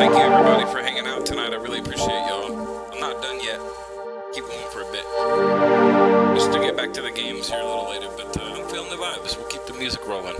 thank you everybody for hanging out tonight. I really appreciate y'all. I'm not done yet. Keep going for a bit. Just to get back to the games here a little later, but I'm feeling the vibes. We'll keep the music rolling.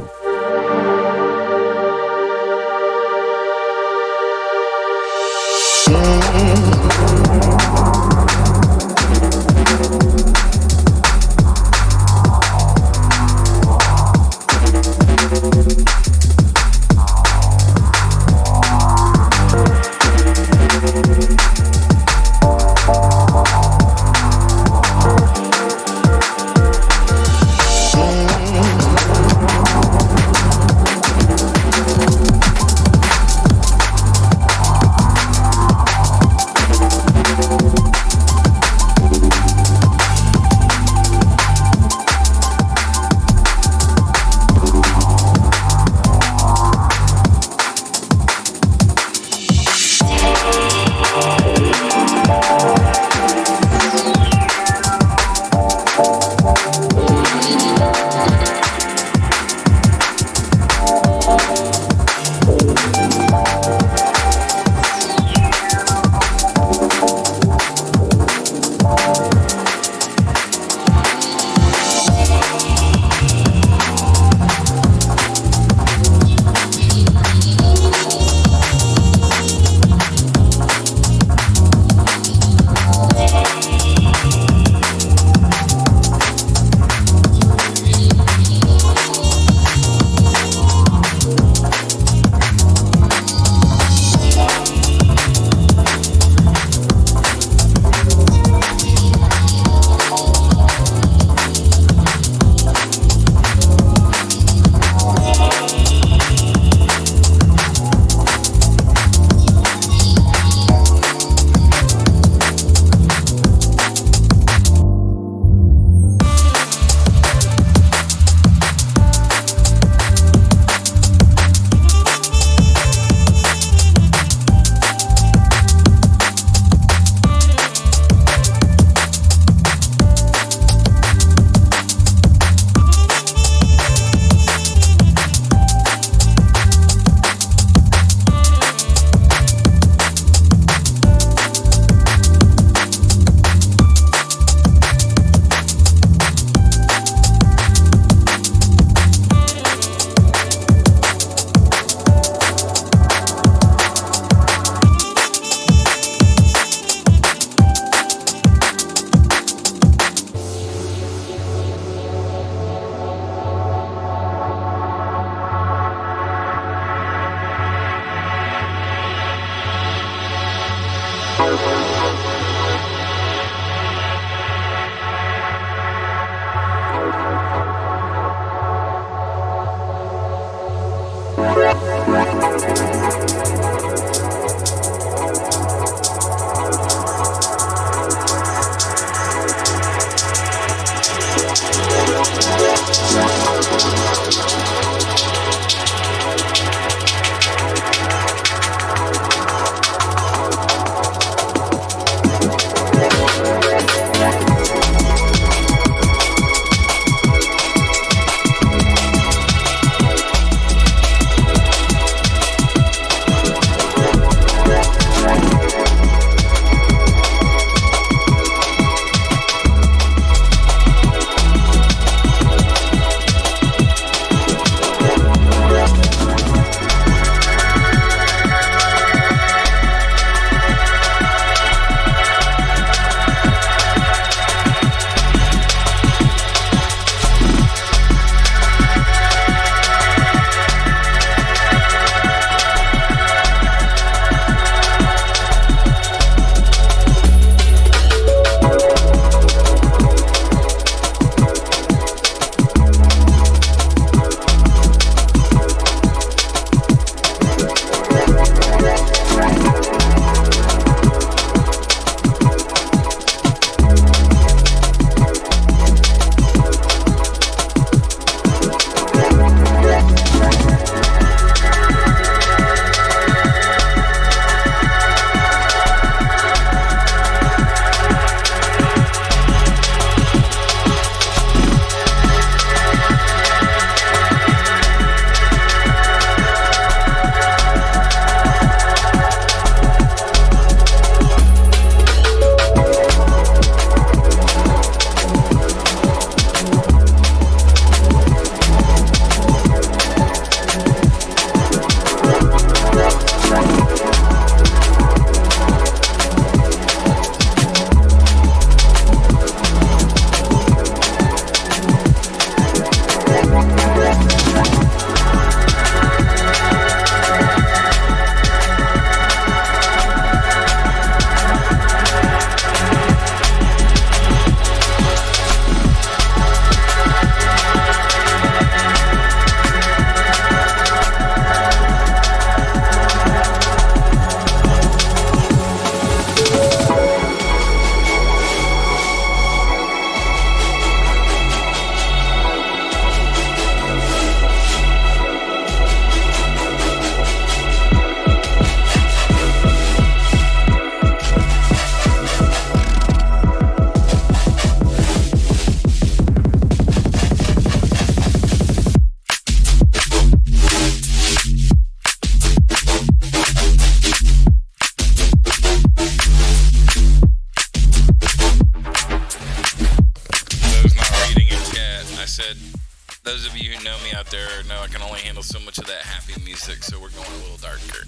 so much of that happy music, so we're going a little darker.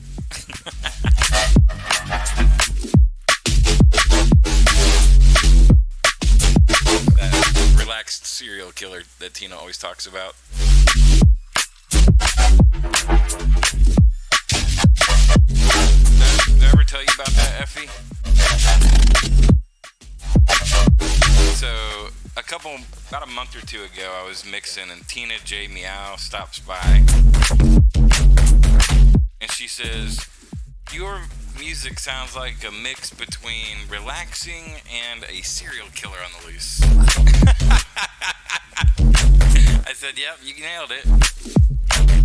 That relaxed serial killer that Tina always talks about. Did I ever tell you about that, Effie? So, about a month or two ago, I was mixing and Tina J. Meow stops by. And she says, "Your music sounds like a mix between relaxing and a serial killer on the loose." I said, "Yep, you nailed it.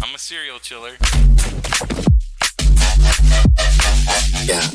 I'm a serial killer." Yeah.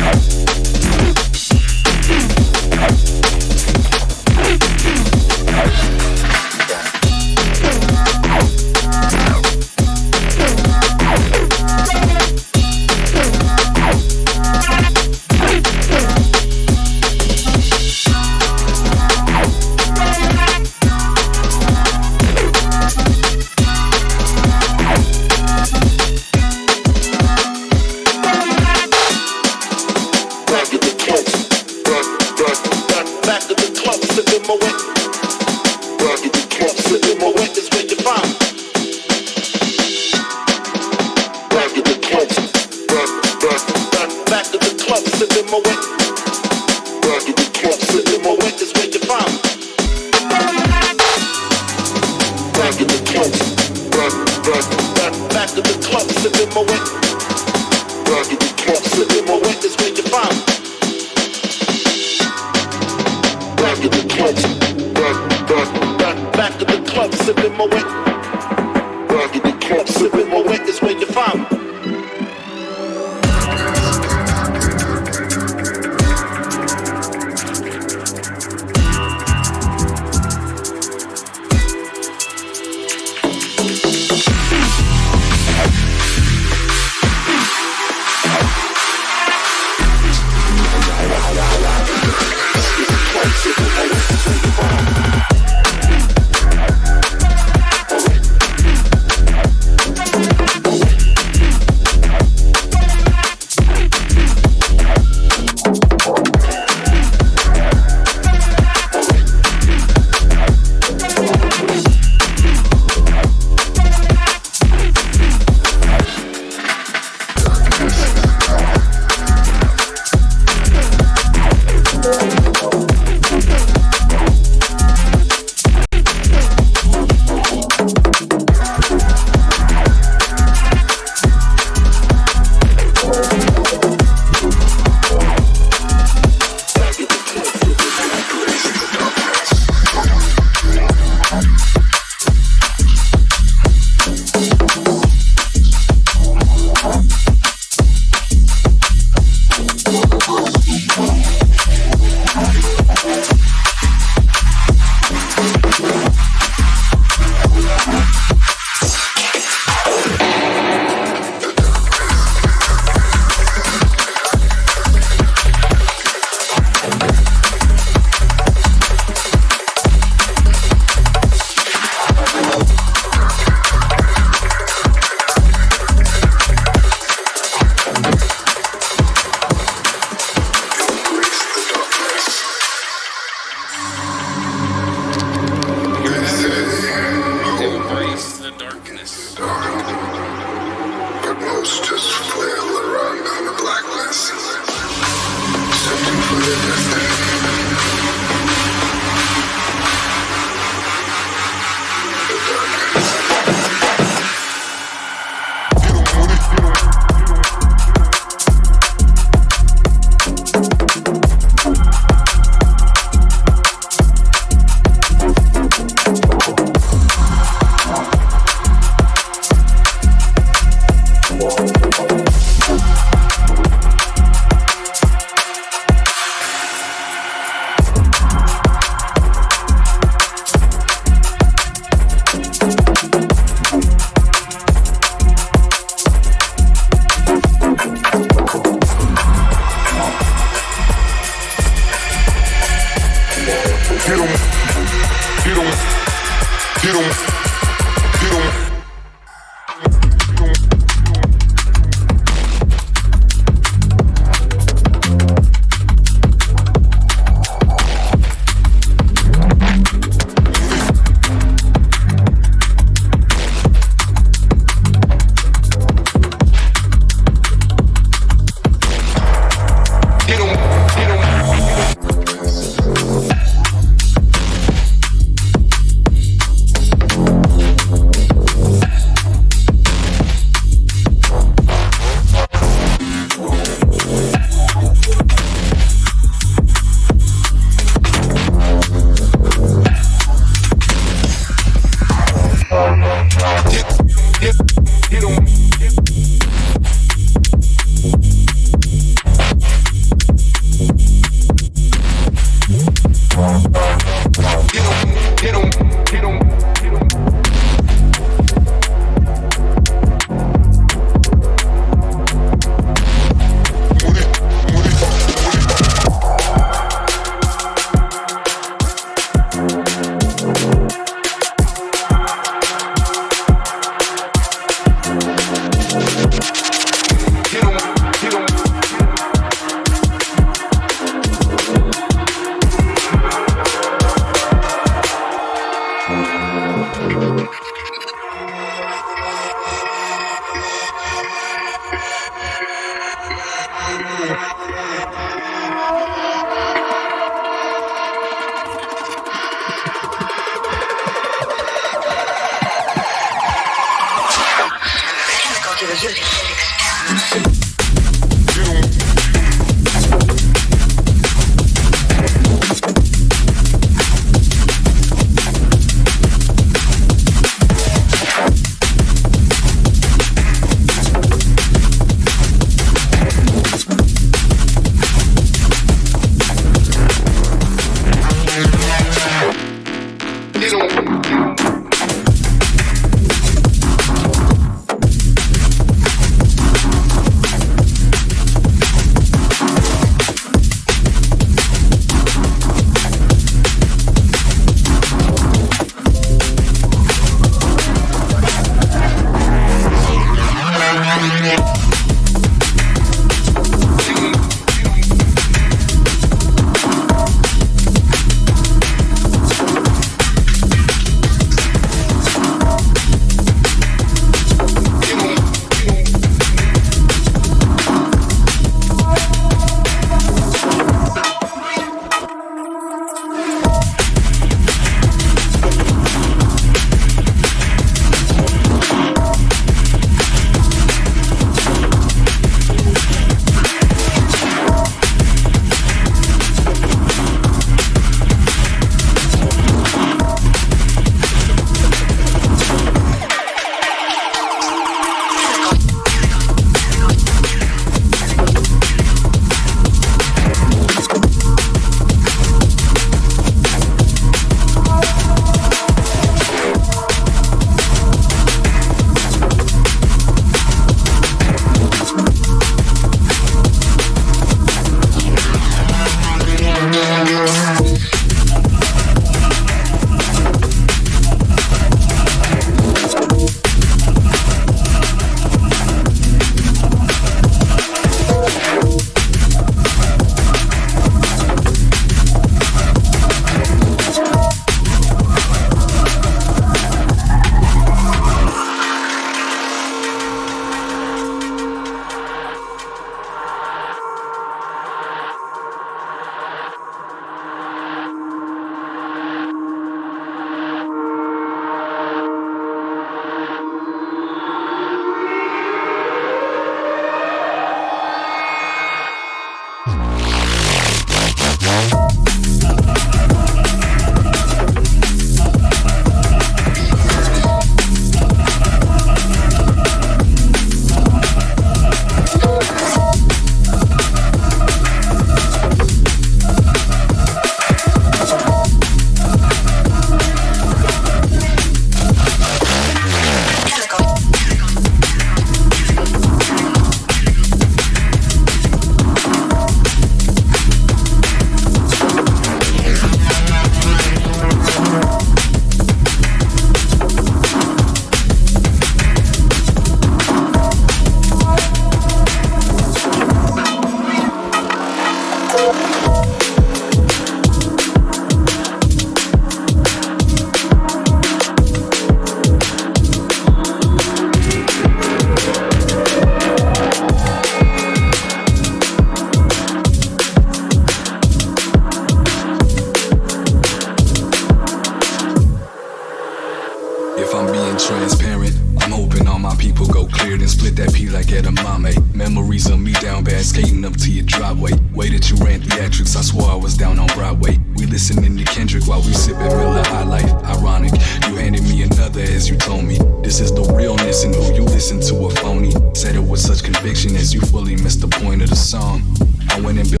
transparent. I'm hoping all my people go clear, then split that P like edamame. Memories of me down bad, skating up to your driveway. Way that you ran theatrics, I swore I was down on Broadway. We listening to Kendrick while we sipping Miller High Life. Ironic, you handed me another as you told me. This is the realness, and who you listen to a phony. Said it with such conviction as you fully missed the point of the song. I went and built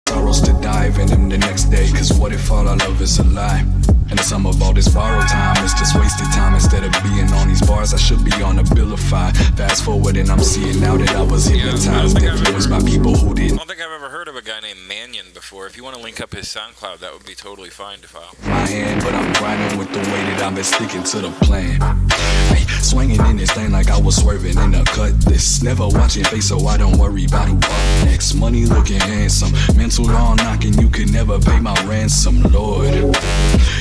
sorrows to dive in them the next day, cause what if all I love is a lie? And the sum of all this borrowed time is just wasted time. Instead of being on these bars, I should be on Abilify. Fast forward and I'm seeing now that I was hypnotized, influenced by people who didn't. I don't think I've ever heard of a guy named Mannion before. If you want to link up his SoundCloud, that would be totally fine to file. My hand, but I'm grinding with the way that I've been sticking to the plan. Hey, swinging in this lane like I was swerving in a cutlass. Never watching face, so I don't worry about who up next. Money looking handsome, mental law knocking. You could never pay my ransom, Lord.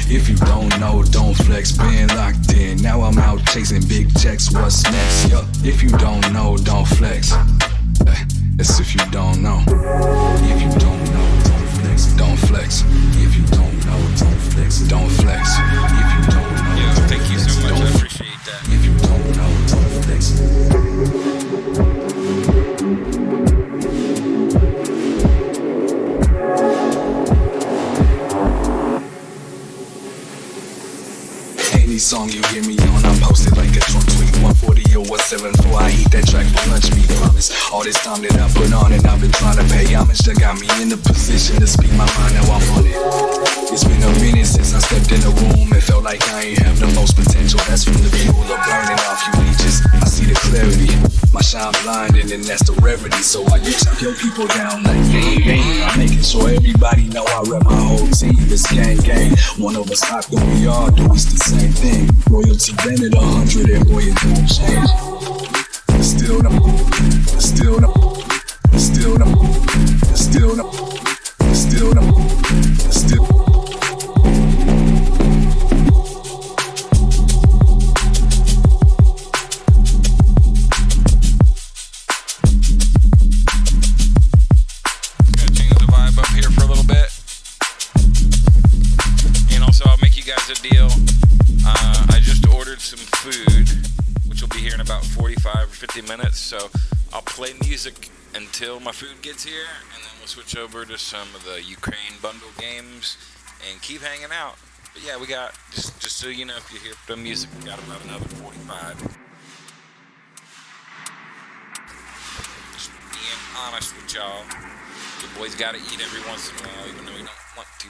If you don't know, don't flex. Been locked in, now I'm out chasing big checks. What's next? Yup. If you don't know, don't flex. That's if you don't know. If you don't know, don't flex. Don't flex. If you don't know, don't flex. Don't flex. If you don't know, Yeah, thank you so much. I appreciate that. If you don't know, don't flex. a 7-4, I eat that track for lunch, me promise. All this time that I put on and I've been trying to pay homage, that got me in the position to speak my mind, now I'm on it. It's been a minute since I stepped in the room and felt like I ain't have the most potential. That's from the fuel of burning off you leeches. I see the clarity, my shine blinding, and that's the rarity. So I just chop your people down like gang. I'm making sure everybody know I rep my whole team. It's gang. One of us hot, then we all do, it's the same thing. Royalty Bennett 100, and boy, it don't change. It's still the, it's still the, it's still the, it's still the, it's still the, it's still. Guys, a deal. I just ordered some food, which will be here in about 45 or 50 minutes, so I'll play music until my food gets here, and then we'll switch over to some of the Ukraine bundle games and keep hanging out. But yeah, we got, just so you know, if you hear the music, we got about another 45. Just being honest with y'all, the boys gotta eat every once in a while, even though we don't want to.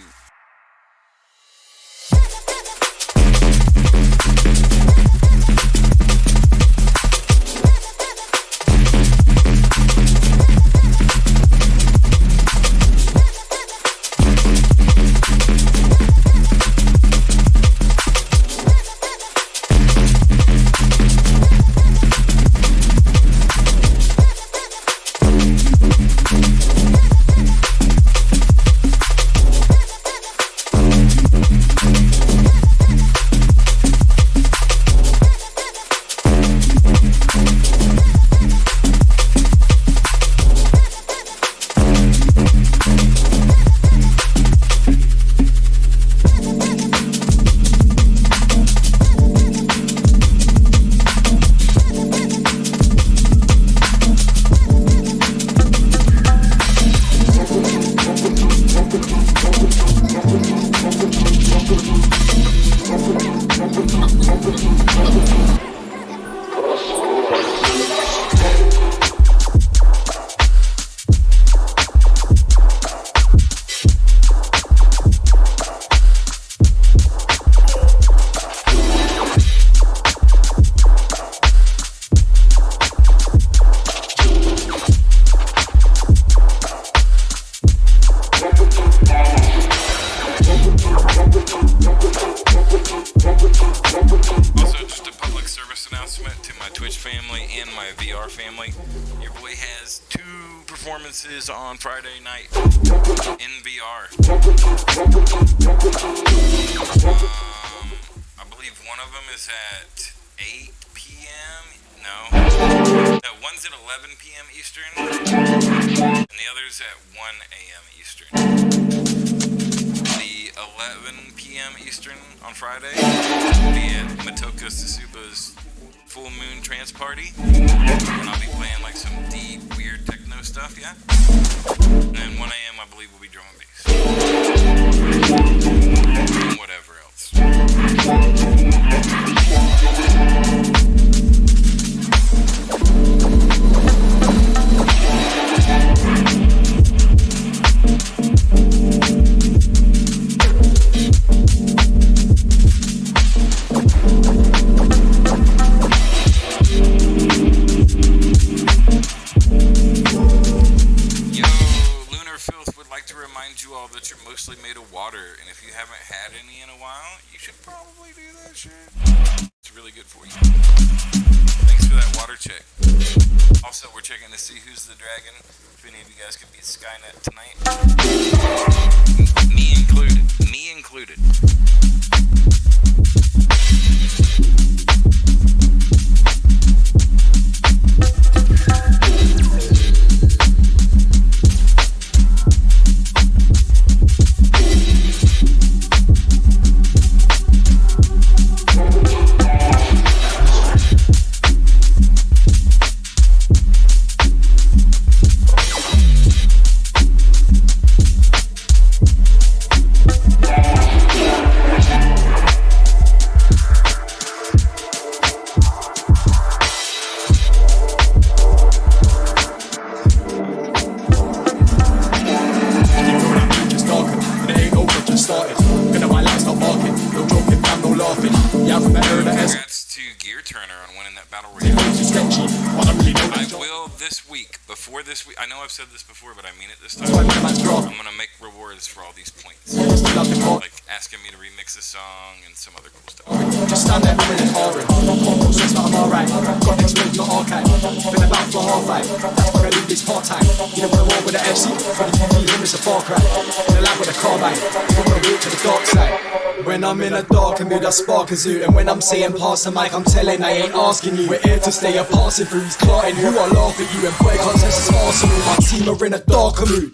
On Friday night in VR. I believe one of them is at 8 p.m. No, one's at 11 p.m. Eastern, and the other's at 1 a.m. Eastern. The 11 p.m. Eastern on Friday will be at Matoka Susuba's Full Moon Trance Party, and I'll be playing like some deep, weird techno stuff, yeah? And then 1 a.m. I believe will be drum and bass. And whatever else. You all that you're mostly made of water, and if you haven't had any in a while, you should probably do that shit. It's really good for you. Thanks for that water check. Also, we're checking to see who's the dragon. If any of you guys can beat Skynet tonight. Me included. Me included. that battle royale. I will this week, before this week, I know I've said this before, but I mean it this time. I'm gonna make rewards for all these points. Like asking me to remix a song and some other cool stuff. Just stand there with it pouring. Just not I'm alright. Got next week, not okay. Been about for half five. That's why I leave this part time. You don't wanna walk with the FC. For the TV, him it's a far cry. In the lab with a carbine. You wanna walk to the dark side. When I'm in a dark mood, I spark a zoo. And when I'm saying pass the mic, I'm telling I ain't asking you. We're here to stay a passing through. He's clotting who I laugh at you. And boy, can't test us Arsenal. My team are in a darker mood.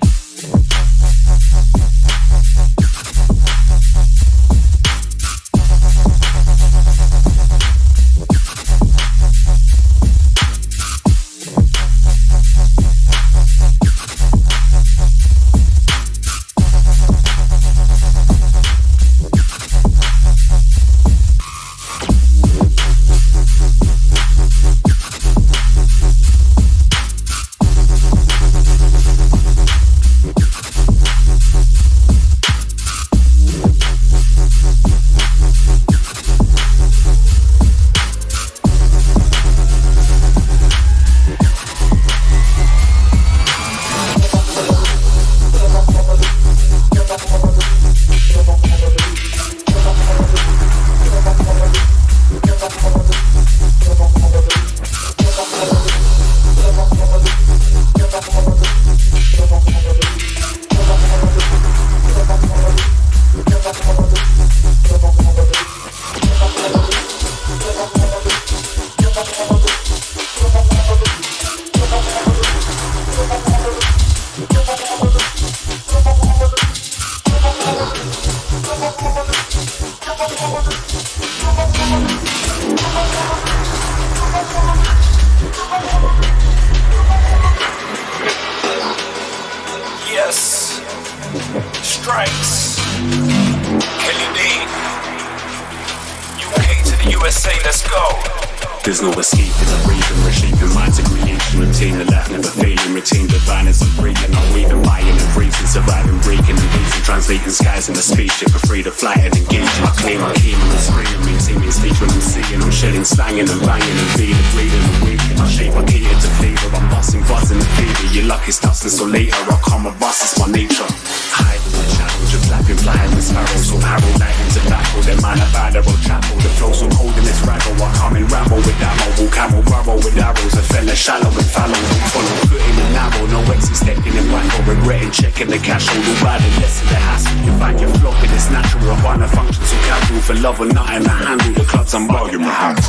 Yes. Strikes. Kelly D. UK to the USA, let's go. There's no escape, it's a breathing, reshaping minds of creation. Obtain the left, never failing, retain the violence of breaking. Not waving, buying, embracing, surviving, breaking, invading, translating skies in a spaceship, afraid of flying, engaging. I claim I came and spraying, maintaining stage when I'm seeing. I'm shedding, slanging and banging, invading, grading, awakening. I shape, I cater to flavor, I'm busting, buzzing, and fading. Your luck is dusting, so later I'll come and bust, it's my nature. Hiding the shadows, just flapping, flying with sparrows. So harrow, lightning to battle, then man a bad arrow, chapel. The flow so cold in this raggle, I come and ramble with that mobile camel, barrel with arrows. A fella shallow and fallow, don't follow, foot in the narrow. No exit, stepping in whack or regretting, checking the cash on the ride and less of the hassle. You find your flock and it's natural, I want to function so casual for love or nothing. I handle the clubs, I'm bugging my hands.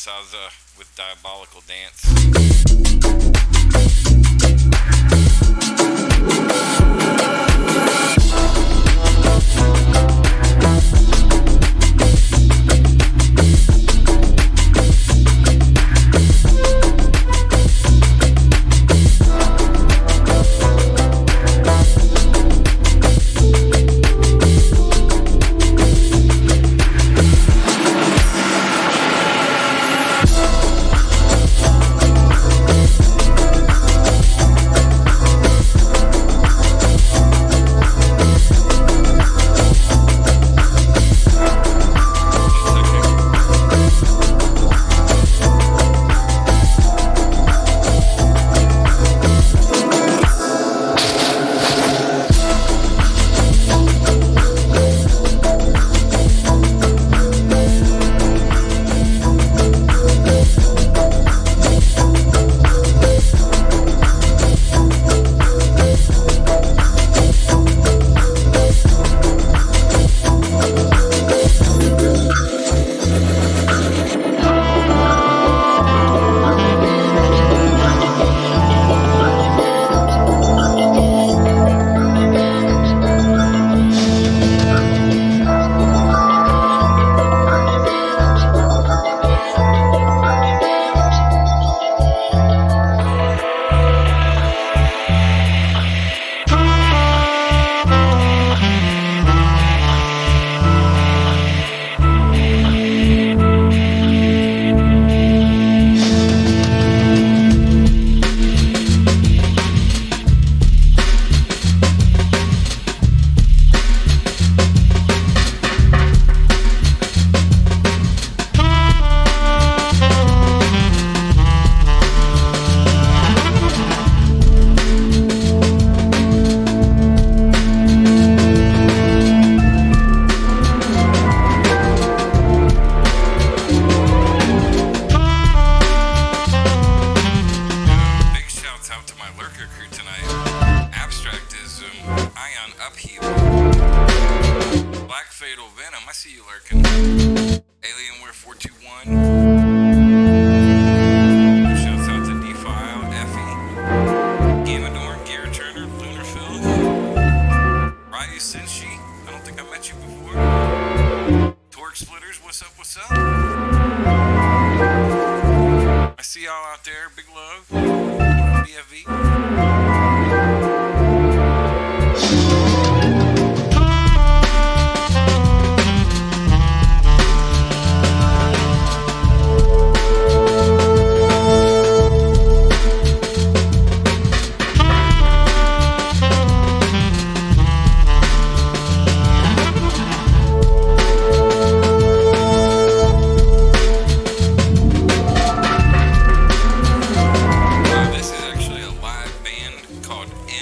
Saza with Diabolical Dance.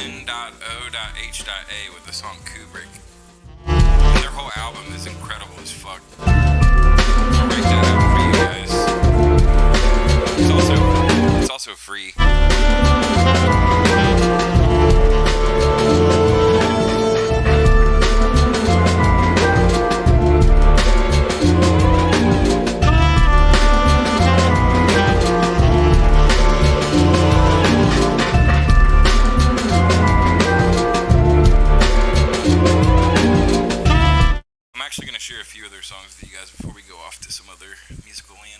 N.O.H.A with the song Kubrick. And their whole album is incredible as fuck. I'll break that out for you guys. It's also free. Share a few other songs with you guys before we go off to some other musical land.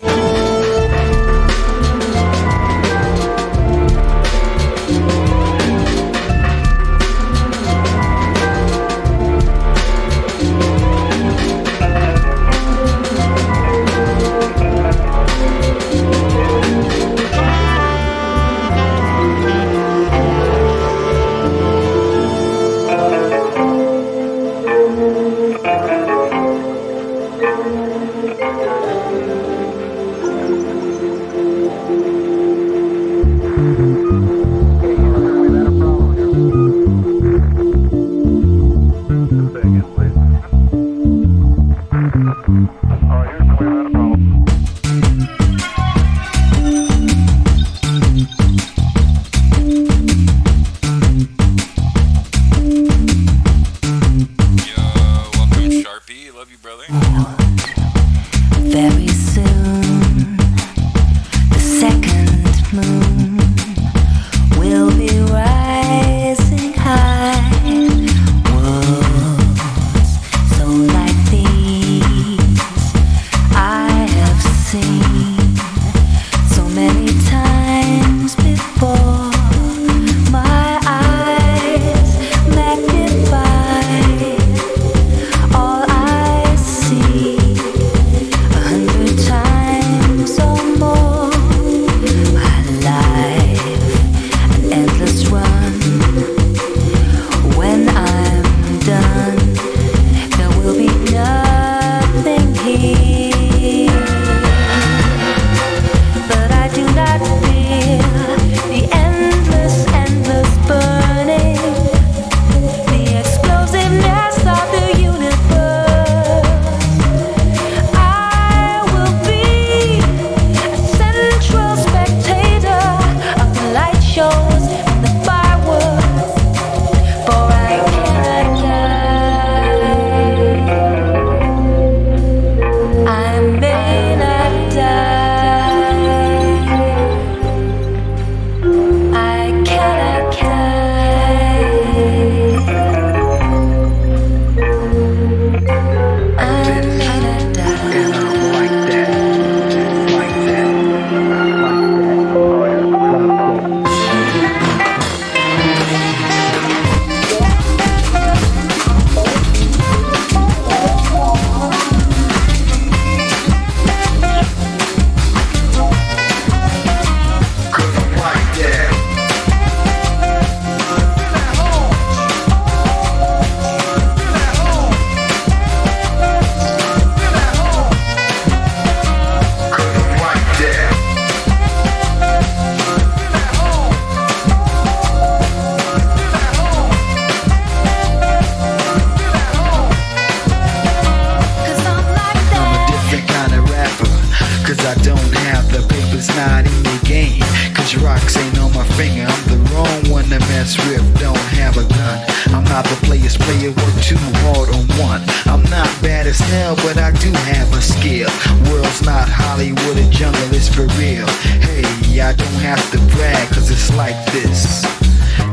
too hard on one. I'm not bad as hell, but I do have a skill. World's not Hollywood, a jungle is for real. Hey, I don't have to brag, cause it's like this,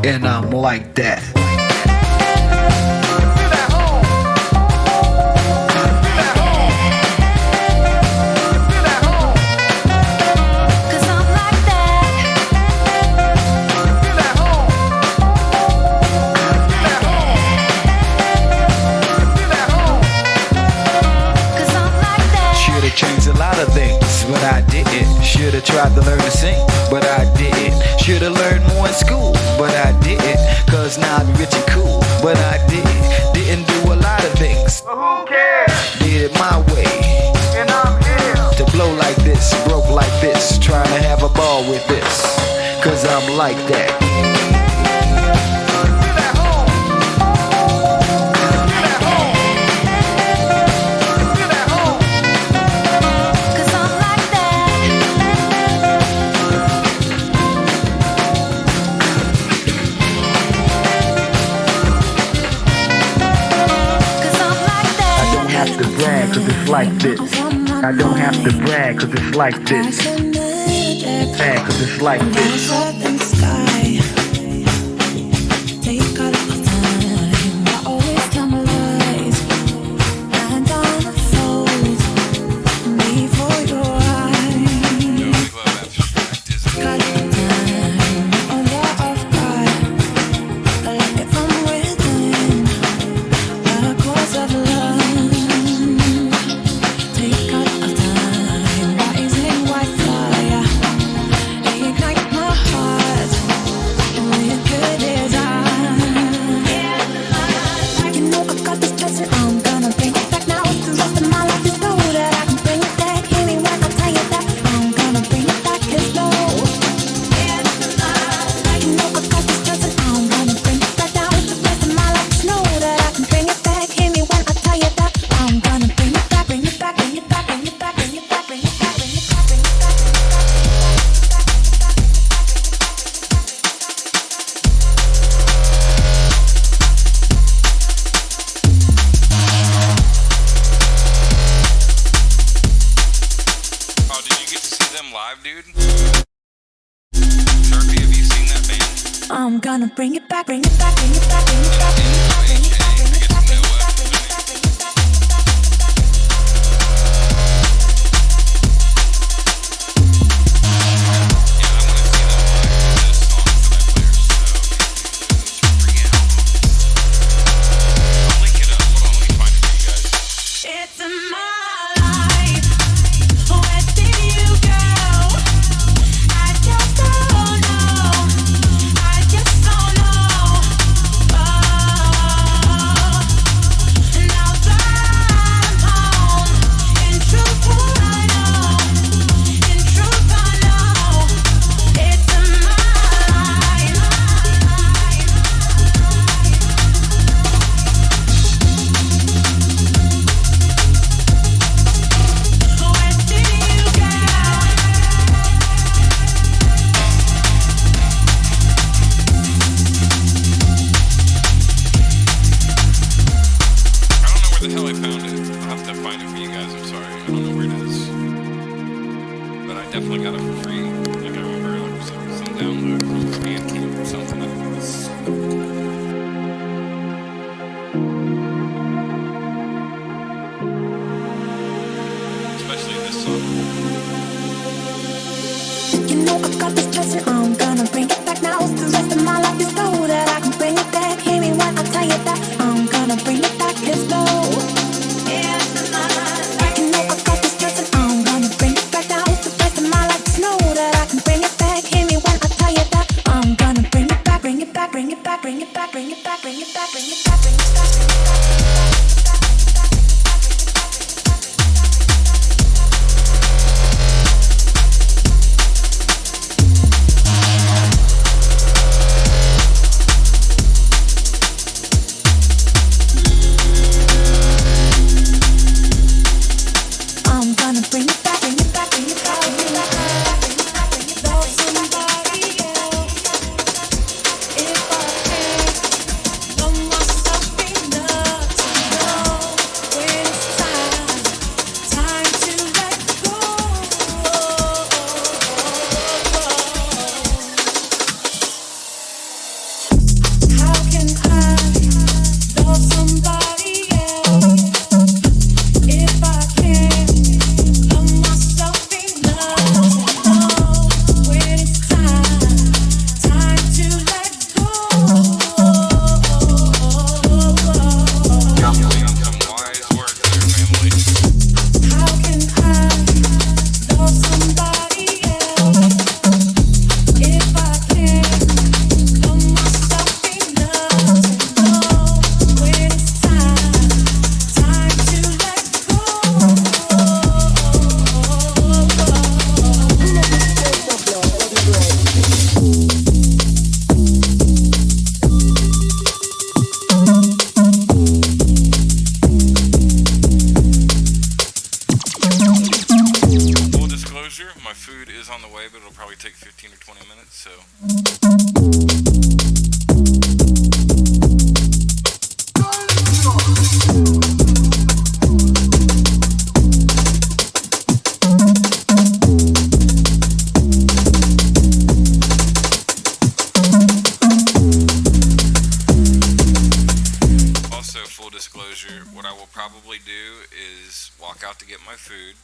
and I'm like that. But I didn't. Should've tried to learn to sing, but I didn't. Should've learned more in school, but I didn't. Cause now I'm rich and cool, but I didn't. Didn't do a lot of things, but who cares? Did it my way, and I'm here to blow like this, broke like this, trying to have a ball with this, cause I'm like that. Like this. I don't have to brag cause it's like this. Brag cause it's like this. I'm gonna bring it back, bring it back, bring it back, bring it back, bring it back, bring it back, bring it back, bring it back, bring it back, bring it back. probably do is walk out to get my food,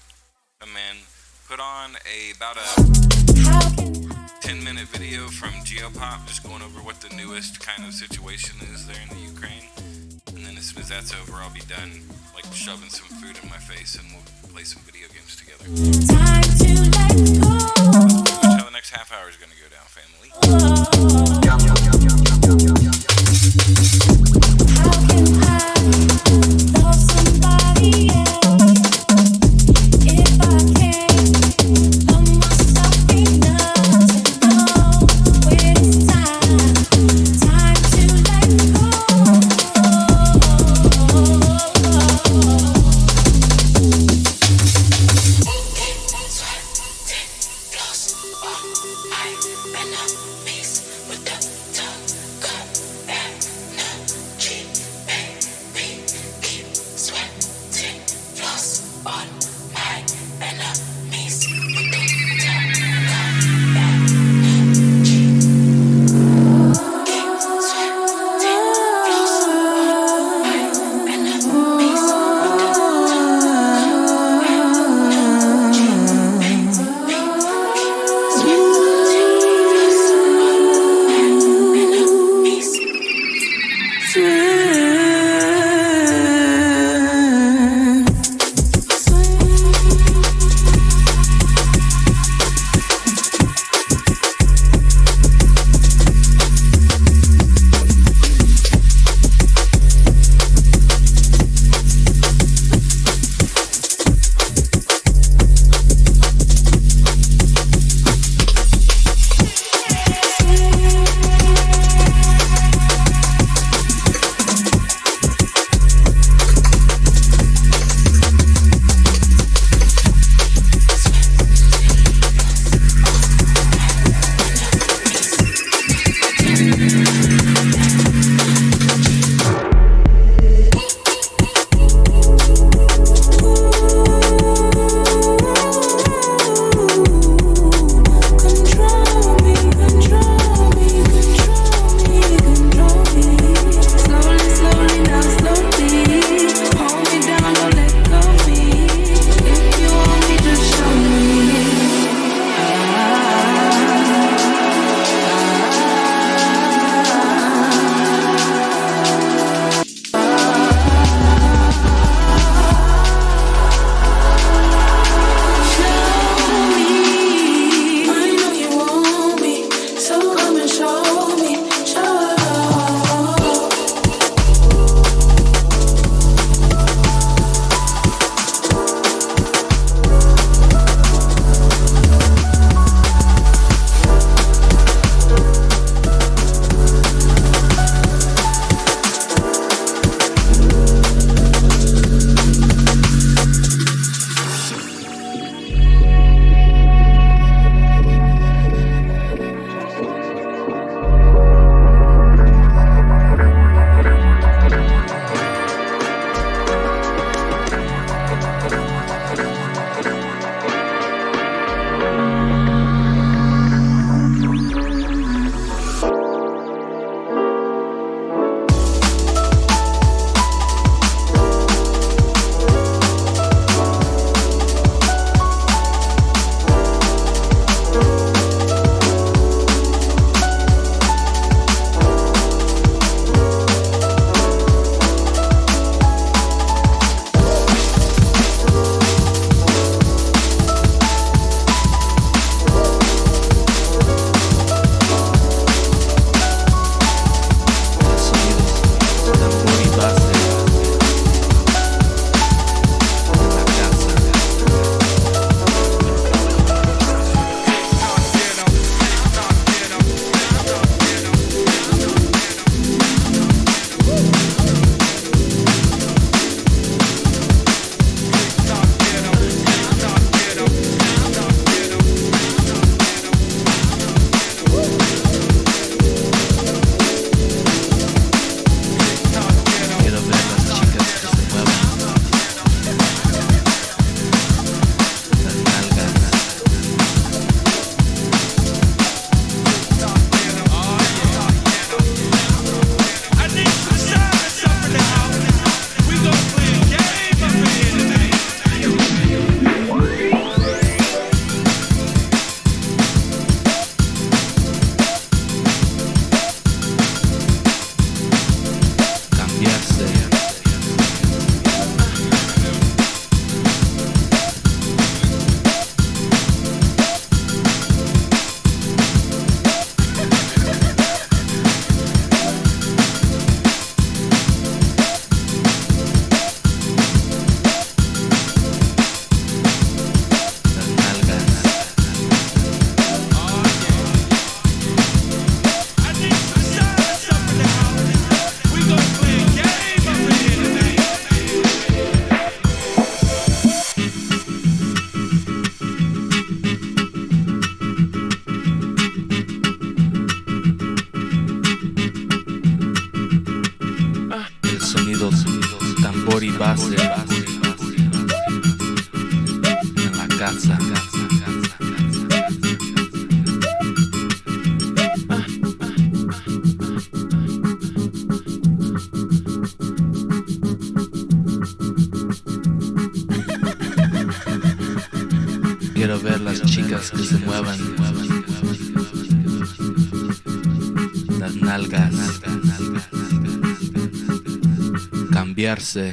come in, put on about a 10-minute video from Geopop, just going over what the newest kind of situation is there in the Ukraine. And then as soon as that's over, I'll be done, like shoving some food in my face, and we'll play some video games together. That's how the next half hour is going to go down, family. base en la casa. Quiero ver las chicas que se muevan, las nalgas, cambiarse.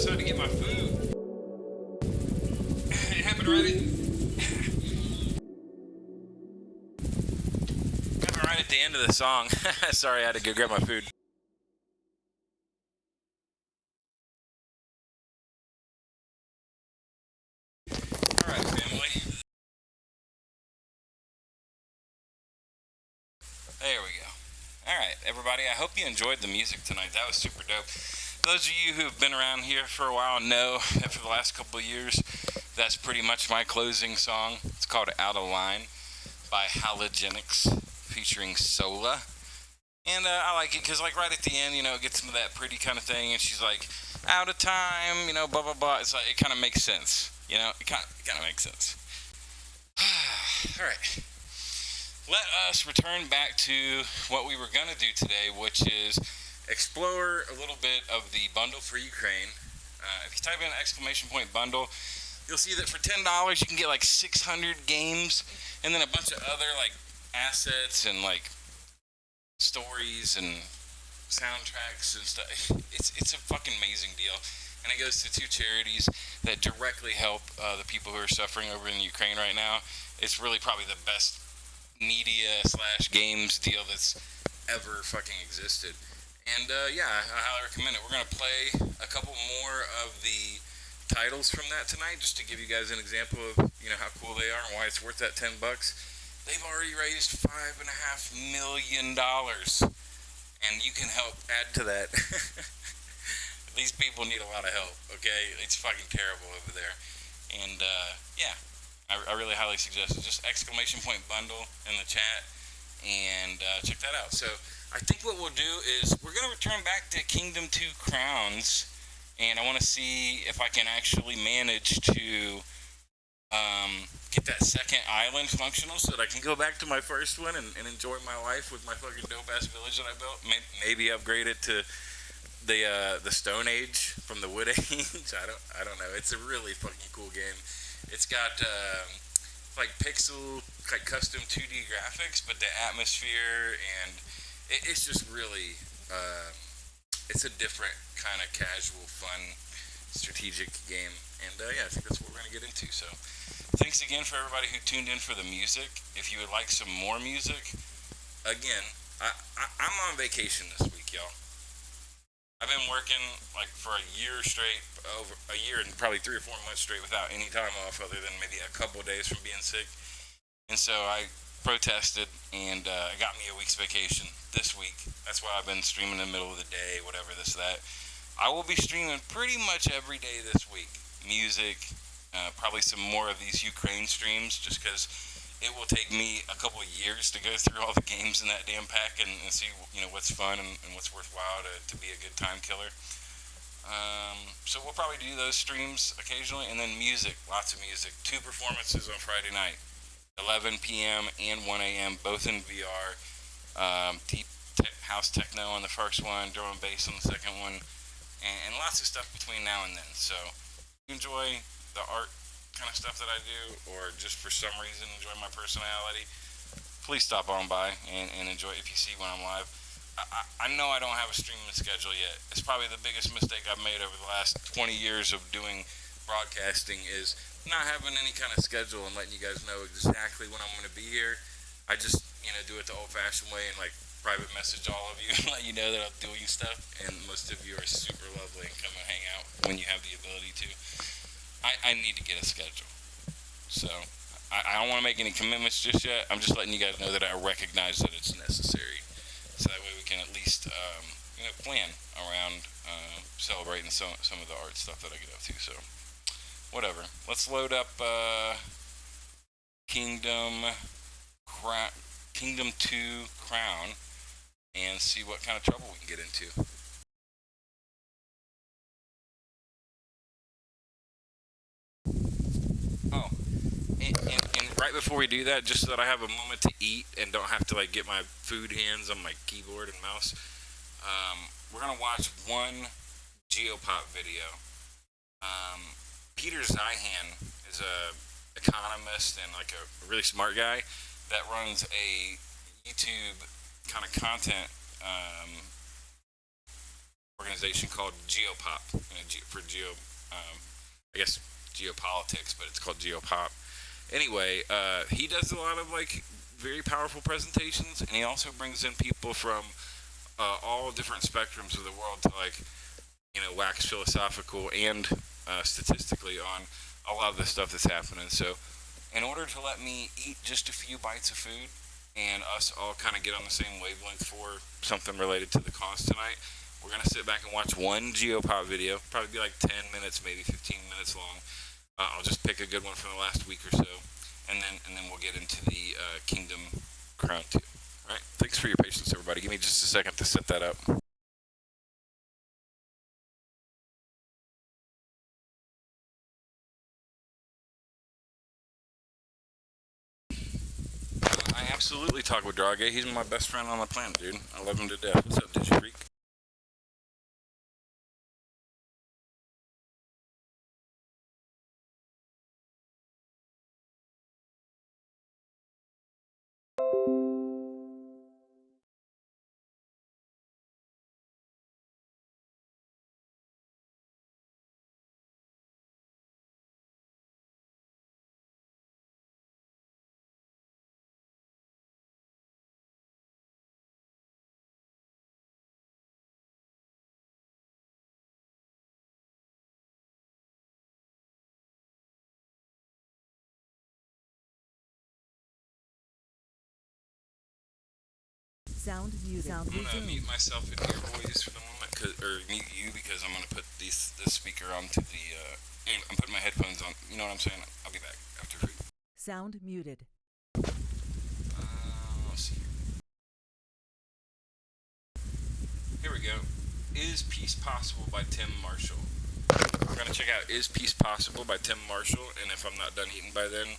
outside to get my food. It happened right at the end of the song. Sorry, I had to go grab my food. Alright, family. There we go. Alright, everybody, I hope you enjoyed the music tonight. That was super dope. Those of you who have been around here for a while know that for the last couple of years, that's pretty much my closing song. It's called Out of Line by Halogenics featuring Sola. And I like it because, like, right at the end, you know, it gets into that pretty kind of thing, and she's like, out of time, you know, blah, blah, blah. It's like, it kind of makes sense, you know? It kind of makes sense. All right. Let us return back to what we were going to do today, which is explore a little bit of the bundle for Ukraine. If you type in !bundle, you'll see that for $10 you can get like 600 games and then a bunch of other like assets and like stories and soundtracks and stuff. It's a fucking amazing deal, and it goes to two charities that directly help the people who are suffering over in Ukraine right now. It's really probably the best media / games deal that's ever fucking existed. And yeah, I highly recommend it. We're going to play a couple more of the titles from that tonight, just to give you guys an example of, you know, how cool they are and why it's worth that $10. They've already raised $5.5 million, and you can help add to that. These people need a lot of help, okay? It's fucking terrible over there. And yeah, I really highly suggest it. Just !bundle in the chat, and check that out. So I think what we'll do is we're going to return back to Kingdom 2 Crowns, and I want to see if I can actually manage to get that second island functional so that I can go back to my first one and enjoy my life with my fucking dope-ass village that I built. Maybe upgrade it to the Stone Age from the Wood Age. I don't know. It's a really fucking cool game. It's got like pixel, like custom 2D graphics, but the atmosphere and it's just really, it's a different kind of casual, fun, strategic game. And yeah, I think that's what we're going to get into. So thanks again for everybody who tuned in for the music. If you would like some more music, again, I'm on vacation this week, y'all. I've been working like for a year straight, over a year and probably 3 or 4 months straight without any time off other than maybe a couple of days from being sick. And so I protested and got me a week's vacation this week. That's why I've been streaming in the middle of the day, whatever, this, that. I will be streaming pretty much every day this week. Music, probably some more of these Ukraine streams, just because it will take me a couple of years to go through all the games in that damn pack and see, you know, what's fun and what's worthwhile to be a good time killer. So we'll probably do those streams occasionally, and then music, lots of music. 2 performances on Friday night, 11 p.m. and 1 a.m., both in VR. Deep house techno on the first one, drum and bass on the second one, and lots of stuff between now and then. So if you enjoy the art kind of stuff that I do, or just for some reason enjoy my personality, please stop on by and enjoy it if you see when I'm live. I know I don't have a streaming schedule yet. It's probably the biggest mistake I've made over the last 20 years of doing broadcasting, is not having any kind of schedule and letting you guys know exactly when I'm going to be here. I just, you know, do it the old-fashioned way and like private message all of you and let you know that I'm doing stuff, and most of you are super lovely and come and hang out when you have the ability to. I need to get a schedule. So I don't want to make any commitments just yet. I'm just letting you guys know that I recognize that it's necessary. So that way we can at least, you know, plan around celebrating some of the art stuff that I get up to. So whatever. Let's load up Kingdom 2 Crown and see what kind of trouble we can get into. Oh, and right before we do that, just so that I have a moment to eat and don't have to like get my food hands on my keyboard and mouse, we're gonna watch one Geopop video. Peter Zeihan is a economist and like a really smart guy that runs a YouTube kind of content organization called Geopop, for I guess geopolitics, but it's called Geopop. Anyway, he does a lot of like very powerful presentations, and he also brings in people from all different spectrums of the world to like, wax philosophical and statistically on a lot of the stuff that's happening. So, in order to let me eat just a few bites of food and us all kind of get on the same wavelength for something related to the cause tonight, we're going to sit back and watch one Geopop video, probably be like 10 minutes, maybe 15 minutes long. I'll just pick a good one from the last week or so, and then we'll get into the Kingdom Crown 2. All right, thanks for your patience, everybody. Give me just a second to set that up. I absolutely talk with Drage. He's my best friend on the planet, dude. I love him to death. What's up, Digifreak? Sound muted. I'm gonna mute myself in here, boys, for the moment, or mute you, because I'm gonna put this speaker onto the. I'm putting my headphones on. You know what I'm saying? I'll be back after food. Sound muted. Let's see. Here we go. Is Peace Possible by Tim Marshall. We're gonna check out Is Peace Possible by Tim Marshall, and if I'm not done eating by then,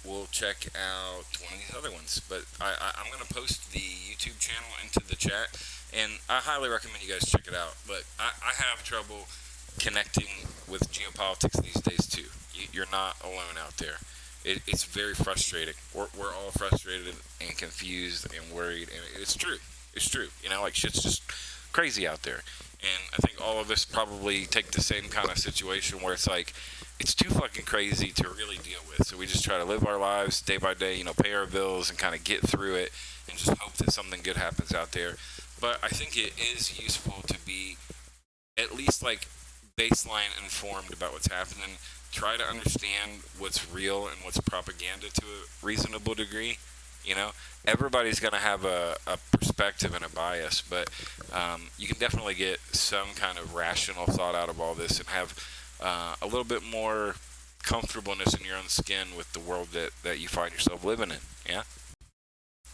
we'll check out one of these other ones. But I'm going to post the YouTube channel into the chat, and I highly recommend you guys check it out. But I have trouble connecting with geopolitics these days, too. You're not alone out there. It's very frustrating. We're all frustrated and confused and worried, and it's true. It's true. Like shit's just crazy out there. And I think all of us probably take the same kind of situation where it's like, it's too fucking crazy to really deal with. So we just try to live our lives day by day, pay our bills and kind of get through it and just hope that something good happens out there. But I think it is useful to be at least like baseline informed about what's happening. Try to understand what's real and what's propaganda to a reasonable degree. Everybody's going to have a perspective and a bias, but you can definitely get some kind of rational thought out of all this and have a little bit more comfortableness in your own skin with the world that you find yourself living in, yeah?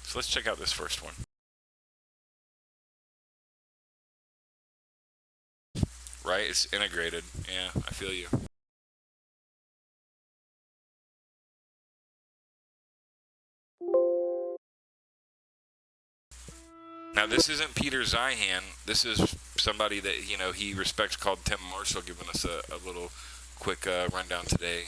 So let's check out this first one. Right? It's integrated. Yeah, I feel you. Now, this isn't Peter Zeihan. This is somebody that, he respects called Tim Marshall, giving us a little quick rundown today.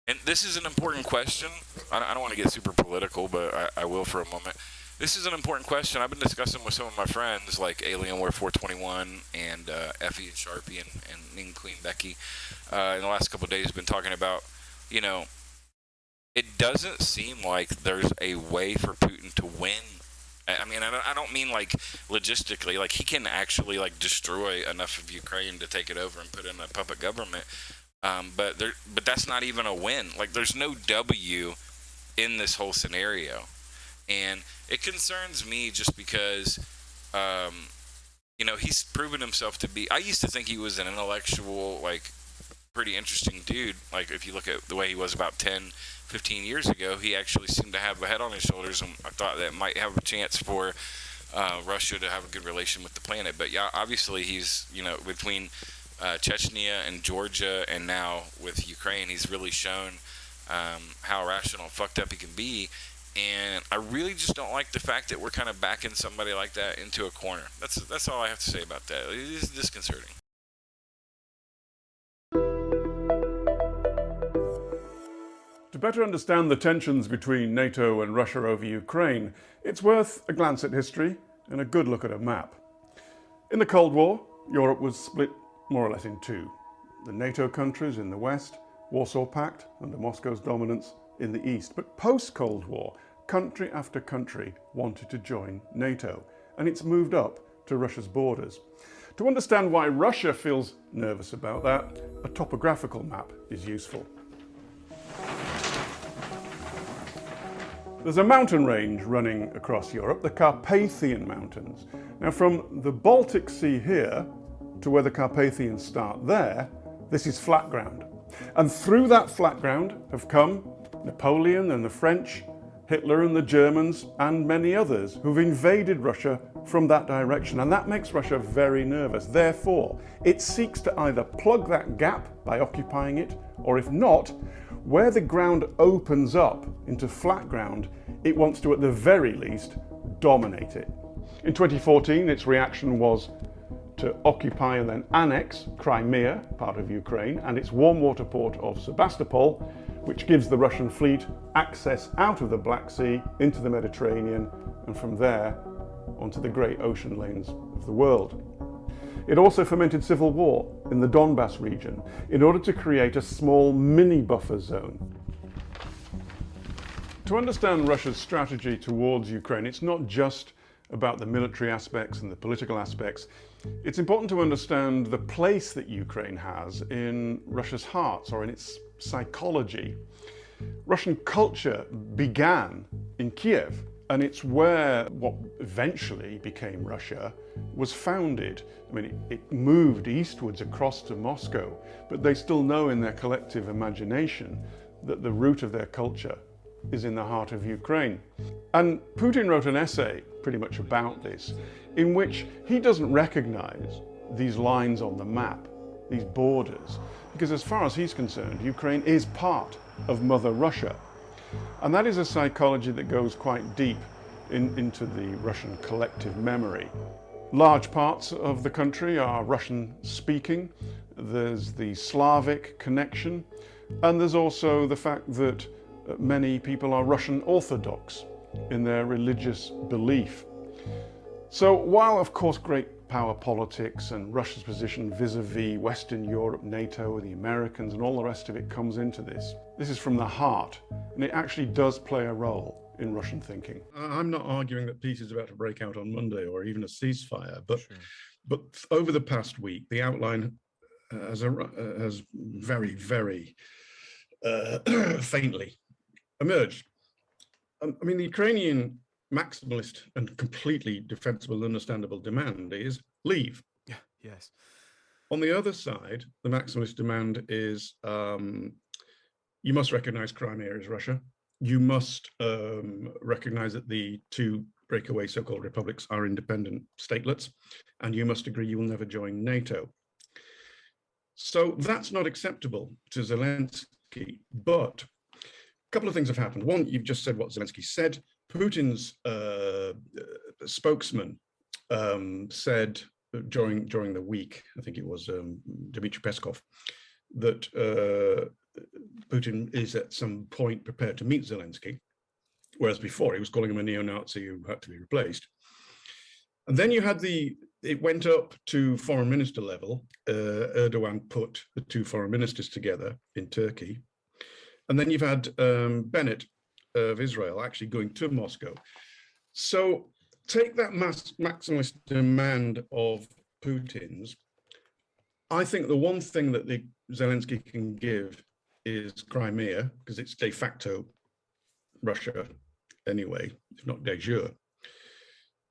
And this is an important question. I don't want to get super political, but I will for a moment. This is an important question. I've been discussing with some of my friends, like Alienware 421 and Effie and Sharpie and Ning Queen Becky, in the last couple of days, been talking about, it doesn't seem like there's a way for Putin to win. I mean, I don't mean like logistically, like he can actually like destroy enough of Ukraine to take it over and put in a puppet government. But that's not even a win. Like there's no W in this whole scenario. And it concerns me just because, he's proven himself to be, I used to think he was an intellectual, like pretty interesting dude. Like if you look at the way he was about 10, 15 years ago, he actually seemed to have a head on his shoulders, and I thought that might have a chance for Russia to have a good relation with the planet. But yeah, obviously he's, between Chechnya and Georgia and now with Ukraine, he's really shown how rational and fucked up he can be. And I really just don't like the fact that we're kind of backing somebody like that into a corner. That's all I have to say about that. It is disconcerting. To better understand the tensions between NATO and Russia over Ukraine, it's worth a glance at history and a good look at a map. In the Cold War, Europe was split more or less in two. The NATO countries in the west, Warsaw Pact under Moscow's dominance in the east. But post-Cold War, country after country wanted to join NATO, and it's moved up to Russia's borders. To understand why Russia feels nervous about that, a topographical map is useful. There's a mountain range running across Europe, the Carpathian Mountains. Now, from the Baltic Sea here to where the Carpathians start there, this is flat ground. And through that flat ground have come Napoleon and the French, Hitler and the Germans, and many others who've invaded Russia from that direction. And that makes Russia very nervous. Therefore, it seeks to either plug that gap by occupying it, or if not, where the ground opens up into flat ground, it wants to, at the very least, dominate it. In 2014, its reaction was to occupy and then annex Crimea, part of Ukraine, and its warm water port of Sebastopol, which gives the Russian fleet access out of the Black Sea into the Mediterranean, and from there onto the great ocean lanes of the world. It also fomented civil war in the Donbass region in order to create a small mini buffer zone. To understand Russia's strategy towards Ukraine, it's not just about the military aspects and the political aspects. It's important to understand the place that Ukraine has in Russia's heart, or in its psychology. Russian culture began in Kiev, and it's where what eventually became Russia was founded. I mean, it moved eastwards across to Moscow, but they still know in their collective imagination that the root of their culture is in the heart of Ukraine. And Putin wrote an essay pretty much about this, in which he doesn't recognize these lines on the map, these borders, because as far as he's concerned, Ukraine is part of Mother Russia. And that is a psychology that goes quite deep into the Russian collective memory. Large parts of the country are Russian speaking. There's the Slavic connection, and there's also the fact that many people are Russian Orthodox in their religious belief. So while of course great power politics and Russia's position vis-a-vis Western Europe, NATO, the Americans and all the rest of it comes into this, this is from the heart, and it actually does play a role in Russian thinking. I'm not arguing that peace is about to break out on Monday or even a ceasefire, but over the past week, the outline has very, very faintly emerged. I mean, the Ukrainian maximalist and completely defensible and understandable demand is leave. Yeah, yes. On the other side, the maximalist demand is you must recognize Crimea as Russia. You must recognize that the two breakaway so-called republics are independent statelets, and you must agree you will never join NATO. So that's not acceptable to Zelensky, but a couple of things have happened. One, you've just said what Zelensky said. Putin's spokesman said during the week, I think it was Dmitry Peskov, that Putin is at some point prepared to meet Zelensky, whereas before he was calling him a neo-Nazi who had to be replaced. And then you had it went up to foreign minister level. Erdogan put the two foreign ministers together in Turkey. And then you've had Bennett of Israel actually going to Moscow. So take that maximalist demand of Putin's. I think the one thing that Zelensky can give is Crimea, because it's de facto Russia anyway, if not de jure.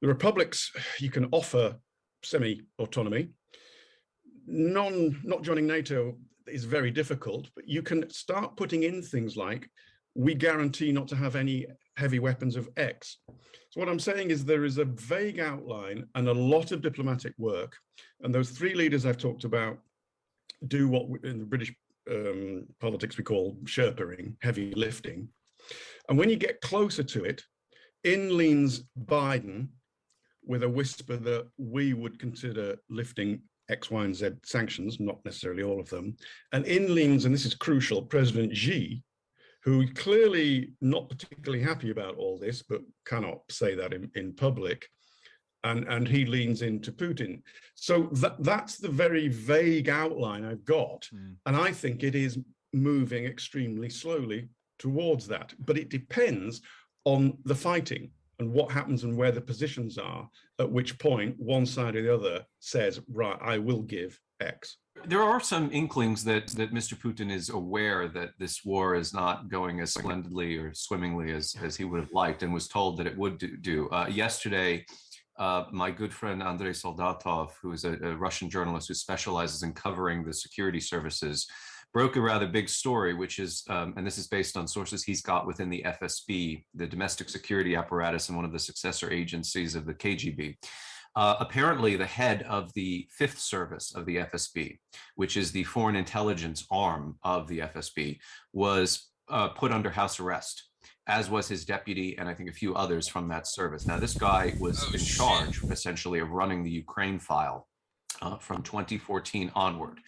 The republics, you can offer semi-autonomy. Not joining NATO is very difficult, but you can start putting in things like, we guarantee not to have any heavy weapons of X. So what I'm saying is there is a vague outline and a lot of diplomatic work. And those three leaders I've talked about do what in the British politics we call Sherpering, heavy lifting. And when you get closer to it, in leans Biden with a whisper that we would consider lifting X, Y, and Z sanctions, not necessarily all of them. And in leans, and this is crucial, President Xi, who clearly not particularly happy about all this, but cannot say that in public, and he leans into Putin. So that's the very vague outline I've got, and I think it is moving extremely slowly towards that. But it depends on the fighting and what happens and where the positions are, at which point one side or the other says, right, I will give X. There are some inklings that Mr. Putin is aware that this war is not going as splendidly or swimmingly as he would have liked, and was told that it would do. Yesterday, my good friend Andrei Soldatov, who is a Russian journalist who specializes in covering the security services, broke a rather big story, which is, and this is based on sources he's got within the FSB, the domestic security apparatus, and one of the successor agencies of the KGB. Apparently, the head of the Fifth Service of the FSB, which is the foreign intelligence arm of the FSB, was put under house arrest, as was his deputy and I think a few others from that service. Now, this guy was in charge, essentially, of running the Ukraine file from 2014 onward,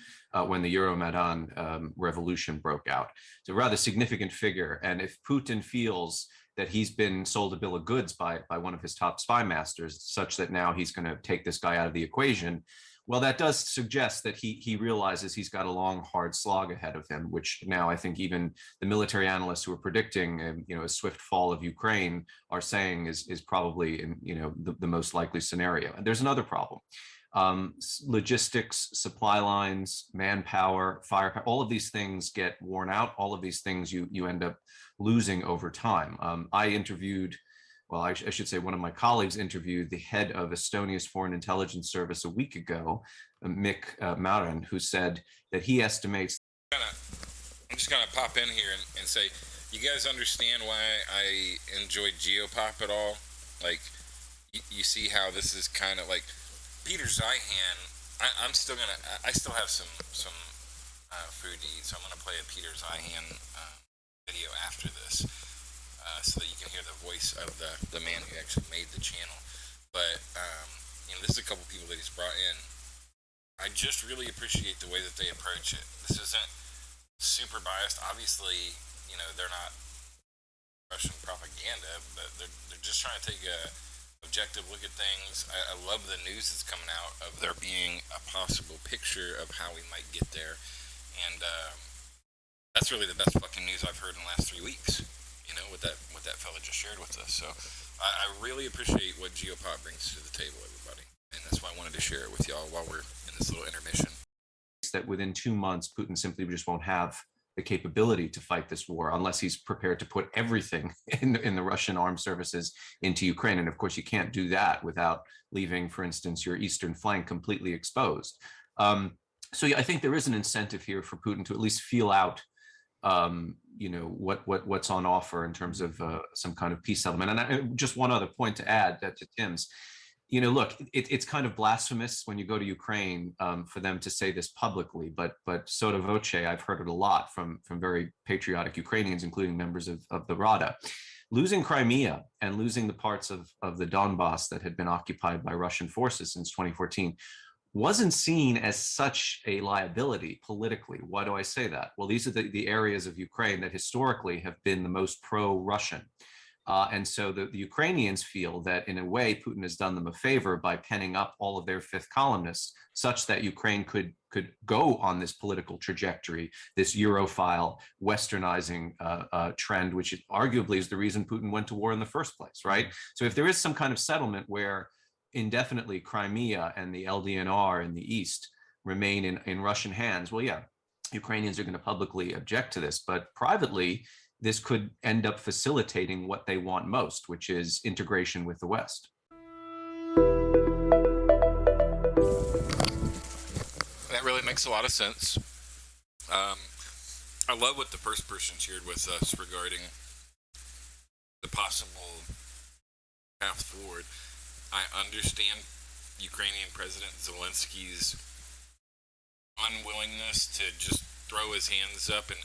when the Euromaidan revolution broke out. It's a rather significant figure. And if Putin feels that he's been sold a bill of goods by one of his top spy masters, such that now he's going to take this guy out of the equation, well, that does suggest that he realizes he's got a long, hard slog ahead of him, which now I think even the military analysts who are predicting, a swift fall of Ukraine are saying is probably, the most likely scenario. And there's another problem. Logistics, supply lines, manpower, firepower, all of these things get worn out. All of these things you end up losing over time. I interviewed, I should say one of my colleagues interviewed the head of Estonia's Foreign Intelligence Service a week ago, Mikk Marran, who said that he estimates. I'm just going to pop in here and say, you guys understand why I enjoy Geopop at all? Like, you see how this is kind of like Peter Zeihan. I still have some food to eat, so I'm gonna play a Peter Zeihan video after this, so that you can hear the voice of the man who actually made the channel. But this is a couple people that he's brought in. I just really appreciate the way that they approach it. This isn't super biased. Obviously, they're not Russian propaganda, but they're just trying to take a objective look at things. I love the news that's coming out of there being a possible picture of how we might get there, and that's really the best fucking news I've heard in the last 3 weeks. What that fella just shared with us. So I really appreciate what Geopop brings to the table, everybody, and that's why I wanted to share it with y'all while we're in this little intermission. That within 2 months, Putin simply just won't have the capability to fight this war unless he's prepared to put everything in the Russian armed services into Ukraine. And of course, you can't do that without leaving, for instance, your eastern flank completely exposed. So yeah, I think there is an incentive here for Putin to at least feel out, what's on offer in terms of some kind of peace settlement. And just one other point to add to Tim's. Look, it's kind of blasphemous when you go to Ukraine for them to say this publicly, but sotto voce, I've heard it a lot from very patriotic Ukrainians, including members of the Rada. Losing Crimea and losing the parts of the Donbass that had been occupied by Russian forces since 2014 wasn't seen as such a liability politically. Why do I say that? Well, these are the areas of Ukraine that historically have been the most pro-Russian. And so the Ukrainians feel that in a way Putin has done them a favor by penning up all of their fifth columnists, such that Ukraine could go on this political trajectory, this Europhile westernizing trend, which arguably is the reason Putin went to war in the first place, right? So if there is some kind of settlement where indefinitely Crimea and the LDNR in the east remain in Russian hands, well, yeah, Ukrainians are going to publicly object to this, but privately, this could end up facilitating what they want most, which is integration with the West. That really makes a lot of sense. I love what the first person shared with us regarding the possible path forward. I understand Ukrainian President Zelensky's unwillingness to just throw his hands up and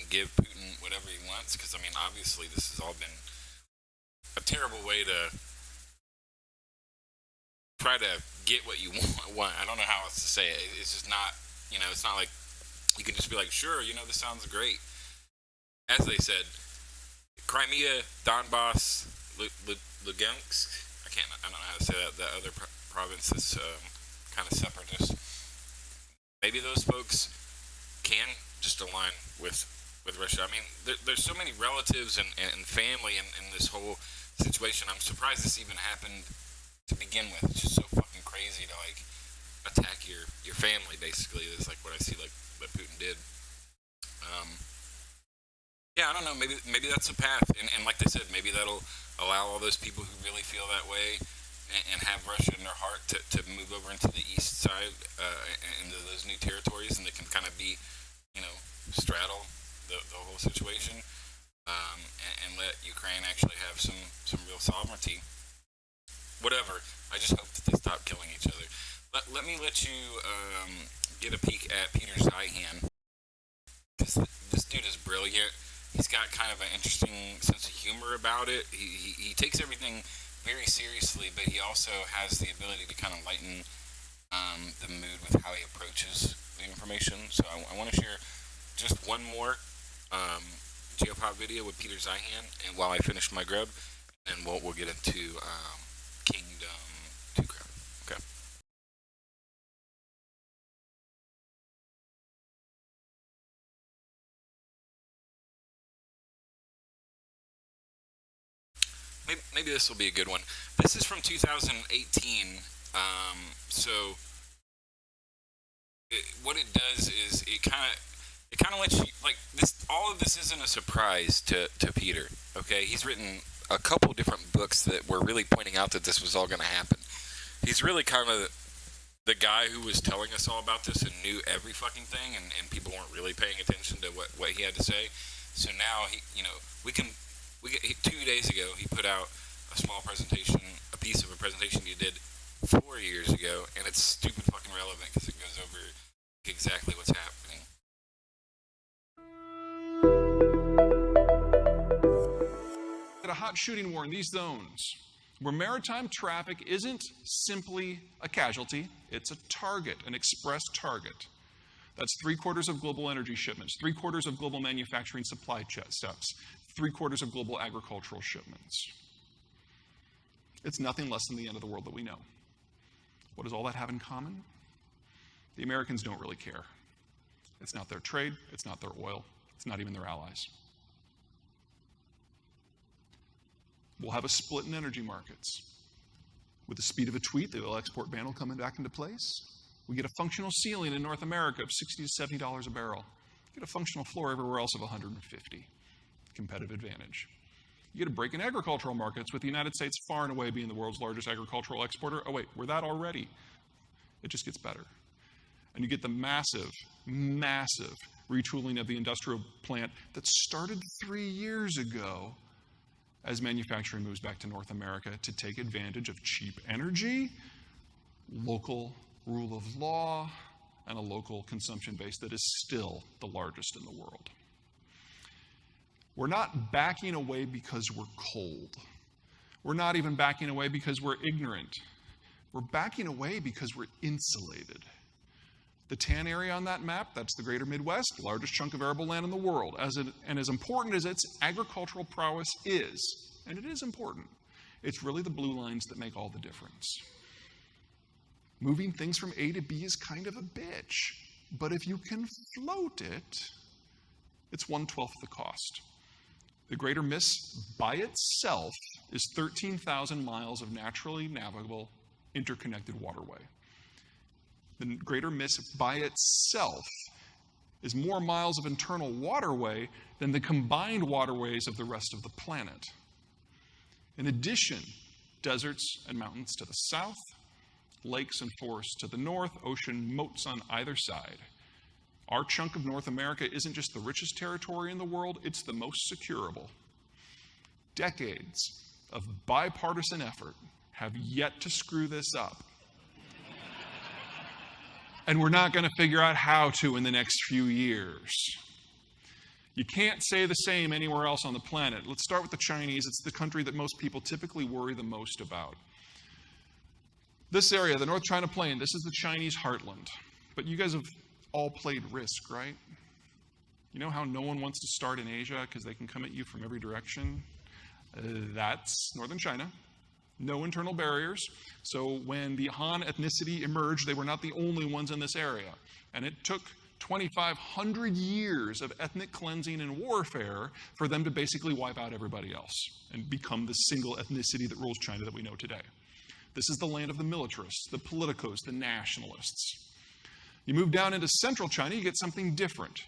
give Putin whatever he wants, because obviously this has all been a terrible way to try to get what you want. I don't know how else to say it. It's just not, it's not like you can just be like, sure, this sounds great. As they said, Crimea, Donbass, Lugansk, I don't know how to say that other province that's kind of separatist. Maybe those folks can just align with Russia. I mean, there's so many relatives and family in this whole situation. I'm surprised this even happened to begin with. It's just so fucking crazy to like attack your family. Basically, is like what I see like what Putin did. Yeah, I don't know. Maybe that's a path, and like they said, maybe that'll allow all those people who really feel that way and have Russia in their heart to move over into the east side, into those new territories, and they can kind of be, straddle the whole situation, and let Ukraine actually have some real sovereignty. Whatever. I just hope that they stop killing each other. Let me let you get a peek at Peter Zeihan. This dude is brilliant. He's got kind of an interesting sense of humor about it. He takes everything very seriously, but he also has the ability to kind of lighten the mood with how he approaches the information. So I want to share just one more Geopop video with Peter Zeihan, and while I finish my grub, and we'll get into Kingdom 2 grub. Okay. Maybe this will be a good one. This is from 2018. What it does is it kind of lets you, like, this. All of this isn't a surprise to Peter. Okay, he's written a couple different books that were really pointing out that this was all going to happen. He's really kind of the guy who was telling us all about this and knew every fucking thing, and people weren't really paying attention to what he had to say. So now 2 days ago, he put out a small presentation, a piece of a presentation he did 4 years ago, and it's stupid fucking relevant because it goes over exactly what's happening. A hot shooting war in these zones where maritime traffic isn't simply a casualty, it's a target, an express target. That's 3/4 of global energy shipments, 3/4 of global manufacturing supply steps, 3/4 of global agricultural shipments. It's nothing less than the end of the world that we know. What does all that have in common? The Americans don't really care. It's not their trade, it's not their oil, it's not even their allies. We'll have a split in energy markets. With the speed of a tweet, the oil export ban will come back into place. We get a functional ceiling in North America of $60 to $70 a barrel. You get a functional floor everywhere else of $150. Competitive advantage. You get a break in agricultural markets, with the United States far and away being the world's largest agricultural exporter. Oh wait, we're that already. It just gets better. And you get the massive retooling of the industrial plant that started 3 years ago as manufacturing moves back to North America to take advantage of cheap energy, local rule of law, and a local consumption base that is still the largest in the world. We're not backing away because we're cold. We're not even backing away because we're ignorant. We're backing away because we're insulated. The tan area on that map, that's the greater Midwest, largest chunk of arable land in the world. And as important as its agricultural prowess is, and it is important, it's really the blue lines that make all the difference. Moving things from A to B is kind of a bitch, but if you can float it, it's 1/12 the cost. The Greater Miss by itself is 13,000 miles of naturally navigable interconnected waterway. The Greater Miss by itself is more miles of internal waterway than the combined waterways of the rest of the planet. In addition, deserts and mountains to the south, lakes and forests to the north, ocean moats on either side. Our chunk of North America isn't just the richest territory in the world, it's the most securable. Decades of bipartisan effort have yet to screw this up. And we're not going to figure out how to in the next few years. You can't say the same anywhere else on the planet. Let's start with the Chinese. It's the country that most people typically worry the most about. This area, the North China Plain, this is the Chinese heartland. But you guys have all played Risk, right? You know how no one wants to start in Asia because they can come at you from every direction? That's northern China. No internal barriers. So when the Han ethnicity emerged, they were not the only ones in this area. And it took 2,500 years of ethnic cleansing and warfare for them to basically wipe out everybody else and become the single ethnicity that rules China that we know today. This is the land of the militarists, the politicos, the nationalists. You move down into central China, you get something different.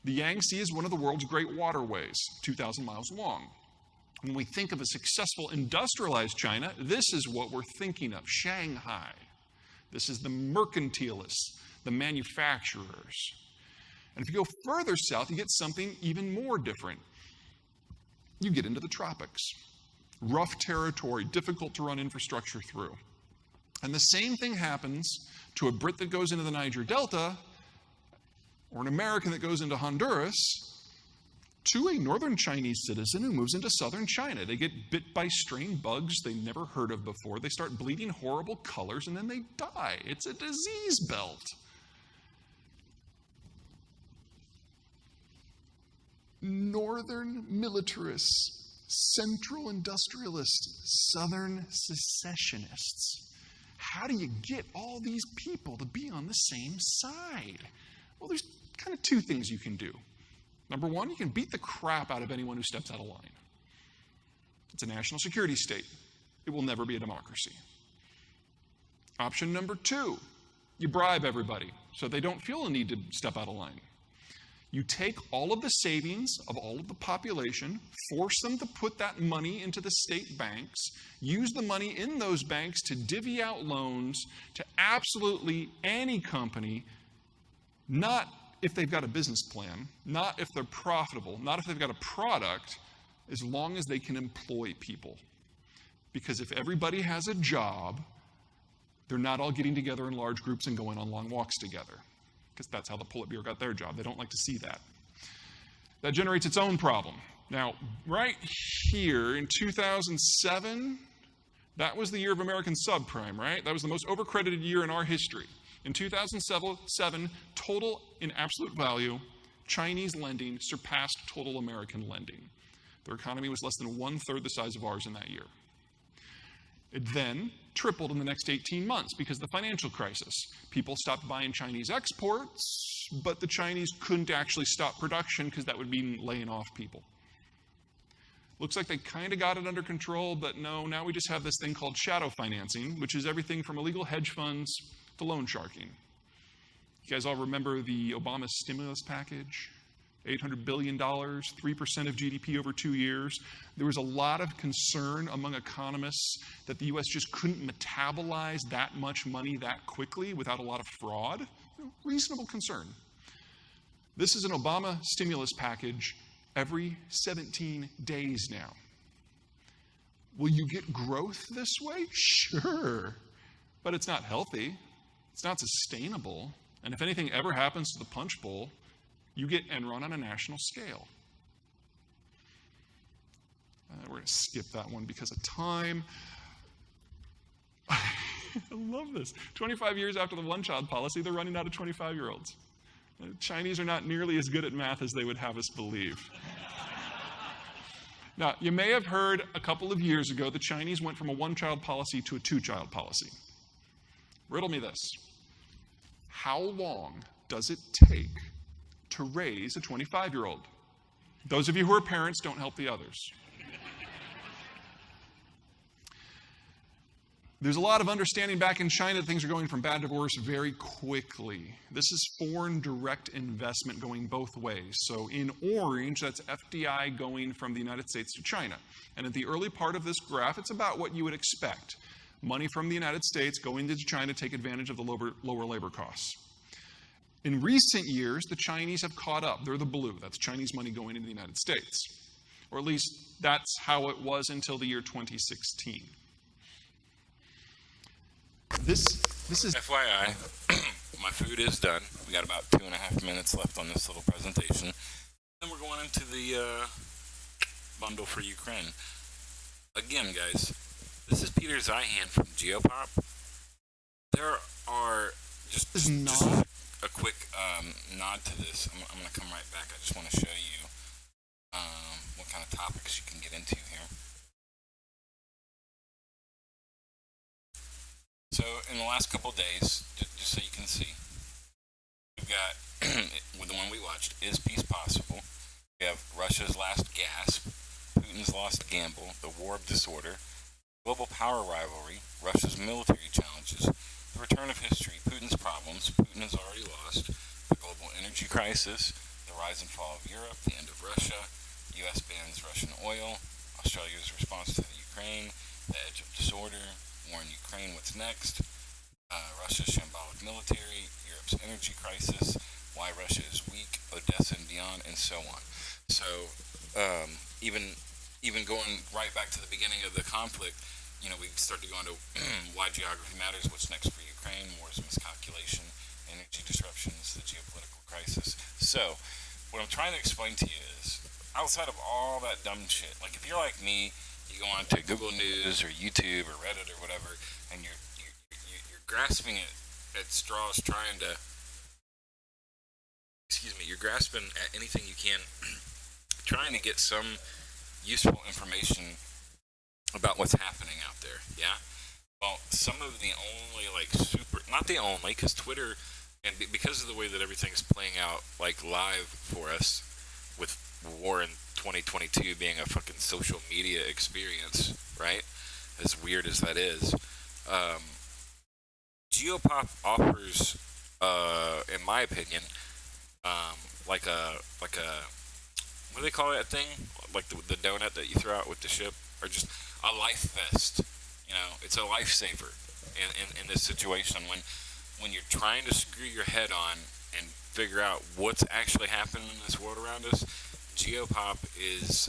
The Yangtze is one of the world's great waterways, 2,000 miles long. When we think of a successful industrialized China, this is what we're thinking of, Shanghai. This is the mercantilists, the manufacturers. And if you go further south, you get something even more different. You get into the tropics. Rough territory, difficult to run infrastructure through. And the same thing happens to a Brit that goes into the Niger Delta, or an American that goes into Honduras, to a northern Chinese citizen who moves into southern China. They get bit by strange bugs they never heard of before. They start bleeding horrible colors, and then they die. It's a disease belt. Northern militarists, central industrialists, southern secessionists. How do you get all these people to be on the same side? Well, there's kind of two things you can do. Number one, you can beat the crap out of anyone who steps out of line. It's a national security state. It will never be a democracy. Option number two, you bribe everybody so they don't feel a need to step out of line. You take all of the savings of all of the population, force them to put that money into the state banks, use the money in those banks to divvy out loans to absolutely any company, not if they've got a business plan, not if they're profitable, not if they've got a product, as long as they can employ people. Because if everybody has a job, they're not all getting together in large groups and going on long walks together. Because that's how the Politburo got their job. They don't like to see that. That generates its own problem. Now, right here in 2007, that was the year of American subprime, right? That was the most overcredited year in our history. In 2007, total in absolute value, Chinese lending surpassed total American lending. Their economy was less than 1/3 the size of ours in that year. It then tripled in the next 18 months because of the financial crisis. People stopped buying Chinese exports, but the Chinese couldn't actually stop production because that would mean laying off people. Looks like they kind of got it under control, but no, now we just have this thing called shadow financing, which is everything from illegal hedge funds to loan sharking. You guys all remember the Obama stimulus package? $800 billion, 3% of GDP over 2 years. There was a lot of concern among economists that the U.S. just couldn't metabolize that much money that quickly without a lot of fraud. Reasonable concern. This is an Obama stimulus package every 17 days now. Will you get growth this way? Sure. But it's not healthy. It's not sustainable. And if anything ever happens to the punch bowl, you get Enron on a national scale. We're going to skip that one because of time. I love this. 25 years after the one-child policy, they're running out of 25-year-olds. The Chinese are not nearly as good at math as they would have us believe. Now, you may have heard a couple of years ago the Chinese went from a one-child policy to a two-child policy. Riddle me this. How long does it take to raise a 25-year-old? Those of you who are parents, don't help the others. There's a lot of understanding back in China that things are going from bad to worse very quickly. This is foreign direct investment going both ways. So in orange, that's FDI going from the United States to China. And at the early part of this graph, it's about what you would expect. Money from the United States going to China to take advantage of the lower labor costs. In recent years, the Chinese have caught up. They're the blue. That's Chinese money going into the United States. Or at least that's how it was until the year 2016. This is... FYI, my food is done. We got about 2.5 minutes left on this little presentation. Then we're going into the bundle for Ukraine. Again, guys, this is Peter Zeihan from Geopop. There are just a quick nod to this. I'm going to come right back. I just want to show you what kind of topics you can get into here. last couple of days, just so you can see, we've got, with the one we watched, Is Peace Possible? We have Russia's Last Gasp, Putin's Lost Gamble, The War of Disorder, Global Power Rivalry, Russia's Military Challenges, The Return of History, Putin's Problems, Putin has already lost, The Global Energy Crisis, The Rise and Fall of Europe, The End of Russia, U.S. bans Russian oil, Australia's response to the Ukraine, The Edge of Disorder, War in Ukraine, What's Next, Russia's shambolic military, Europe's energy crisis, Why Russia is Weak, Odessa and Beyond, and so on. So, even going right back to the beginning of the conflict, we start to go into why geography matters, what's next for Ukraine, war's miscalculation, energy disruptions, the geopolitical crisis. So, what I'm trying to explain to you is, outside of all that dumb shit, like if you're like me, you go on to Google News or YouTube or Reddit or whatever, and you're grasping at straws, you're grasping at anything you can, trying to get some useful information about what's happening out there, yeah? Well, some of the only, not the only, because Twitter, and because of the way that everything's playing out, live for us, with war in 2022 being a fucking social media experience, right? As weird as that is, Geopop offers, in my opinion, like a what do they call that thing? Like the donut that you throw out with the ship, or just a life vest. It's a lifesaver in this situation when you're trying to screw your head on and figure out what's actually happening in this world around us. Geopop is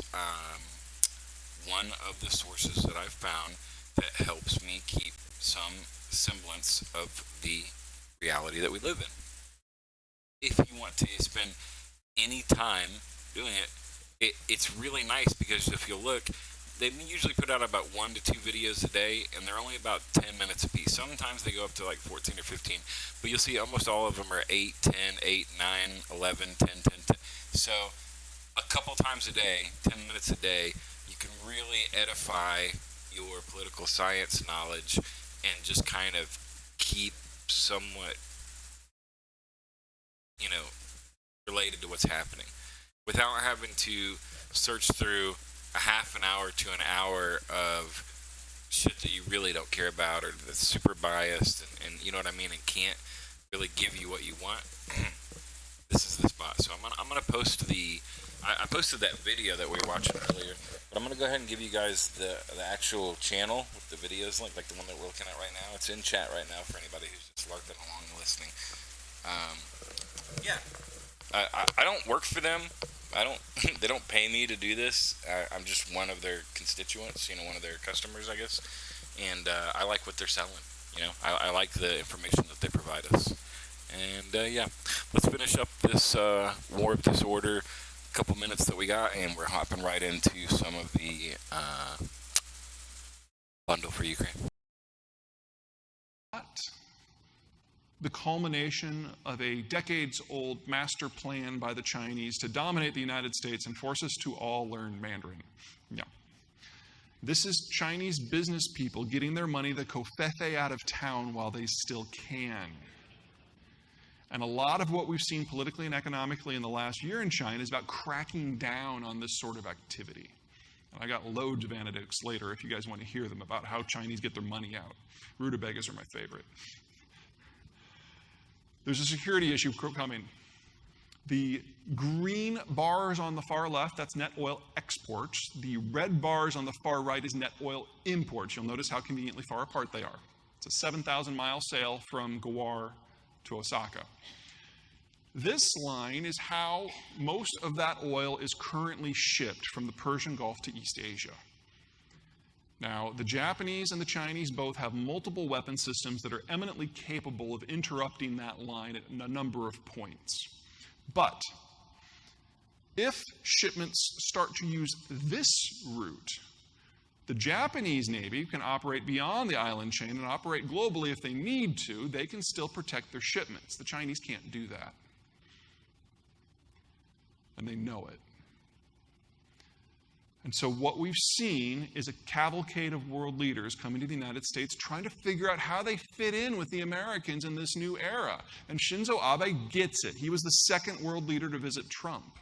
one of the sources that I've found that helps me keep some semblance of the reality that we live in. If you want to spend any time doing it, it's really nice, because if you look, they usually put out about 1 to 2 videos a day, and they're only about 10 minutes a piece. Sometimes they go up to 14 or 15, but you'll see almost all of them are 8, 10, 8, 9, 11, 10, 10, 10. So a couple times a day, 10 minutes a day, you can really edify your political science knowledge and just kind of keep somewhat, related to what's happening, without having to search through a half an hour to an hour of shit that you really don't care about, or that's super biased, and you know what I mean, and can't really give you what you want. This is the spot. So I'm gonna post I posted that video that we were watching earlier, but I'm gonna go ahead and give you guys the actual channel with the videos link, like the one that we're looking at right now. It's in chat right now for anybody who's just lurking along and listening. Yeah. I don't work for them. They don't pay me to do this. I'm just one of their constituents, one of their customers, I guess. And I like what they're selling. I like the information that they provide us. And yeah, let's finish up this War of Disorder couple minutes that we got, and we're hopping right into some of the bundle for Ukraine. The culmination of a decades-old master plan by the Chinese to dominate the United States and force us to all learn Mandarin. Yeah. This is Chinese business people getting their money, the covfefe, out of town while they still can. And a lot of what we've seen politically and economically in the last year in China is about cracking down on this sort of activity. And I got loads of anecdotes later if you guys want to hear them about how Chinese get their money out. Rutabagas are my favorite. There's a security issue coming. The green bars on the far left, that's net oil exports. The red bars on the far right is net oil imports. You'll notice how conveniently far apart they are. It's a 7,000-mile sail from Gawar to Osaka. This line is how most of that oil is currently shipped from the Persian Gulf to East Asia. Now, the Japanese and the Chinese both have multiple weapon systems that are eminently capable of interrupting that line at a number of points. But if shipments start to use this route, the Japanese Navy can operate beyond the island chain and operate globally if they need to. They can still protect their shipments. The Chinese can't do that. And they know it. And so what we've seen is a cavalcade of world leaders coming to the United States trying to figure out how they fit in with the Americans in this new era. And Shinzo Abe gets it. He was the second world leader to visit Trump.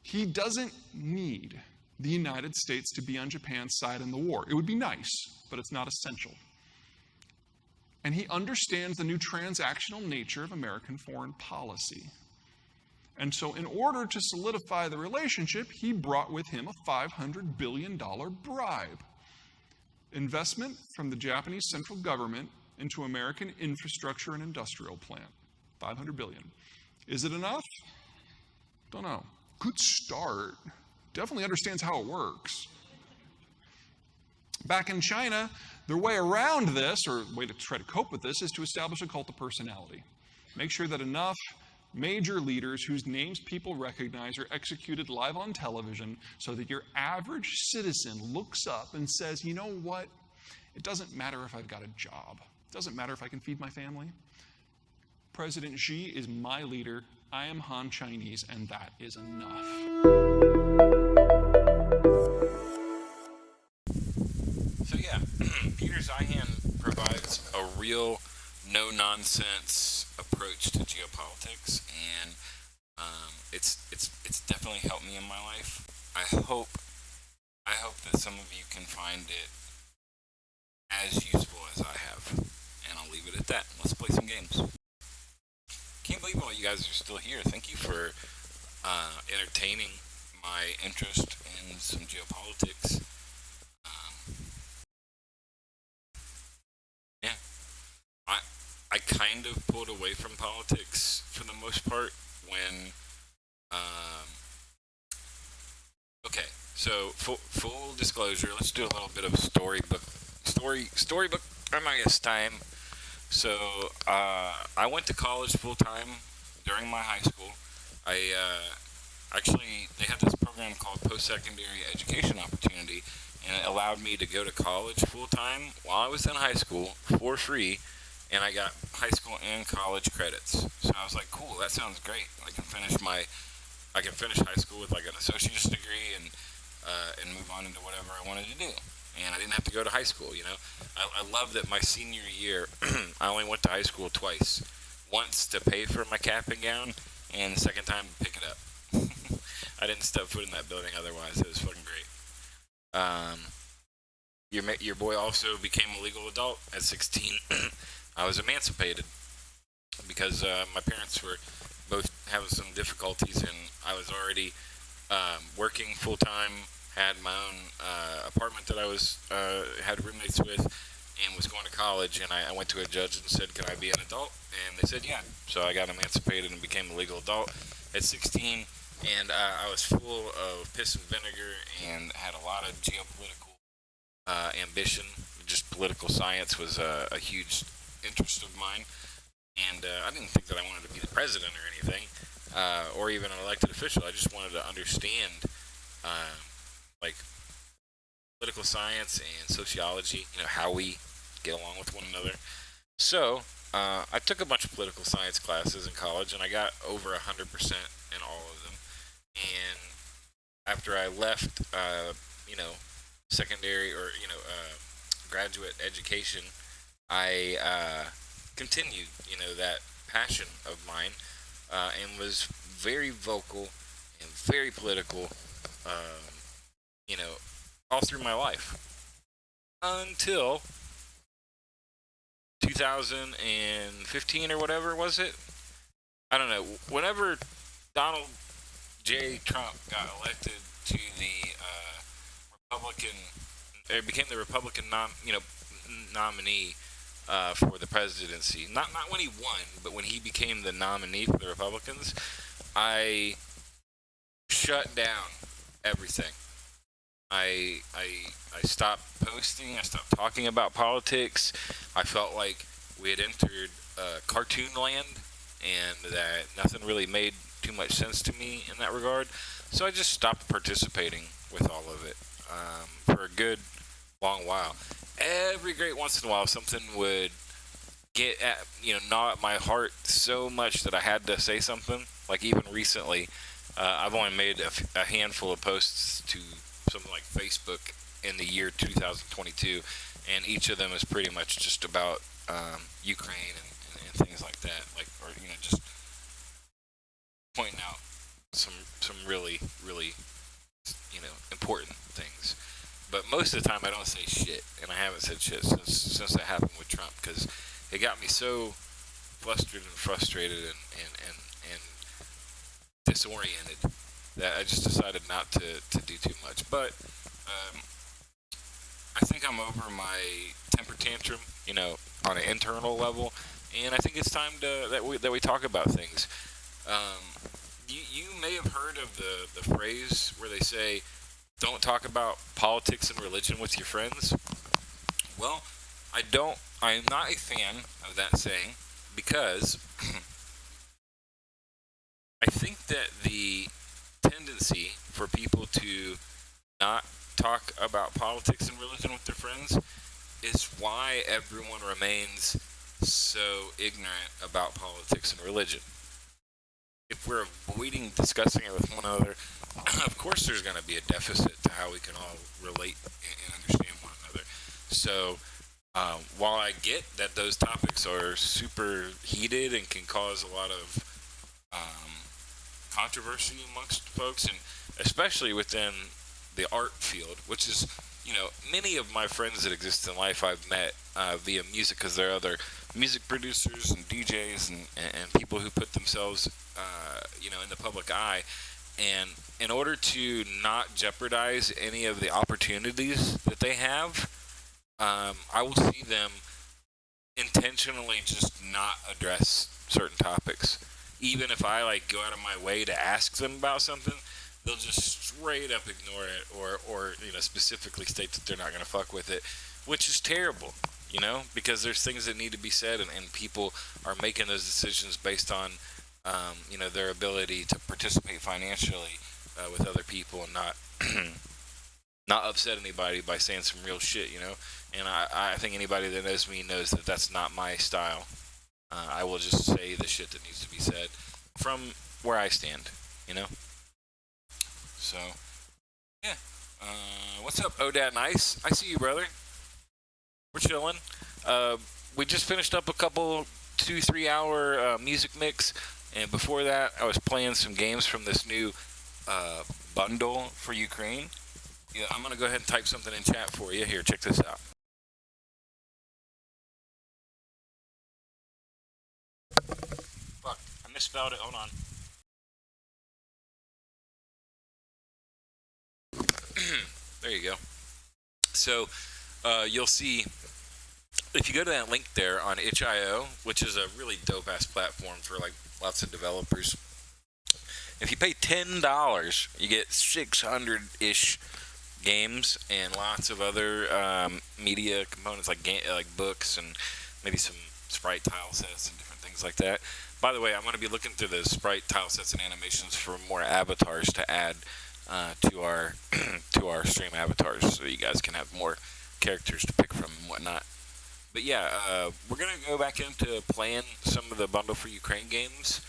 He doesn't need the United States to be on Japan's side in the war. It would be nice, but it's not essential. And he understands the new transactional nature of American foreign policy. And so in order to solidify the relationship, he brought with him a $500 billion bribe. Investment from the Japanese central government into American infrastructure and industrial plant. $500 billion. Is it enough? Don't know. Good start. Definitely understands how it works. Back in China, their way around this, or way to try to cope with this, is to establish a cult of personality. Make sure that enough major leaders whose names people recognize are executed live on television so that your average citizen looks up and says, you know what? It doesn't matter if I've got a job. It doesn't matter if I can feed my family. President Xi is my leader. I am Han Chinese, and that is enough. So yeah, Peter Zeihan provides a real no-nonsense approach to geopolitics, and it's definitely helped me in my life. I hope that some of you can find it as useful as I have, and I'll leave it at that. Let's play some games. Can't believe all you guys are still here. Thank you for entertaining my interest in some geopolitics. I kind of pulled away from politics for the most part when, okay, so full disclosure, let's do a little bit of storybook reminiscence time. So, I went to college full time during my high school. Actually, they had this program called Post-Secondary Education Opportunity, and it allowed me to go to college full time while I was in high school for free. And I got high school and college credits. So I was like, cool, that sounds great. I can finish high school with like an associate's degree and move on into whatever I wanted to do. And I didn't have to go to high school, you know. I love that my senior year, I only went to high school twice. Once to pay for my cap and gown, and the second time to pick it up. I didn't step foot in that building otherwise. It was fucking great. Your boy also became a legal adult at 16. I was emancipated because my parents were both having some difficulties, and I was already working full time, had my own apartment that I was had roommates with, and was going to college. And I went to a judge and said, "Can I be an adult?" And they said, "Yeah." So I got emancipated and became a legal adult at 16, and I was full of piss and vinegar and had a lot of geopolitical ambition. Just political science was a huge interest of mine, and I didn't think that I wanted to be the president or anything, or even an elected official. I just wanted to understand, like, political science and sociology, you know, how we get along with one another. So, I took a bunch of political science classes in college, and I got over 100% in all of them, and after I left, secondary or, graduate education, I continued, that passion of mine, and was very vocal and very political, all through my life. Until 2015 or whatever was it? I don't know. Whenever Donald J. Trump got elected to the became the Republican nominee for the presidency. Not when he won, but when he became the nominee for the Republicans, I shut down everything. I stopped posting. I stopped talking about politics. I felt like we had entered cartoon land, and that nothing really made too much sense to me in that regard. So I just stopped participating with all of it for a good long while. Every great once in a while, something would get at, gnaw at my heart so much that I had to say something. Like even recently, I've only made a handful of posts to something like Facebook in the year 2022, and each of them is pretty much just about Ukraine and things like that, like, or just pointing out some really important things. But most of the time I don't say shit, and I haven't said shit since that happened with Trump, because it got me so flustered and frustrated and disoriented that I just decided not to do too much. But I think I'm over my temper tantrum, on an internal level, and I think it's time that we talk about things. You may have heard of the phrase where they say, "Don't talk about politics and religion with your friends." Well, I'm not a fan of that saying, because I think that the tendency for people to not talk about politics and religion with their friends is why everyone remains so ignorant about politics and religion. If we're avoiding discussing it with one another, of course there's going to be a deficit to how we can all relate and understand one another. So while I get that those topics are super heated and can cause a lot of controversy amongst folks, and especially within the art field, which is, many of my friends that exist in life I've met via music, because they're other music producers and DJs and people who put themselves, in the public eye. And in order to not jeopardize any of the opportunities that they have, I will see them intentionally just not address certain topics. Even if I go out of my way to ask them about something, they'll just straight up ignore it, or specifically state that they're not going to fuck with it, which is terrible, because there's things that need to be said, and people are making those decisions based on their ability to participate financially with other people, and not upset anybody by saying some real shit, and I think anybody that knows me knows that that's not my style. I will just say the shit that needs to be said from where I stand, So, yeah. What's up, Odad Nice? I see you, brother. We're chilling. We just finished up a couple 2-3 hour music mix, and before that I was playing some games from this new bundle for Ukraine. Yeah, I'm gonna go ahead and type something in chat for you. Here, check this out. Fuck, I misspelled it. Hold on. There you go. So you'll see, if you go to that link there on itch.io, which is a really dope-ass platform for lots of developers, if you pay $10, you get 600-ish games and lots of other media components like books and maybe some sprite tile sets and different things like that. By the way, I'm going to be looking through the sprite tile sets and animations for more avatars to add to our stream avatars, so you guys can have more characters to pick from and whatnot. But yeah, we're going to go back into playing some of the Bundle for Ukraine games,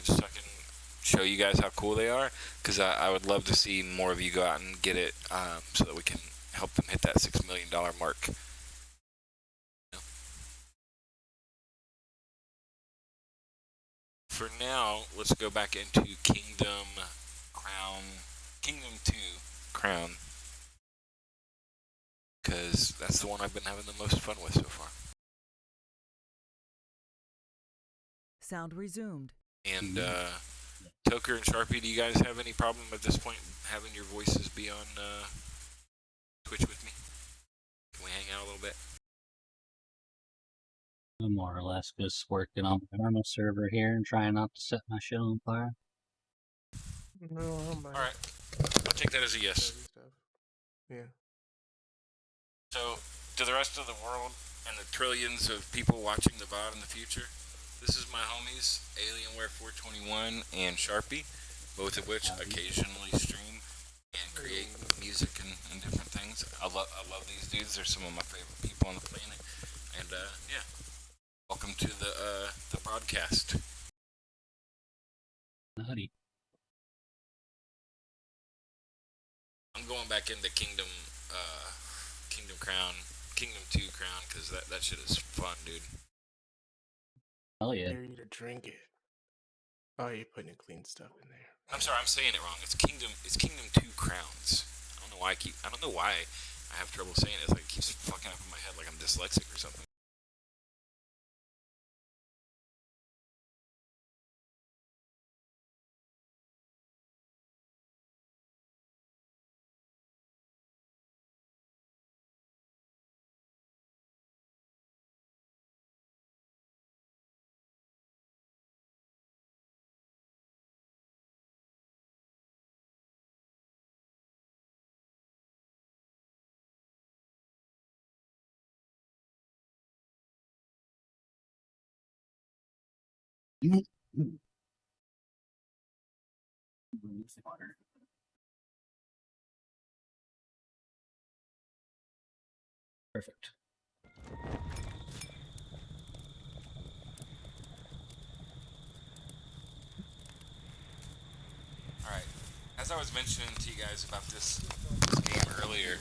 just so I can show you guys how cool they are, because I would love to see more of you go out and get it, so that we can help them hit that $6 million mark. For now, let's go back into Kingdom 2 Crown, because that's the one I've been having the most fun with so far. Sound resumed. And Toker and Sharpie, do you guys have any problem at this point having your voices be on Twitch with me? Can we hang out a little bit? I'm more or less just working on my normal server here and trying not to set my shit on fire. No, I'm not. Alright. I'll take that as a yes. Yeah. So, to the rest of the world and the trillions of people watching the VOD in the future, this is my homies, Alienware421 and Sharpie, both of which occasionally stream and create music and different things. I love these dudes. They're some of my favorite people on the planet. And, yeah. Welcome to the broadcast. Howdy. going back into Kingdom 2 Crown, because that shit is fun, dude. Hell yeah. Dare you to drink it. Oh, you're putting clean stuff in there. I'm sorry, I'm saying it wrong. It's Kingdom 2 Crowns. I don't know why I have trouble saying it. It's like it keeps fucking up in my head like I'm dyslexic or something. Perfect. Alright, as I was mentioning to you guys about this game earlier,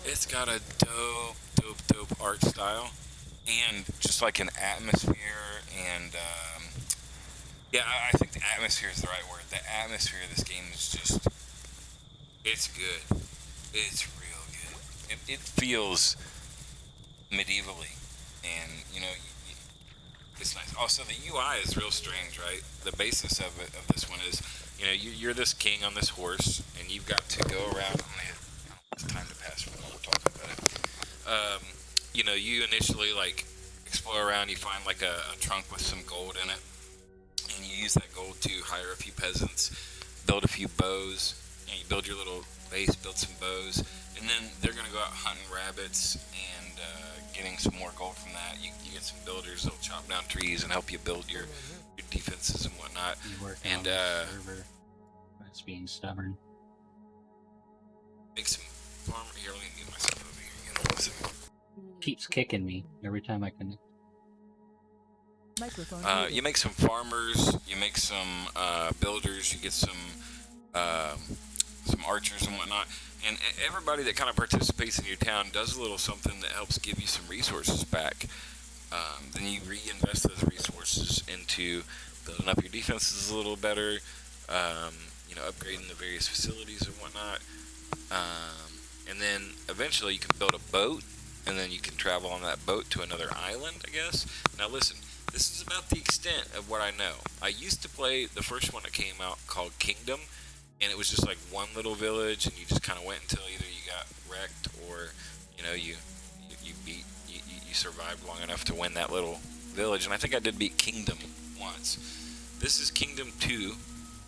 it's got a dope art style, and just like an atmosphere, and yeah, I think the atmosphere is the right word. The atmosphere of this game is just, it's good. It's real good. It feels medievally, and it's nice. Also, the UI is real strange, right? The basis of this one is, you're this king on this horse, and you've got to go around. Oh man, it's time to pass when we're talking about it. You initially like explore around. You find like a trunk with some gold in it, and you use that gold to hire a few peasants, build a few bows, and you build your little base, build some bows, and then they're gonna go out hunting rabbits and getting some more gold from that. You get some builders that'll chop down trees and help you build your defenses and whatnot. And that's being stubborn. Make some farm. Here, let me mute myself over here. Keeps kicking me every time I connect. You make some farmers. You make some builders. You get some archers and whatnot. And everybody that kind of participates in your town does a little something that helps give you some resources back. Then you reinvest those resources into building up your defenses a little better, upgrading the various facilities and whatnot. And then eventually you can build a boat, and then you can travel on that boat to another island, I guess. Now listen, this is about the extent of what I know. I used to play the first one that came out called Kingdom, and it was just like one little village, and you just kind of went until either you got wrecked or, you survived long enough to win that little village. And I think I did beat Kingdom once. This is Kingdom 2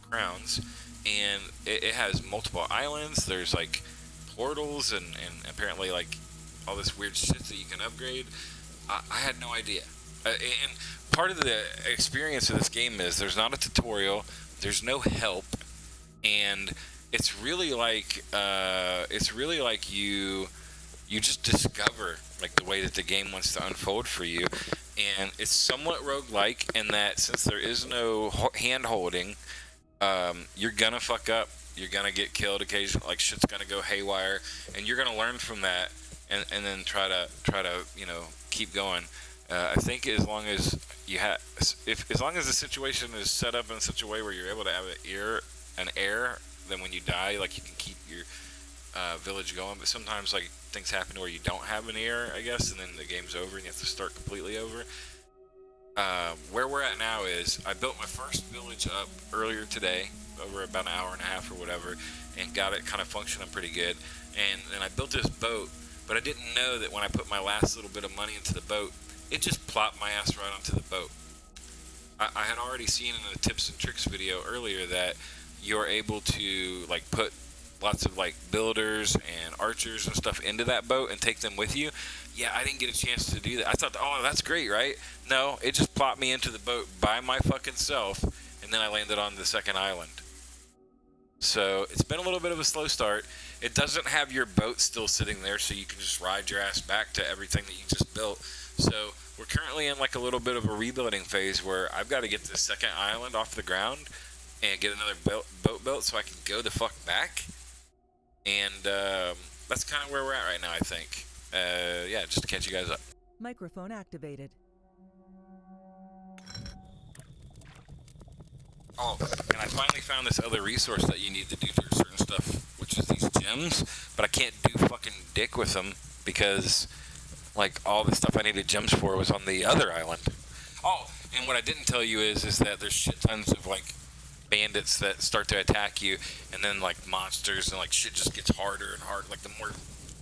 Crowns, and it has multiple islands. There's like portals and apparently like all this weird shit that you can upgrade. I had no idea. And part of the experience of this game is there's not a tutorial, there's no help, and it's really like you just discover like the way that the game wants to unfold for you. And it's somewhat roguelike in that since there is no hand holding, you're gonna fuck up, you're gonna get killed occasionally, like shit's gonna go haywire, and you're gonna learn from that and then try to keep going. I think as long as you as long as the situation is set up in such a way where you're able to have an air, then when you die, like you can keep your village going. But sometimes like things happen where you don't have an air, I guess, and then the game's over and you have to start completely over. Where we're at now is I built my first village up earlier today, over about an hour and a half or whatever, and got it kind of functioning pretty good. And then I built this boat, but I didn't know that when I put my last little bit of money into the boat, it just plopped my ass right onto the boat. I had already seen in the tips and tricks video earlier that you're able to like put lots of like builders and archers and stuff into that boat and take them with you. Yeah, I didn't get a chance to do that. I thought, oh, that's great, right? No, it just plopped me into the boat by my fucking self, and then I landed on the second island. So it's been a little bit of a slow start. It doesn't have your boat still sitting there, so you can just ride your ass back to everything that you just built. So we're currently in like a little bit of a rebuilding phase where I've got to get this second island off the ground and get another boat built so I can go the fuck back. And that's kind of where we're at right now, I think. Yeah, just to catch you guys up. Microphone activated. Oh, and I finally found this other resource that you need to do for certain stuff, which is these gems, but I can't do fucking dick with them because, like, all the stuff I needed gems for was on the other island. Oh, and what I didn't tell you is that there's shit tons of, like, bandits that start to attack you, and then, like, monsters, and, like, shit just gets harder and harder. Like, the more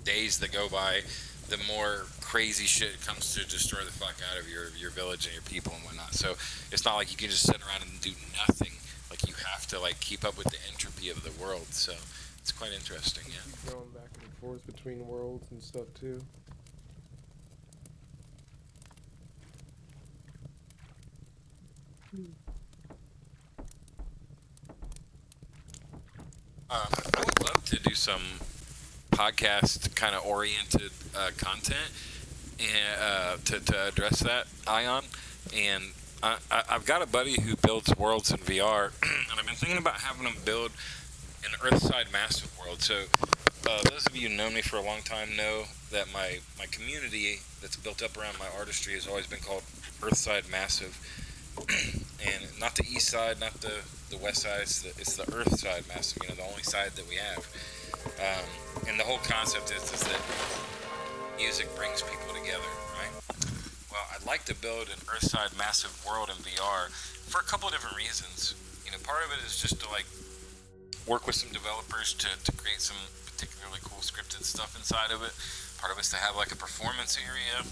days that go by, the more crazy shit comes to destroy the fuck out of your village and your people and whatnot. So it's not like you can just sit around and do nothing. Like, you have to, like, keep up with the entropy of the world. So it's quite interesting, yeah. Keep going back and forth between worlds and stuff too. I would love to do some podcast kind of oriented content and to address that, Ion. And I've got a buddy who builds worlds in VR, and I've been thinking about having him build an Earthside Massive world. So those of you who know me for a long time know that my community that's built up around my artistry has always been called Earthside Massive. And not the east side, not the west side, it's the Earth side Massive, the only side that we have. And the whole concept is that music brings people together, right? Well, I'd like to build an Earthside Massive world in VR for a couple of different reasons. Part of it is just to, like, work with some developers to create some particularly cool scripted stuff inside of it. Part of it is to have, like, a performance area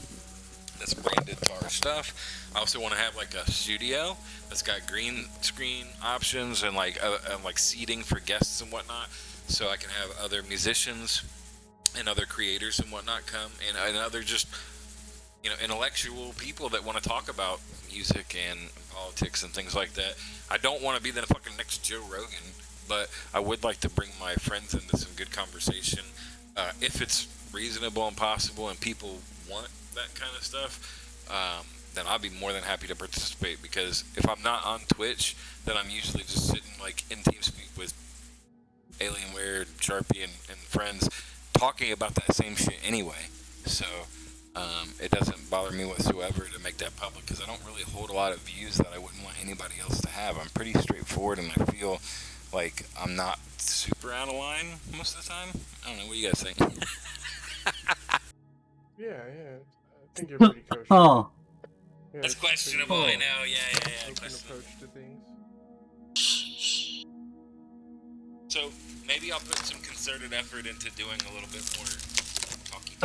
that's branded to our stuff. I also want to have, like, a studio that's got green screen options and like seating for guests and whatnot, so I can have other musicians and other creators and whatnot come, and other just intellectual people that want to talk about music and politics and things like that. I don't want to be the fucking next Joe Rogan, but I would like to bring my friends into some good conversation if it's reasonable and possible and people want that kind of stuff. Then I'll be more than happy to participate, because if I'm not on Twitch, then I'm usually just sitting, like, in TeamSpeak with Alienware, Sharpie, and friends talking about that same shit anyway. So it doesn't bother me whatsoever to make that public, because I don't really hold a lot of views that I wouldn't want anybody else to have. I'm pretty straightforward, and I feel like I'm not super out of line most of the time. I don't know, what do you guys think? Yeah, I think you're pretty kosher. Oh. Yeah, that's questionable, I know, yeah. Open approach to things. So maybe I'll put some concerted effort into doing a little bit more talky.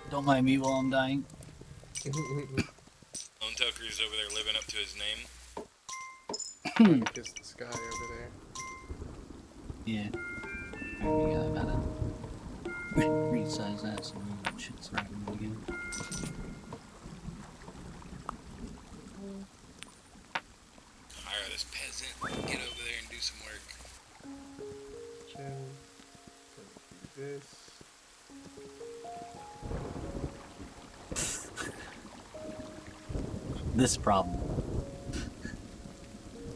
Don't mind me while I'm dying. Lone Tucker's over there living up to his name. Kiss the sky over there. Yeah. Alright, yeah, I gotta resize that so shit's right again. Hire this peasant, get over there and do some work. Jim, do this. This problem.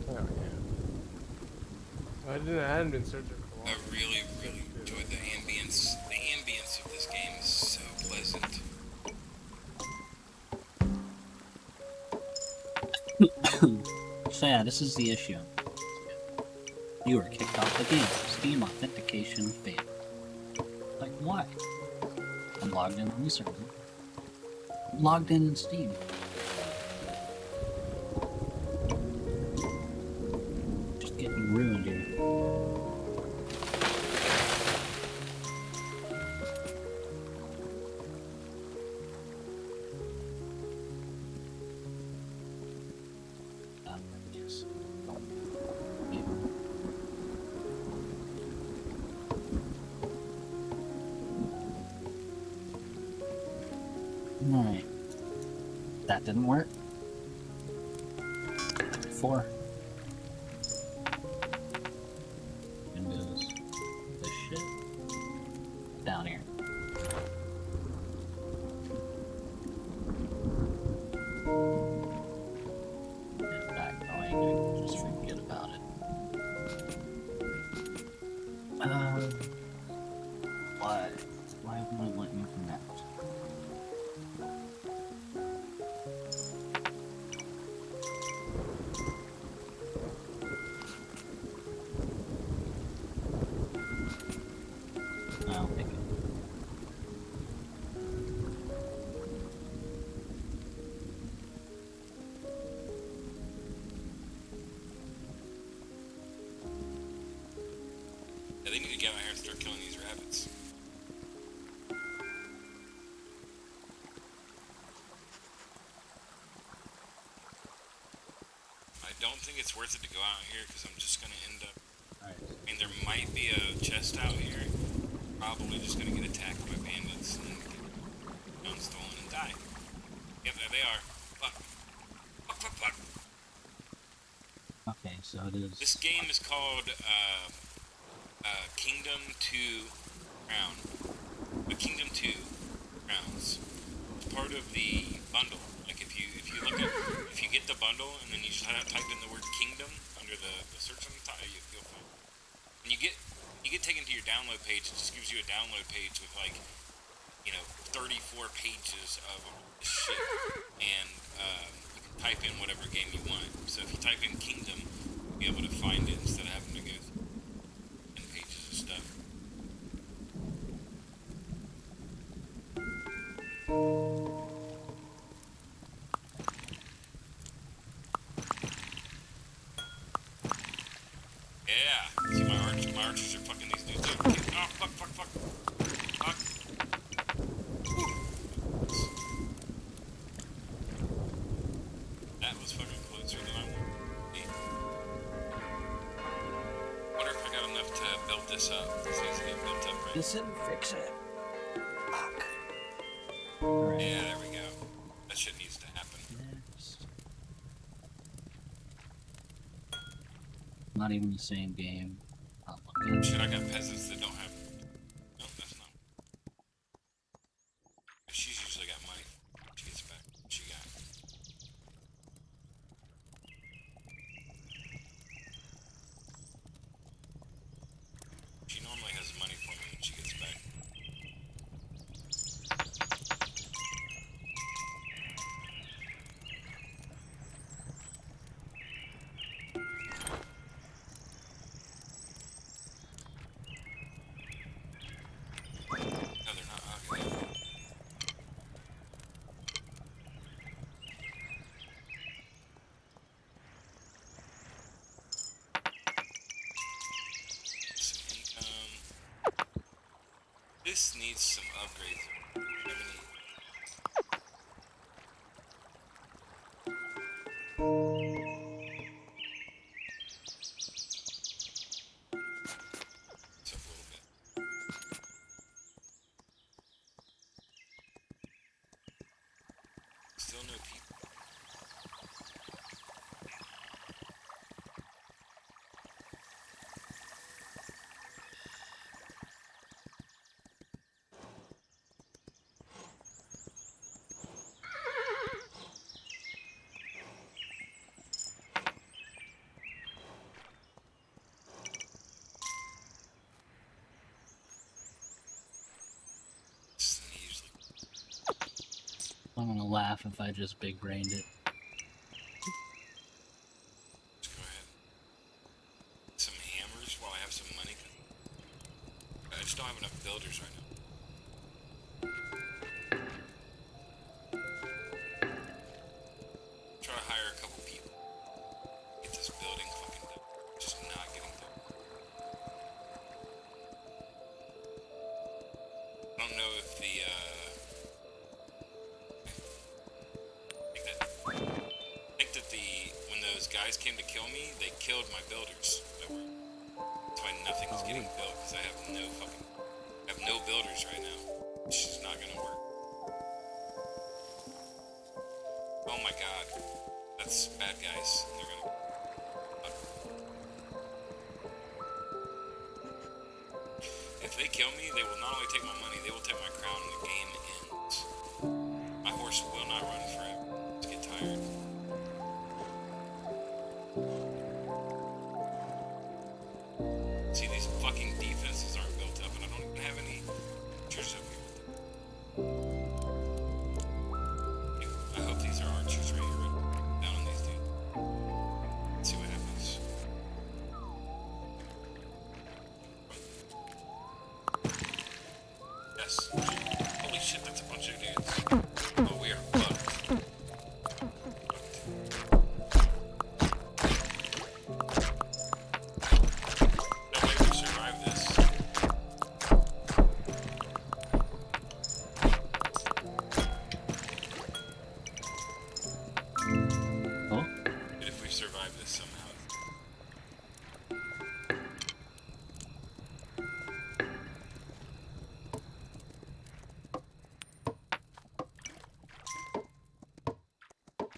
Oh yeah. I hadn't been searching for a while. I really enjoyed the ambience. The ambience of this game is so pleasant. So yeah, this is the issue. You were kicked off the game. Steam authentication failed. Like, why? I'm logged in on the server. I'm logged in Steam. Just getting ruined here. Alright. That didn't work. 4. Windows. This shit. Down here. Get back going. Why won't it let me connect? I'll pick it. Yeah, they need to get out here and start killing these rabbits. I don't think it's worth it to go out here because I'm just gonna end up. Alright. I mean, there might be a chest out here. Probably just gonna get attacked by bandits and get down, stolen, and die. Yep, there they are. Fuck. Fuck, fuck, fuck. Okay, so it is. This game is called Kingdom 2 Crown. Kingdom 2 Crowns. It's part of the bundle. Like if you look at if you get the bundle and then you just type in the word Kingdom under the search on the top, you'll find. And you get taken to your download page. It just gives you a download page with like 34 pages of this shit, and you can type in whatever game you want. So if you type in Kingdom, you'll be able to find it instead of having to go through 10 pages of stuff. Yeah, see my archers are fucking these dudes up. Oh, fuck, fuck, fuck. Fuck. That was fucking closer than I wanted to be. Wonder if I got enough to build this up. This needs to get built up, right? Listen, fix it. Fuck. Yeah, there we go. That shit needs to happen. Next. Not even the same game. Shit, I got peasants that don't have. No, that's not. She's usually got money. She gets back. She got. She normally has money for me when she gets back. No, they're not. Okay. Some income. This needs some upgrades. I mean, it's up a little bit. Still no people. This is usually. I'm gonna laugh if I just big brained it. Let's go ahead. Some hammers while I have some money. I just don't have enough builders right now. Try to hire a couple people. Get this building fucking done. Just not getting done. I don't know if the I think that when those guys came to kill me, they killed my builders. That's why nothing's getting built, because I have no builders right now. It's just not gonna work. Oh my god. That's bad guys. They're gonna. If they kill me, they will not only take my money, they will take my crown and the game ends. My horse will not run forever. Let's get tired. See, these fucking defenses aren't built up, and I don't even have any creatures up here.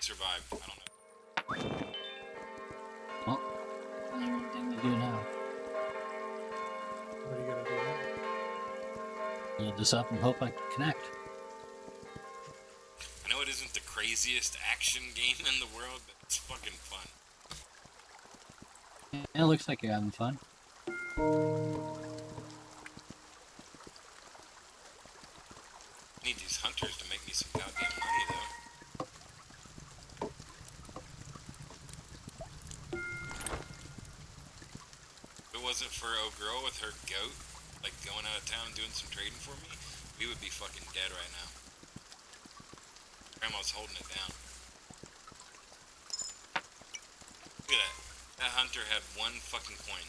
survive. I don't know. Well, anything to do now. What are you gonna do now? Load this up and hope I can connect. I know it isn't the craziest action game in the world, but it's fucking fun. It looks like you're having fun. I need these hunters to make me some goddamn money, though. If it wasn't for a girl with her goat, like going out of town and doing some trading for me, we would be fucking dead right now. Grandma's holding it down. Look at that. That hunter had one fucking coin.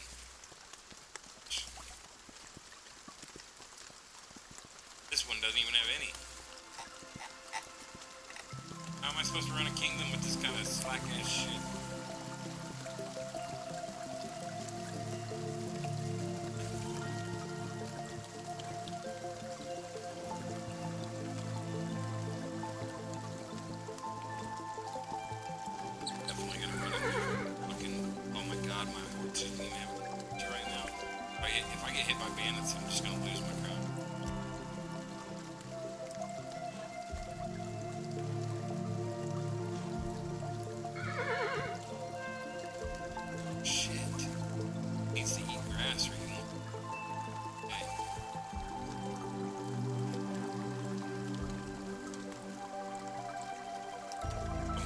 This one doesn't even have any. How am I supposed to run a kingdom with this kind of slack ass shit? Definitely gonna run a fucking. Oh my god, my horse isn't even having a right now. If I get hit by bandits, I'm just gonna lose my crown.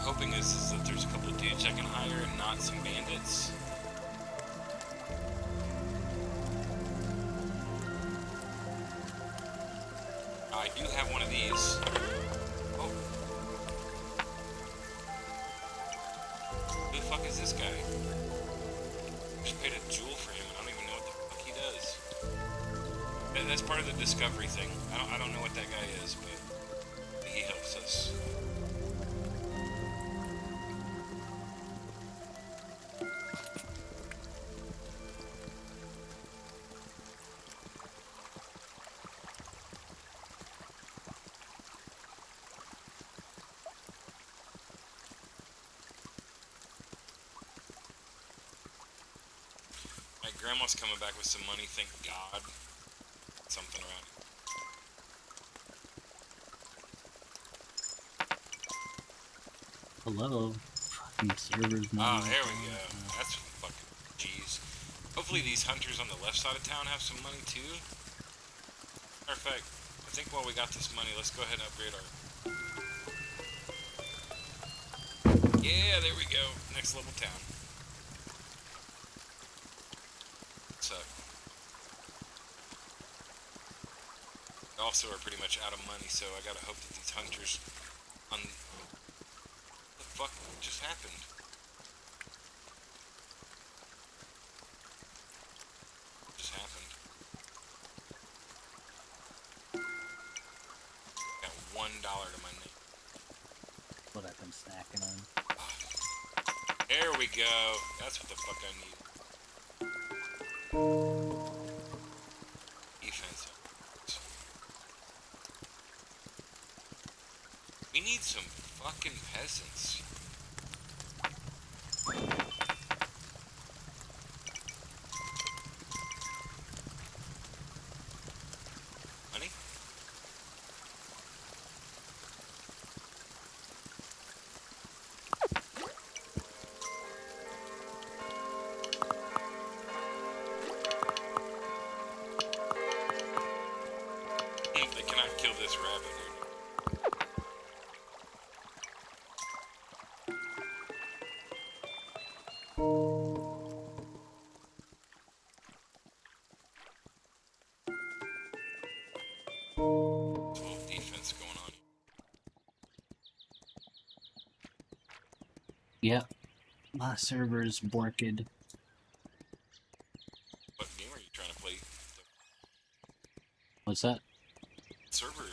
Hoping is that there's a couple of dudes I can hire and not some bandits. I do have one of these. Oh. Who the fuck is this guy? I just paid a jewel for him. I don't even know what the fuck he does. That's part of the discovery thing. I don't know what that guy is, but he helps us. My grandma's coming back with some money, thank God. Something around here. Hello. Fucking servers. Oh, there we go. That's fucking G's. Hopefully these hunters on the left side of town have some money too. Matter of fact, I think while we got this money, let's go ahead and upgrade our... Yeah, there we go. Next level town. What's up? We also are pretty much out of money, so I gotta hope that these hunters on... What the fuck just happened? What just happened? Got $1 to my name. What I've been snacking on. There we go. That's what the fuck I need. Defense. We need some fucking peasants. Money? They cannot kill this rabbit here. 12 defense going on. Yep. My server's worked. What game are you trying to play? What's that? Server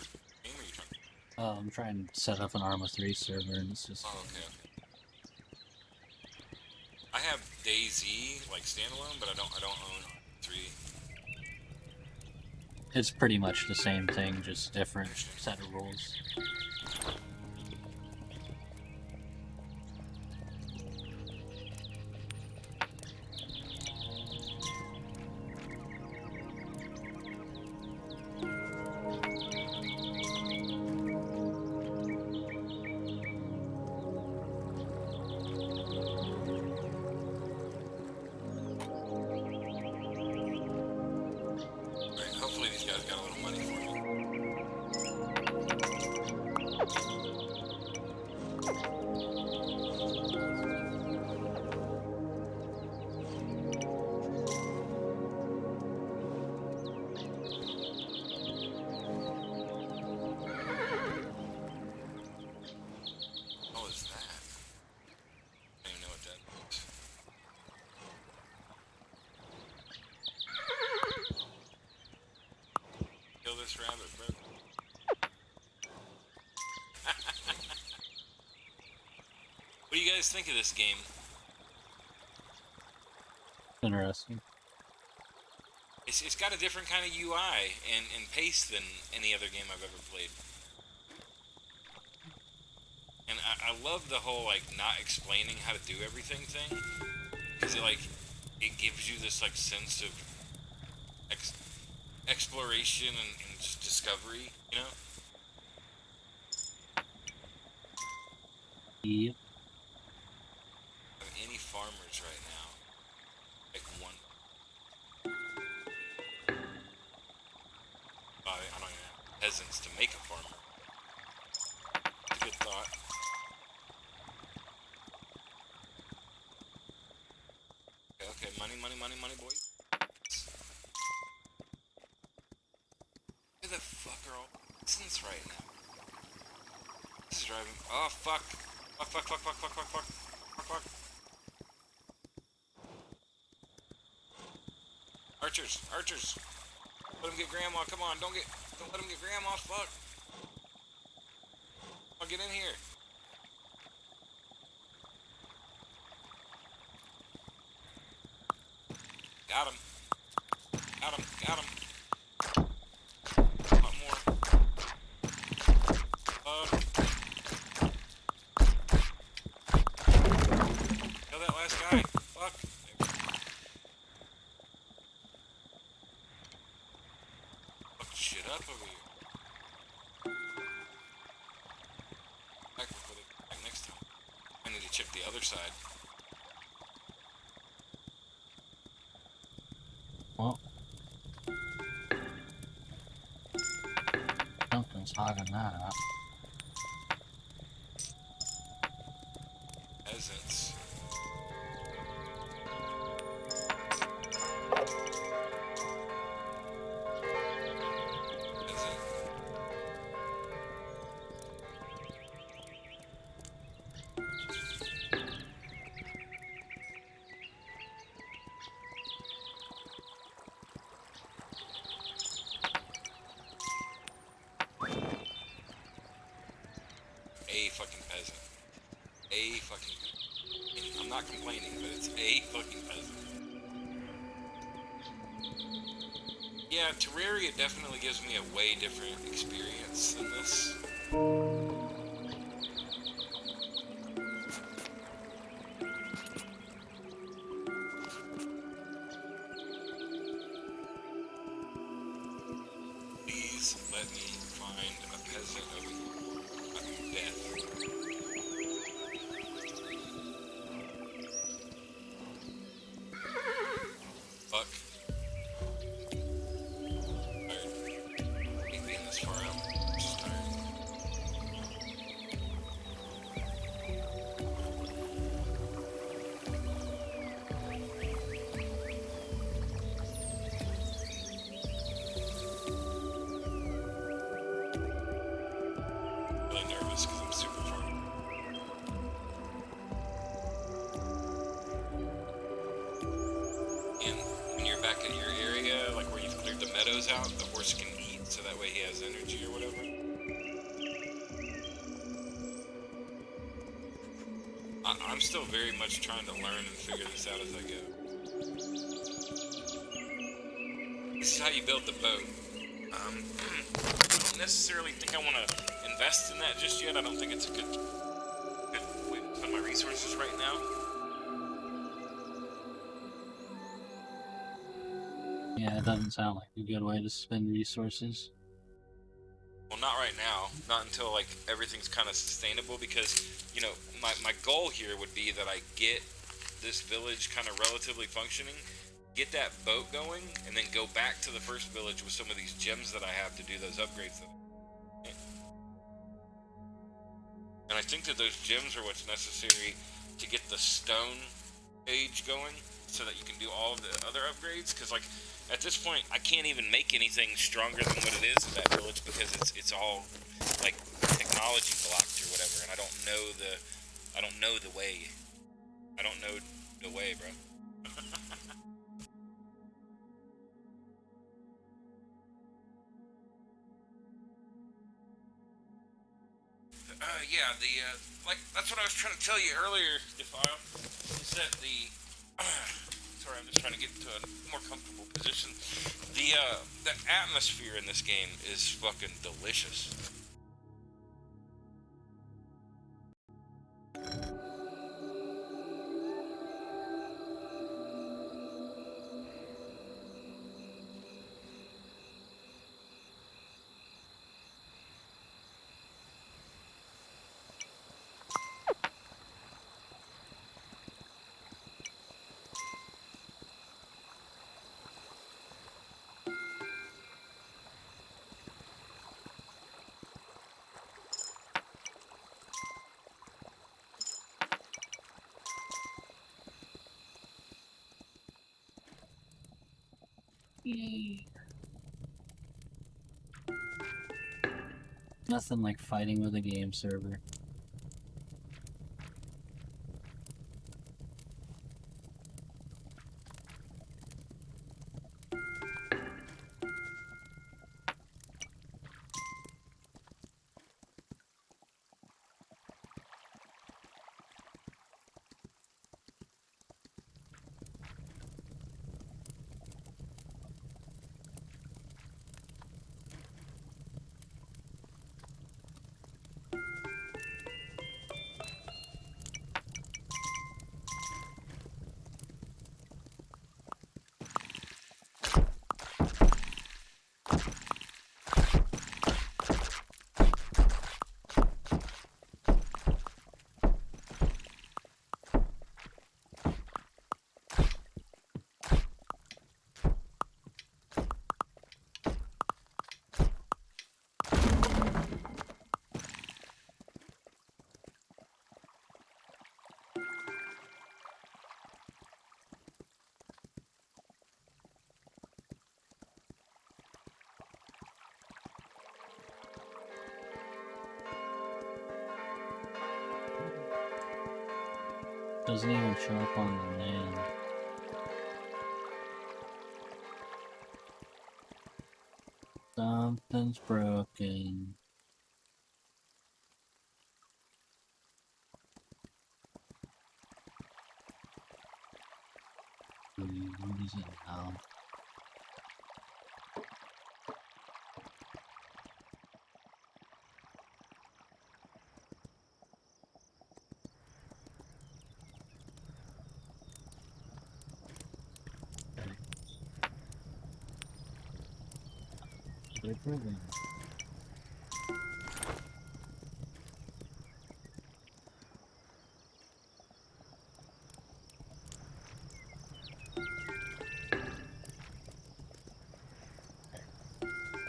game are you trying to play? Oh, I'm trying to set up an Arma 3 server and it's just... Oh, okay. I have DayZ, like standalone, but I don't own 3. It's pretty much the same thing, just different set of rules. this rabbit, bro. What do you guys think of this game? Interesting. It's got a different kind of UI and pace than any other game I've ever played. And I love the whole, like, not explaining how to do everything thing. Because it gives you this, like, sense of exploration and just discovery, you know? Yep. Any farmers right now? Like one. I don't even have peasants to make a farmer. It's a good thought. Okay, money, boys. Where the fuck are all peasants right now? This is driving. Oh, fuck. Fuck. Archers. Let him get grandma, come on, don't let him get grandma, fuck. I'll get in here. Got him. One more. Kill that last guy. Fuck. Fuck shit up over here. Back next time. I need to check the other side. Well, something's hogging that up. Peasants. I'm not complaining, but it's a fucking peasant. Yeah, Terraria definitely gives me a way different experience than this. Please let me find a peasant over here. Death. Fuck. Tired. Ain't being this far out. Just tired. Really nervous because I'm super far. And when you're back at your area, like where you've cleared the meadows out, the horse can eat, so that way he has energy or whatever. I'm still very much trying to learn and figure this out as I go. This is how you build the boat. I don't necessarily think I want to invest in that just yet. I don't think it's a good way to spend my resources right now. Yeah, it doesn't sound like a good way to spend resources. Well, not right now. Not until, like, everything's kind of sustainable, because, you know, my goal here would be that I get this village kind of relatively functioning, get that boat going, and then go back to the first village with some of these gems that I have to do those upgrades. And I think that those gems are what's necessary to get the stone age going, so that you can do all of the other upgrades, because, like, at this point, I can't even make anything stronger than what it is in that village, because it's all, like, technology blocked or whatever, and I don't know the way. I don't know the way, bro. Yeah, like, that's what I was trying to tell you earlier, Defile, is that sorry, I'm just trying to get into a more comfortable position. The atmosphere in this game is fucking delicious. Yay. Nothing like fighting with a game server. Doesn't even show up on the land. Something's broken. What is it now? Improving.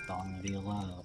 Already allowed.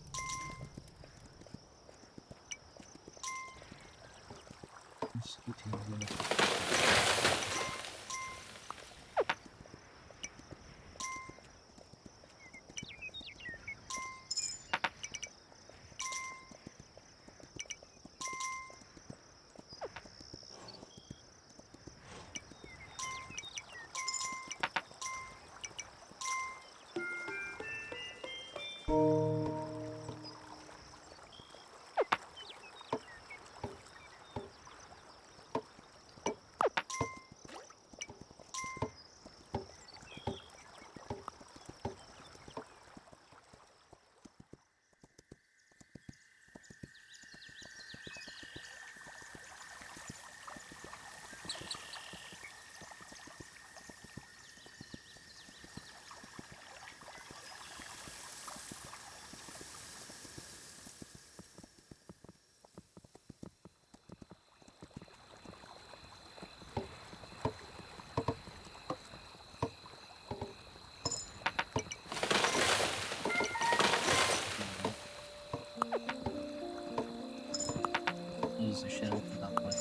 Use the shell for that way.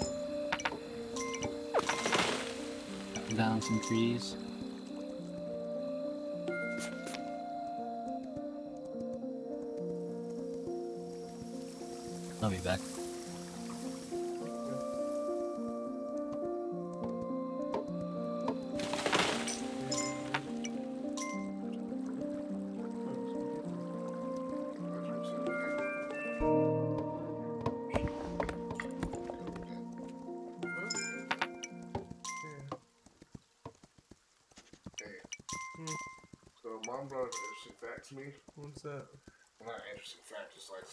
Cutting down some trees. I'll be back. mom brought an interesting fact to me. What's that? Well, not an interesting fact, just like.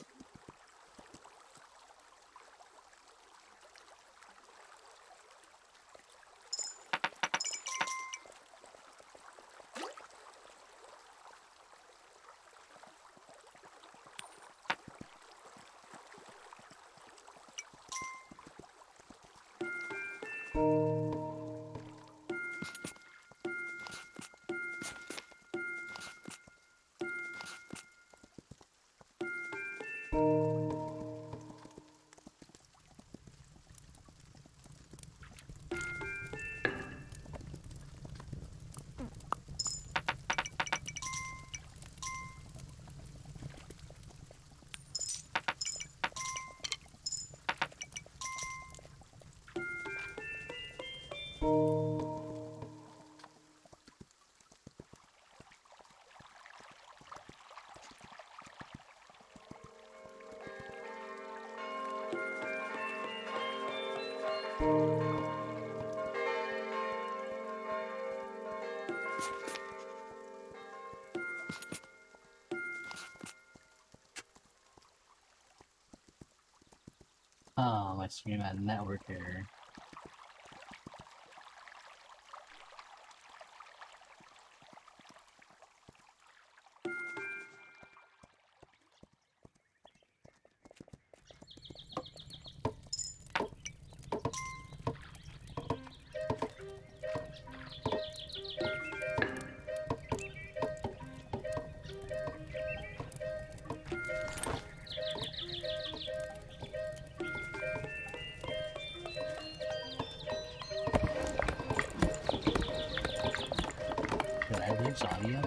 Oh, my stream had network error. Did I lose audio?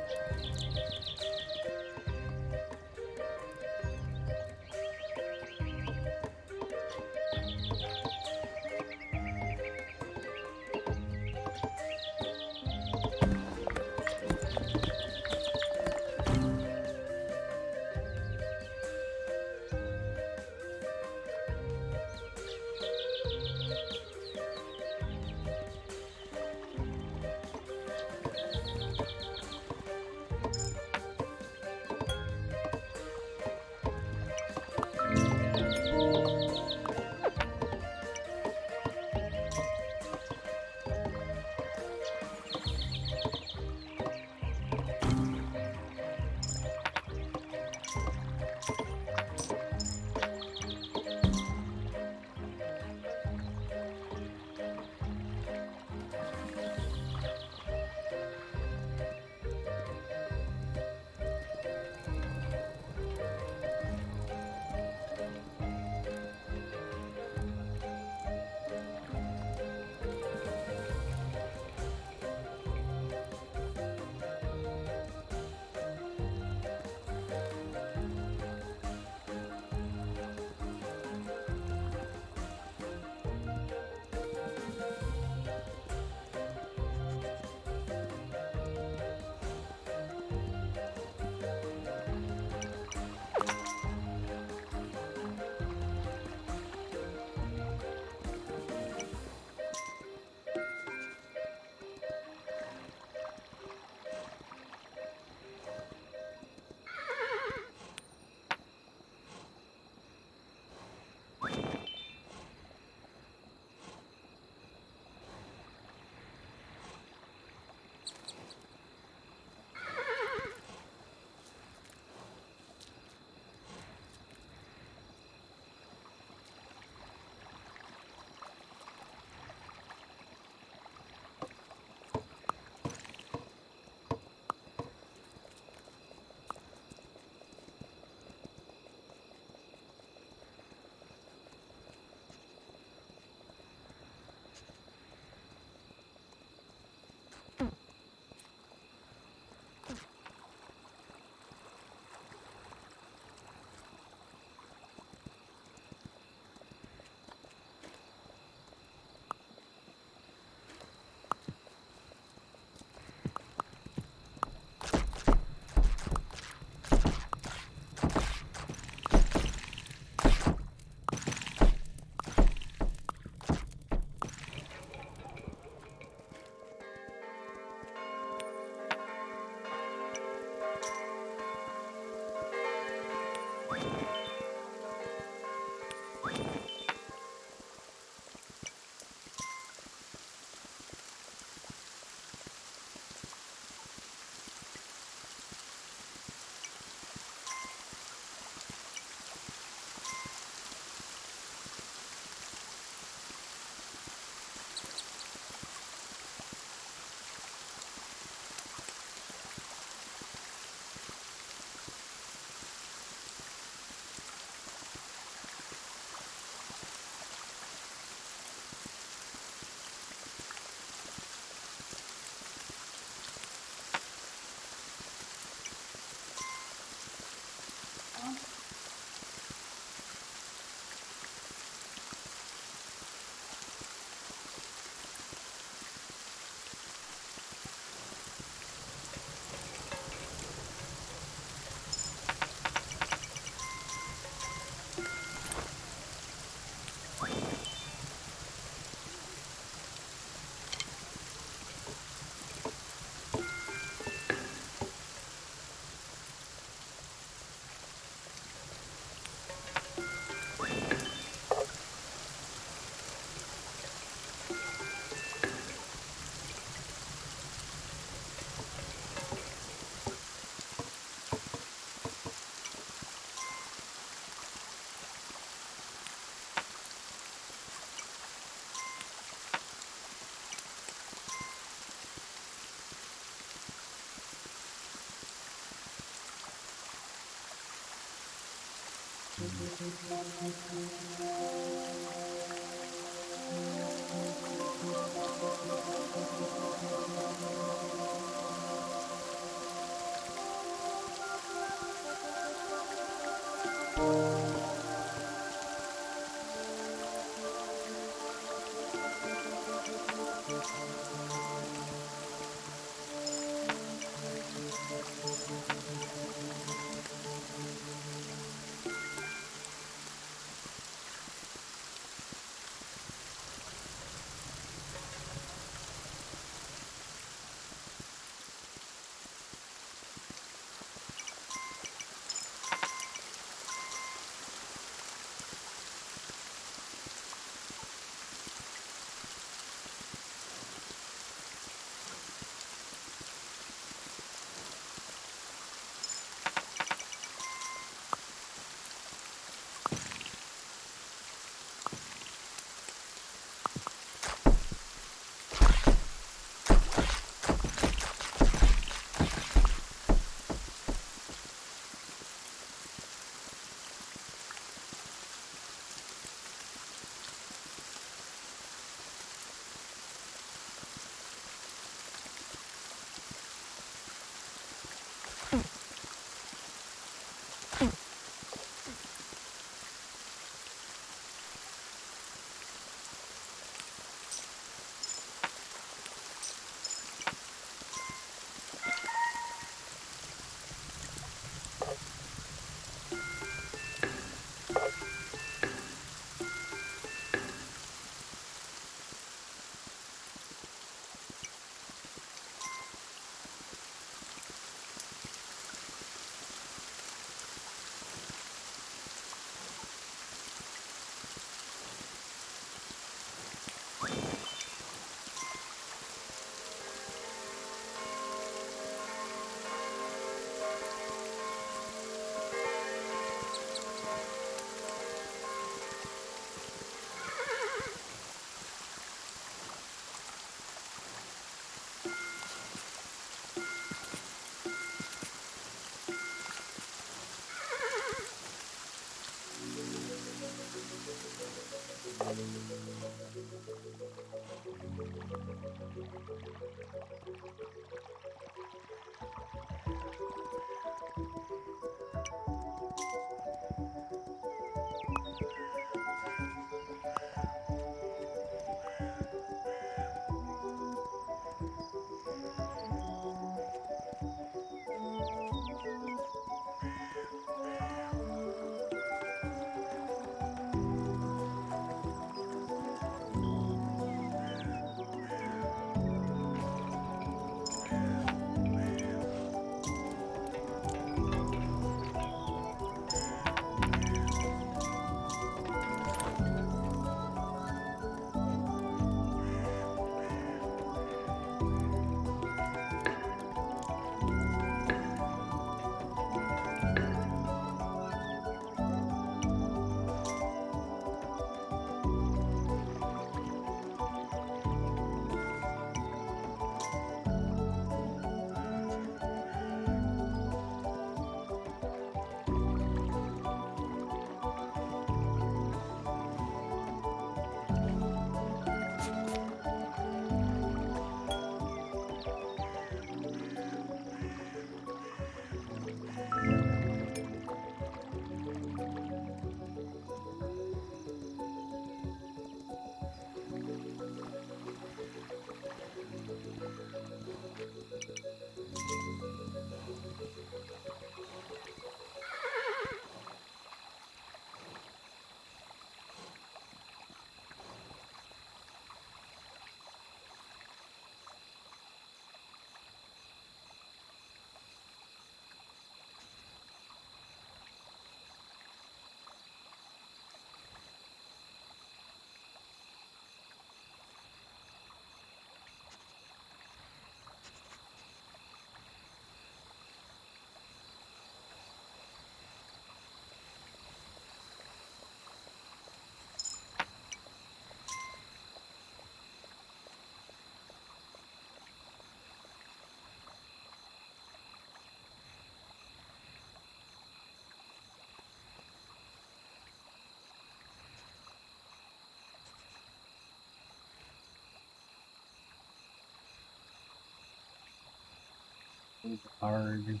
Move hard.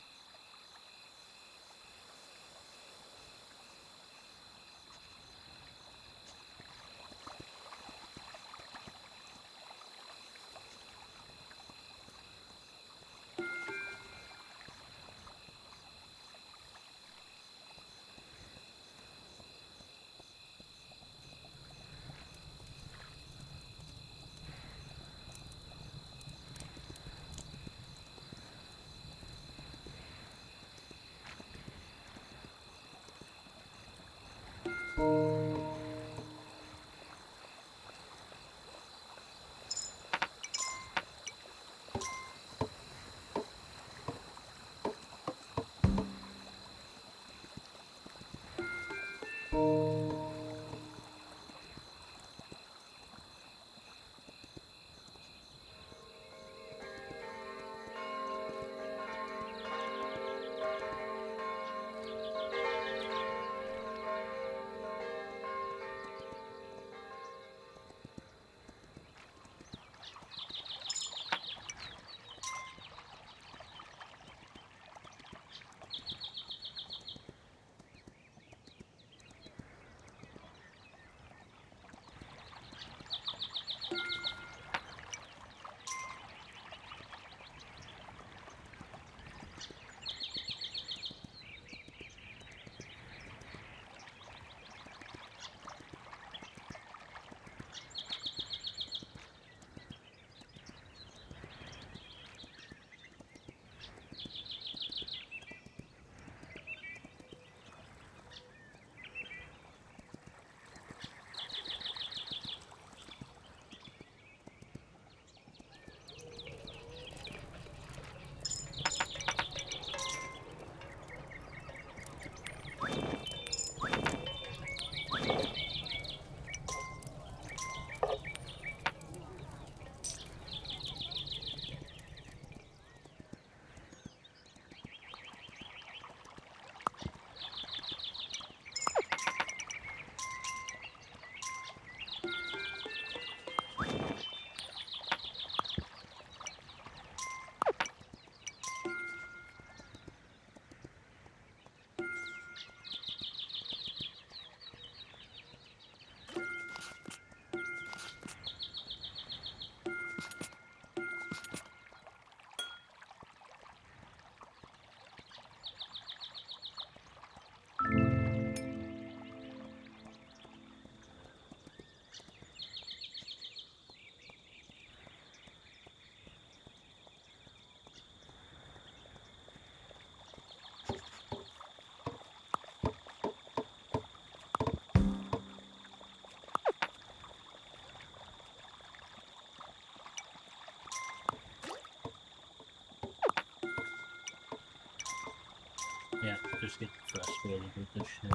Yeah, just get frustrated with this shit.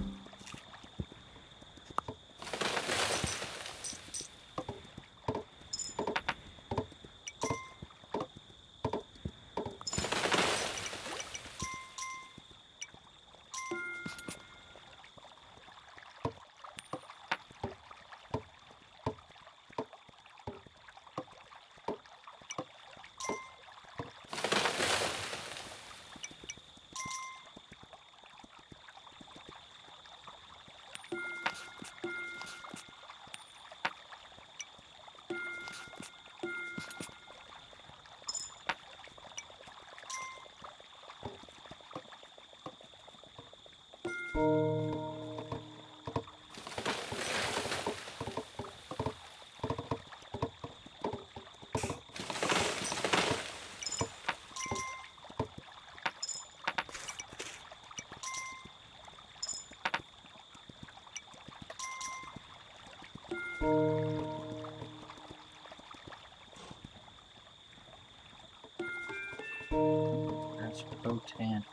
That's potent.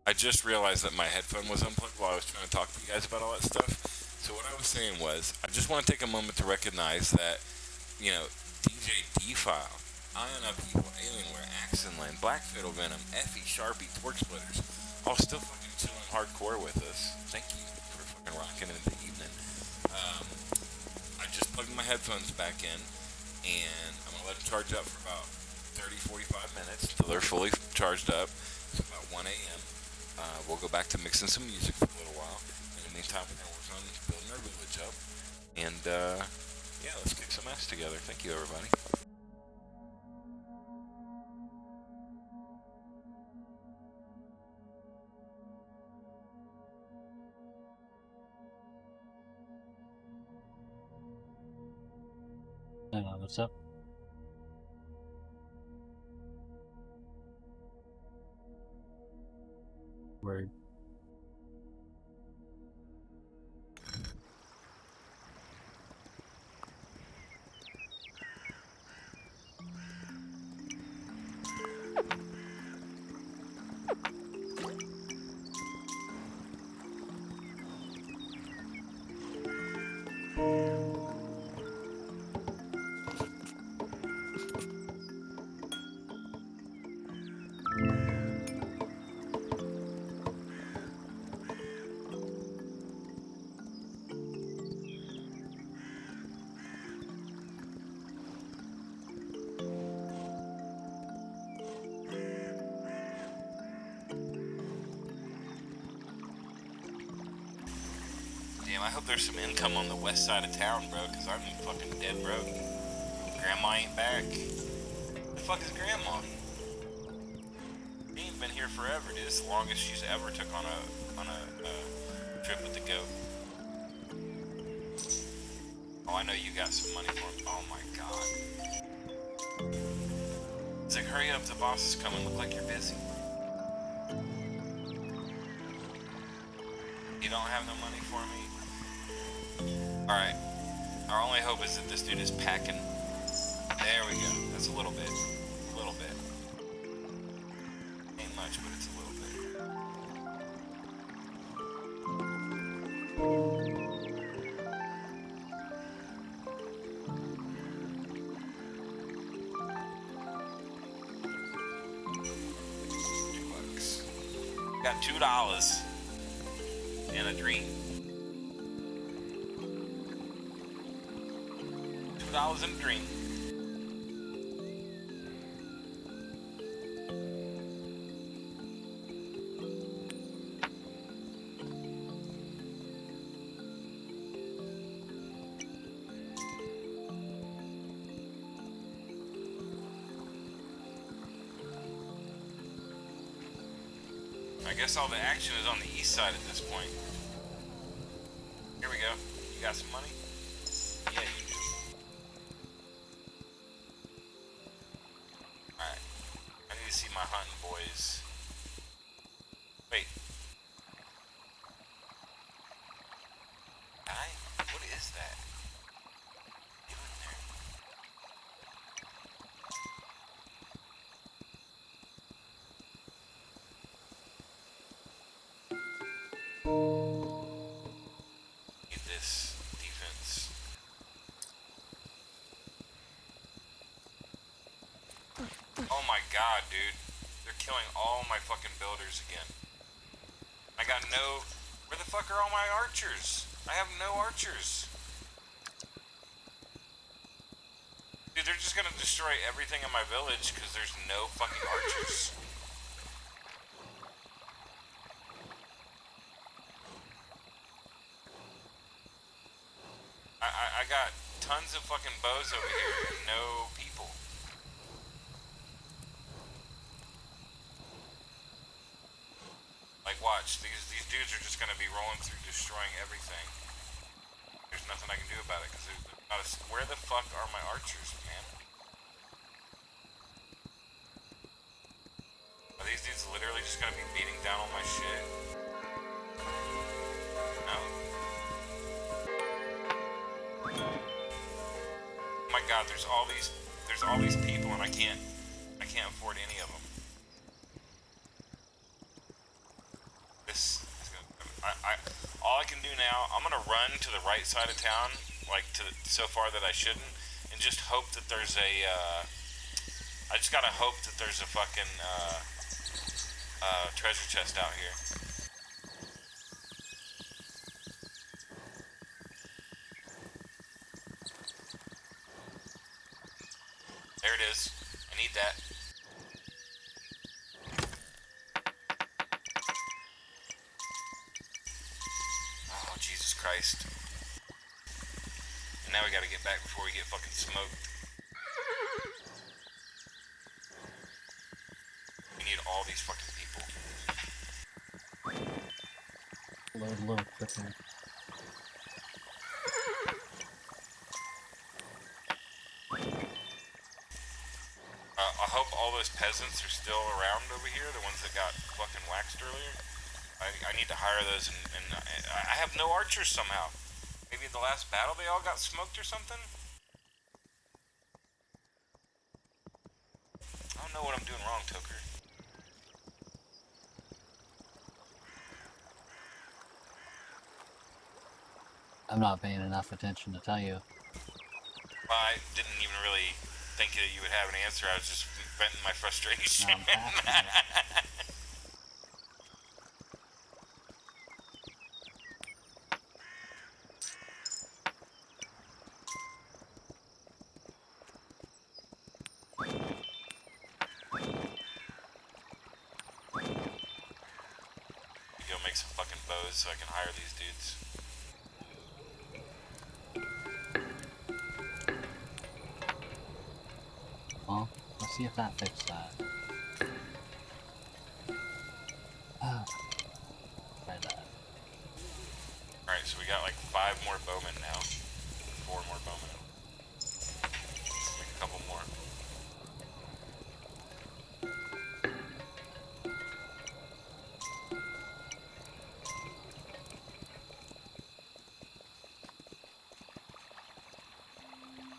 I just realized that my headphone was unplugged while I was trying to talk to you guys about all that stuff. So what I was saying was, I just want to take a moment to recognize that, you know, DJ D-File, Ion Up Evil, Alienware, Axonland, Black Fiddle Venom, Effie, Sharpie, Torch Splitters, all still fucking chilling hardcore with us. Thank you for fucking rocking into the evening. I just plugged my headphones back in, and I'm going to let them charge up for about 30-45 minutes until they're fully charged up. It's about 1 a.m. We'll go back to mixing some music for a little while. In the meantime, we're going to work on building our village up. And, yeah, let's kick some ass together. Thank you, everybody. What's up? Word. I hope there's some income on the west side of town, bro, because I'm fucking dead broke. Grandma ain't back. The fuck is Grandma? She ain't been here forever, dude. It's the longest she's ever took on a trip with the goat. Oh, I know you got some money for him. Oh my god. It's like, hurry up, the boss is coming. Look like you're busy. You don't have no money for me? Alright. Our only hope is that this dude is packing. There we go. That's a little bit. A little bit. Ain't much, but it's a little bit. $2. Got $2 and a dream. $2 and a dream. I guess all the action is on the east side at this point. Here we go. You got some money? Yeah, you do. Alright. I need to see my hunting boys. Wait. Guy? What is that? Get in there. Need this defense. Oh my god, dude. They're killing all my fucking builders again. I got no... Where the fuck are all my archers? I have no archers. Dude, they're just gonna destroy everything in my village because there's no fucking archers. I got tons of fucking bows over here and no people. Like, watch, these dudes are just gonna be rolling through destroying everything. There's nothing I can do about it because there's not a... Where the fuck are my archers, man? Are these dudes literally just gonna be beating down on my shit? No. Oh my god, there's all these people and I can't afford any of them. now, I'm gonna run to the right side of town, like so far that I shouldn't, and just hope that there's a. I just gotta hope that there's a fucking treasure chest out here. There it is. I need that. Oh, Jesus Christ. And now we gotta get back before we get fucking smoked. We need all these fucking people. Load a little quicker. I hope all those peasants are still around over here, the ones that got fucking waxed earlier. I need to hire those, and I have no archers somehow. Maybe in the last battle they all got smoked or something? I don't know what I'm doing wrong, Toker. I'm not paying enough attention to tell you. Well, I didn't even really think that you would have an answer. I was just venting my frustration. No, I'm passionate. Go make some fucking bows so I can hire these dudes. Well, let's see if that fixed that. Oh. Try that. Alright, so we got like 5 more bowmen now. 4 more bowmen. Let's make a couple more.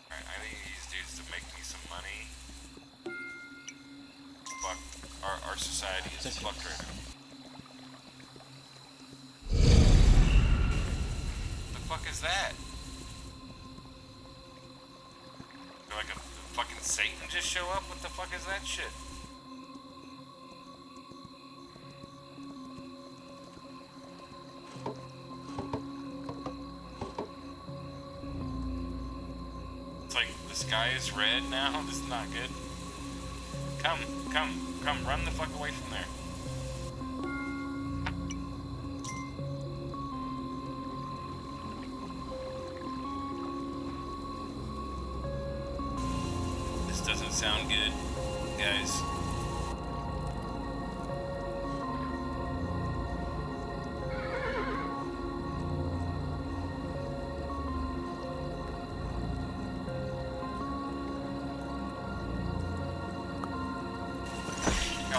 Alright, I need these dudes to make me some money. Fuck. Our society is fucked right now. The fuck is that? Did like a fucking Satan just show up? What the fuck is that shit? It's like the sky is red now. This is not good. Come, run the fuck away from there. This doesn't sound good, guys.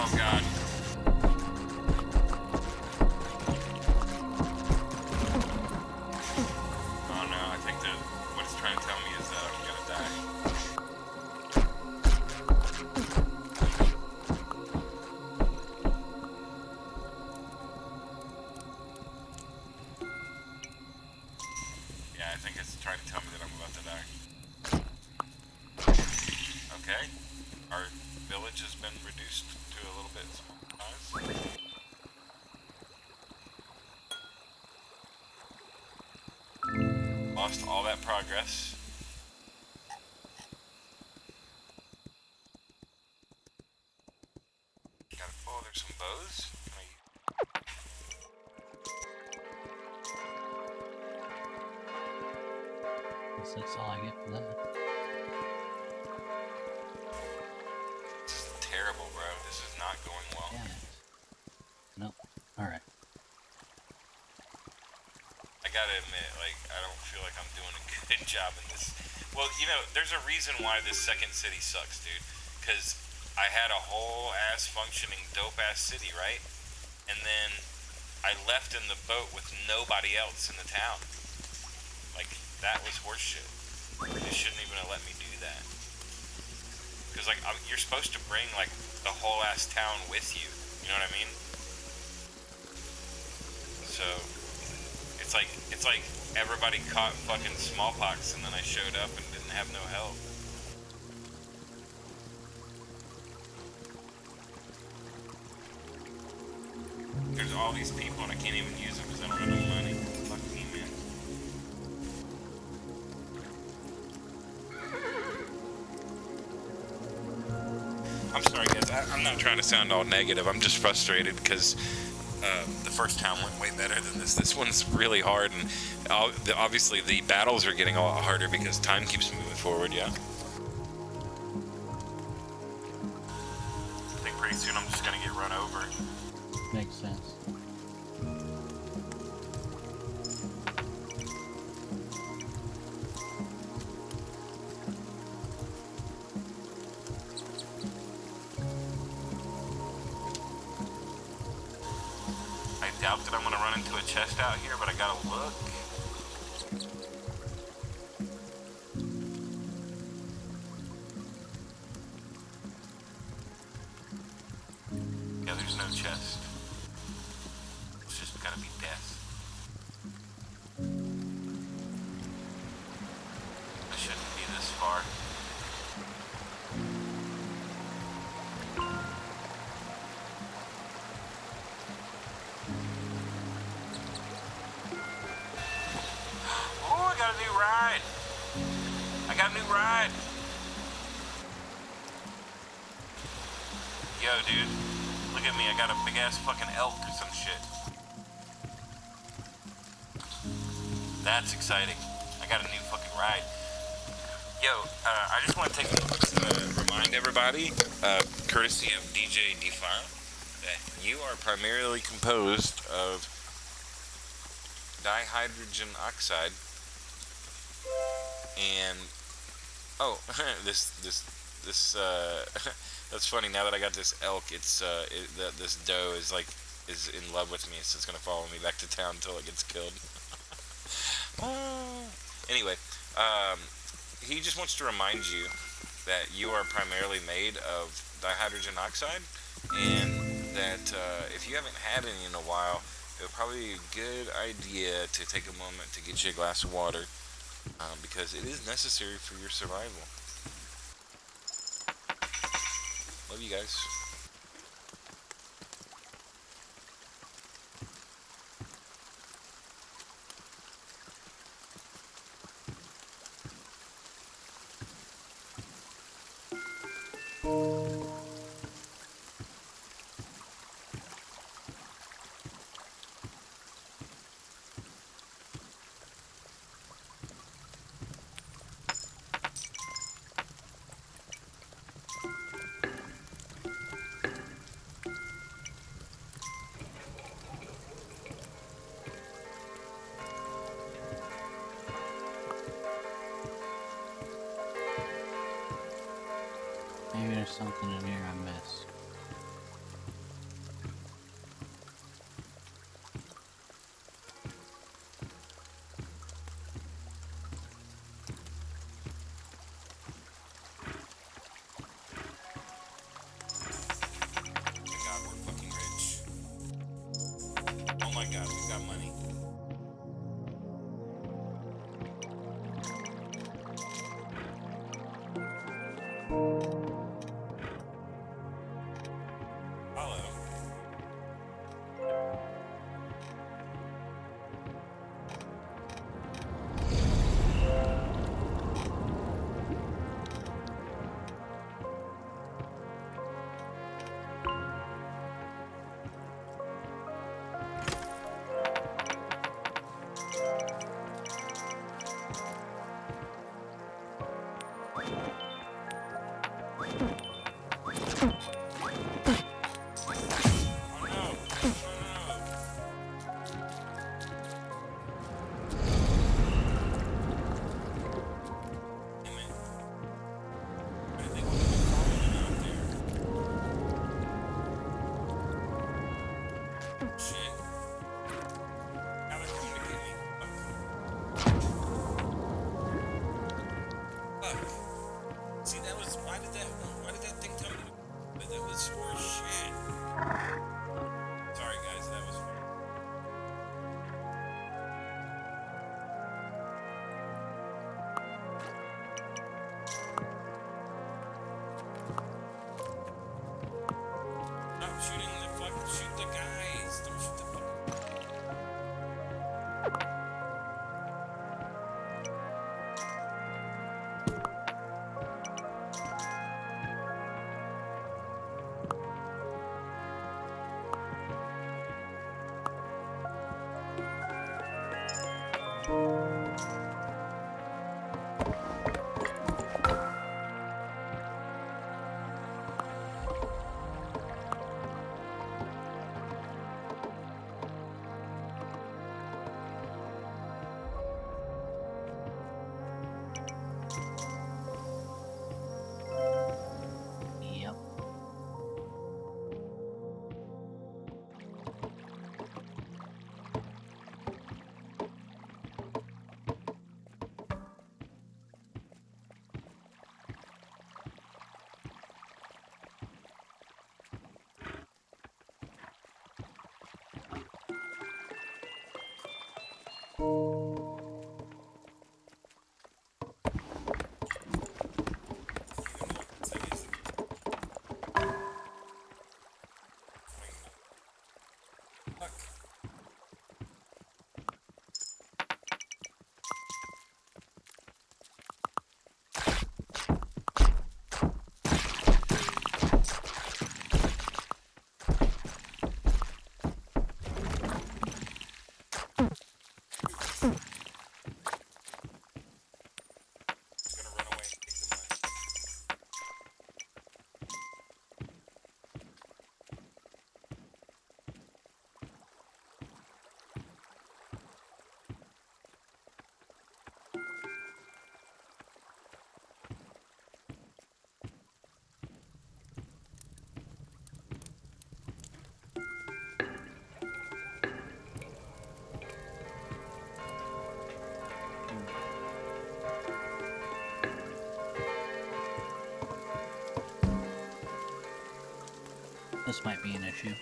Oh god. Oh no, I think that what it's trying to tell me is that I'm gonna die. Yeah, I think it's trying to tell me that I'm about to die. Okay. Our village has been reduced to a little bit small size. Lost all that progress. Gotta pull, there's some bows. Guess that's all I get for that. This is terrible, bro. This is not going well. Damn it. Nope. Alright. I gotta admit, like, I don't feel like I'm doing a good job in this. Well, you know, there's a reason why this second city sucks, dude. Because I had a whole ass functioning dope ass city, right? And then I left in the boat with nobody else in the town. Like, that was horseshit. They shouldn't even have let me do that. Because, like, you're supposed to bring, like, the whole ass town with you. You know what I mean? So, It's like everybody caught fucking smallpox, and then I showed up and didn't have no help. There's all these people, and I can't even use them because I don't have no money. Fuck me, man. I'm sorry, guys. I'm not trying to sound all negative. I'm just frustrated because the first town went way better than this. This one's really hard, and obviously the battles are getting a lot harder because time keeps moving forward, yeah? I think pretty soon I'm just gonna get run over. Makes sense. I doubt that I'm gonna run into a chest out here, but I gotta look. Yeah, there's no chest. It's just gotta be death. I shouldn't be this far. Oh, I got a new ride. I got a new ride. Yo, dude. Look at me. I got a big ass fucking elk or some shit. That's exciting. I got a new fucking ride. Yo, I just want to take a moment to remind everybody, courtesy of DJ Defile, that you are primarily composed of dihydrogen oxide and this that's funny. Now that I got this elk, it's this doe is in love with me, so it's gonna follow me back to town until it gets killed. Anyway, he just wants to remind you that you are primarily made of dihydrogen oxide, and that if you haven't had any in a while, it would probably be a good idea to take a moment to get you a glass of water, because it is necessary for your survival. Love you guys. Maybe there's something in here I missed. God, we're fucking rich. Oh my God, we've got money. Yep. This might be an issue.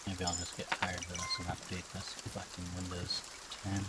Maybe I'll just get tired of this and update this back in Windows 10.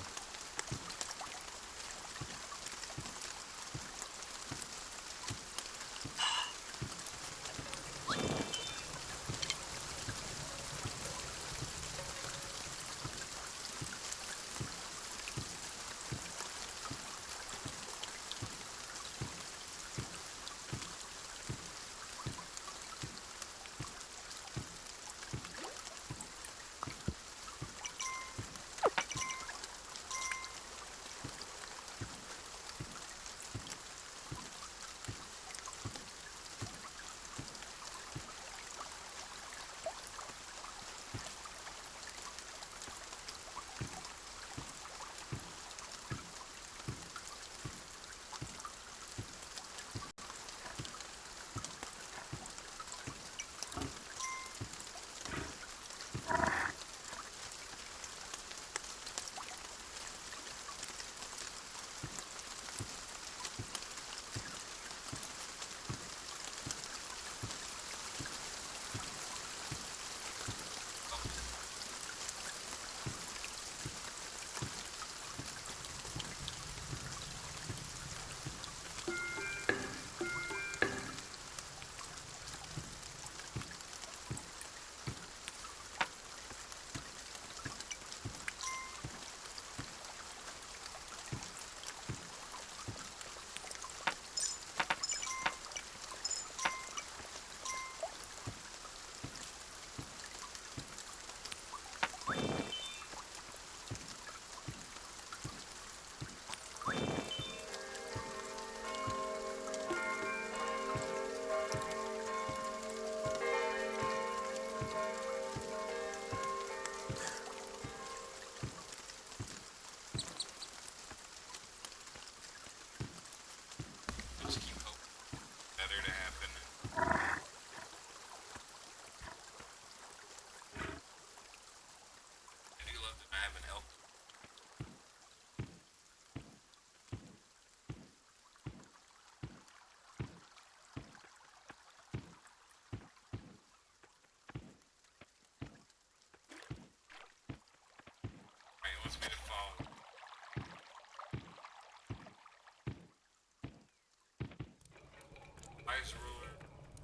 Ice ruler,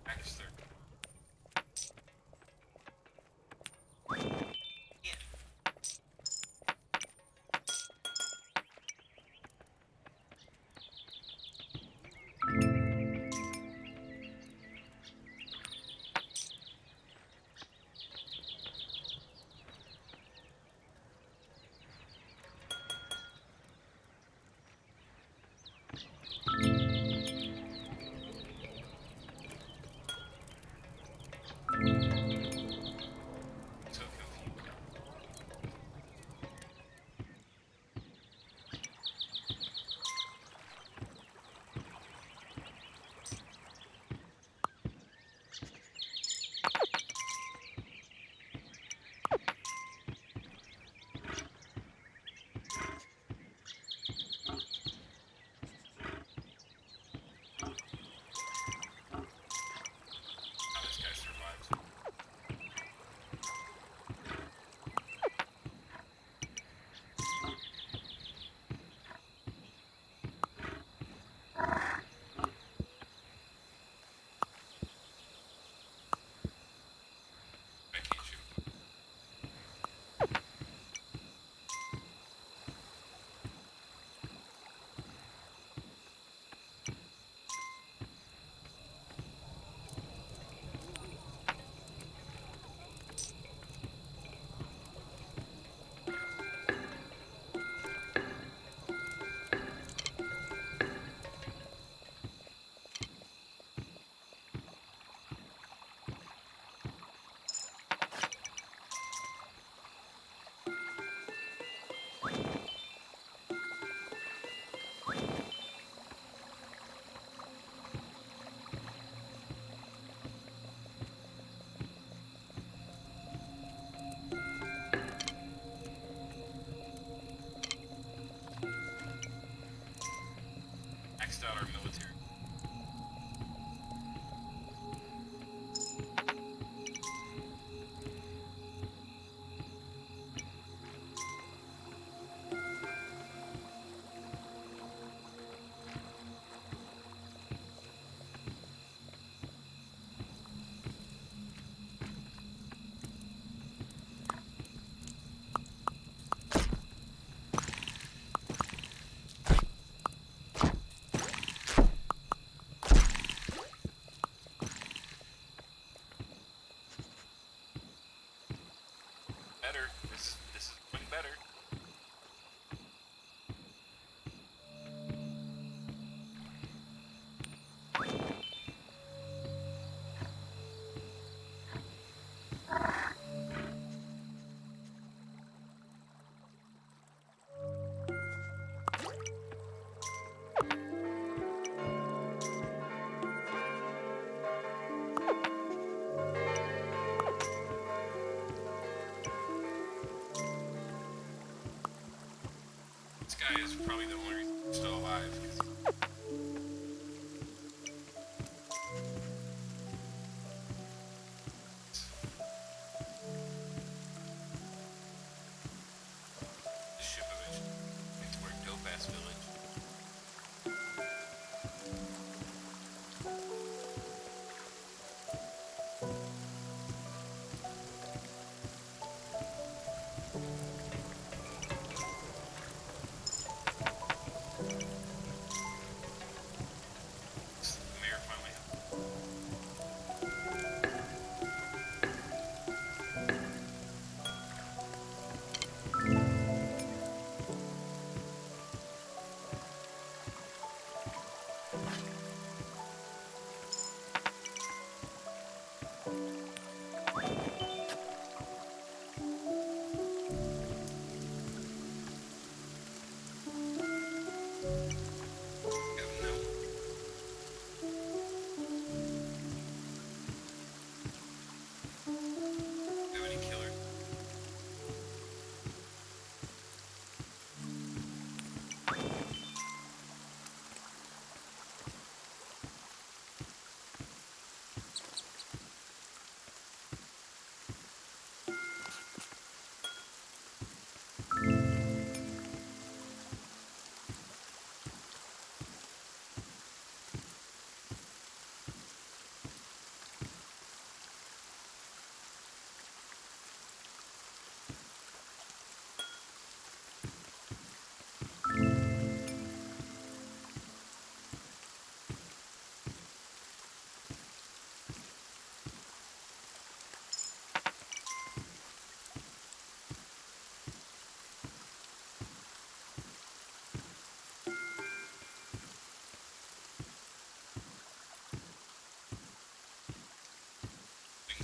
X30. Maxed out our military. Better. This is going better. This guy is probably the only reason he's still alive. The ship eventually went to where Dope Ass Village.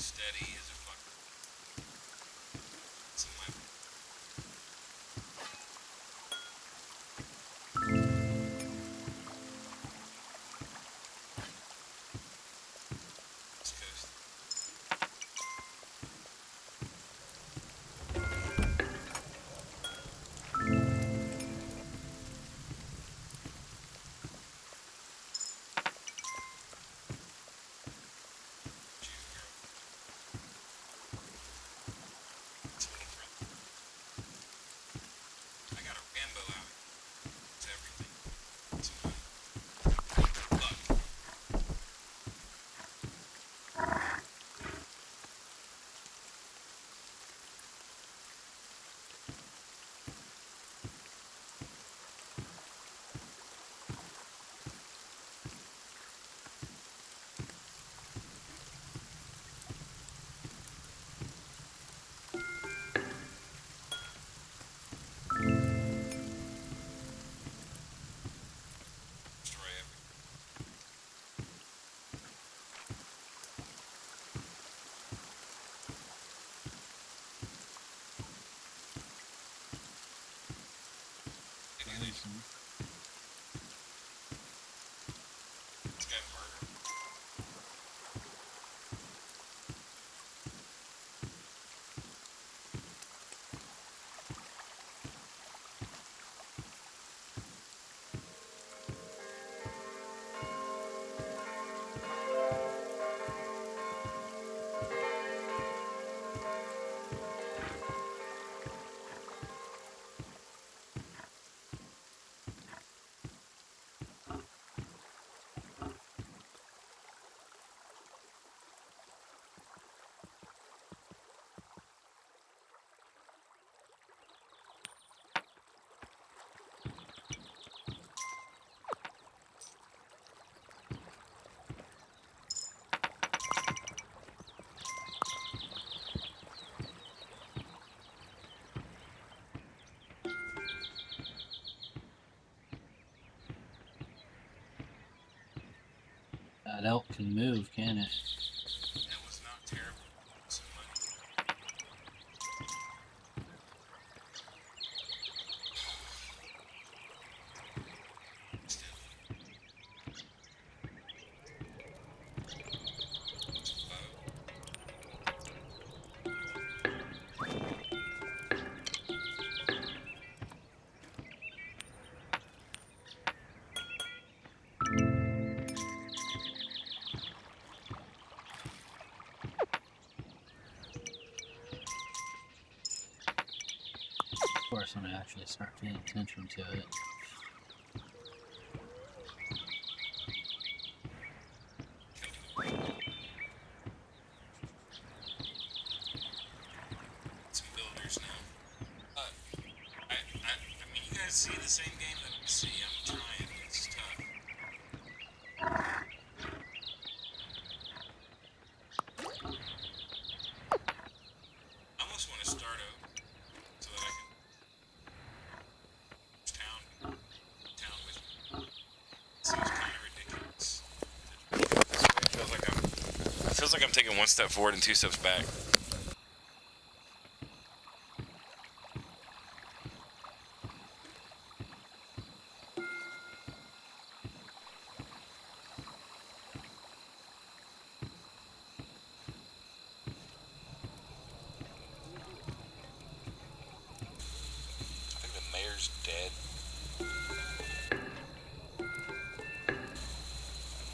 steady as a fuck. It's in my East Coast. I got a Rambo out. It's everything. It's my luck. Destroy everything. This guy murdered. That elk can move, can it? That was not terrible. Some money. Of course, when I actually start paying attention to it. Some builders now. I mean, you guys see the same game that I see. I'm trying. It's tough. I almost want to start over so that I can town with me. Seems kind of ridiculous. It feels like I'm taking one step forward and two steps back. I think the mayor's dead.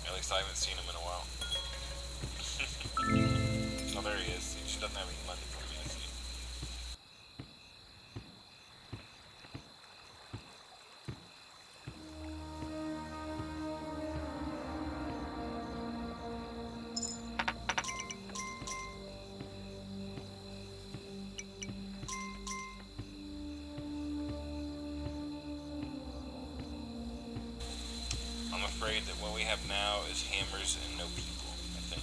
At least I haven't seen him in a while. Oh, there he is. He just doesn't have any money for me to see. I'm afraid that what we have now is hammers and no people, I think.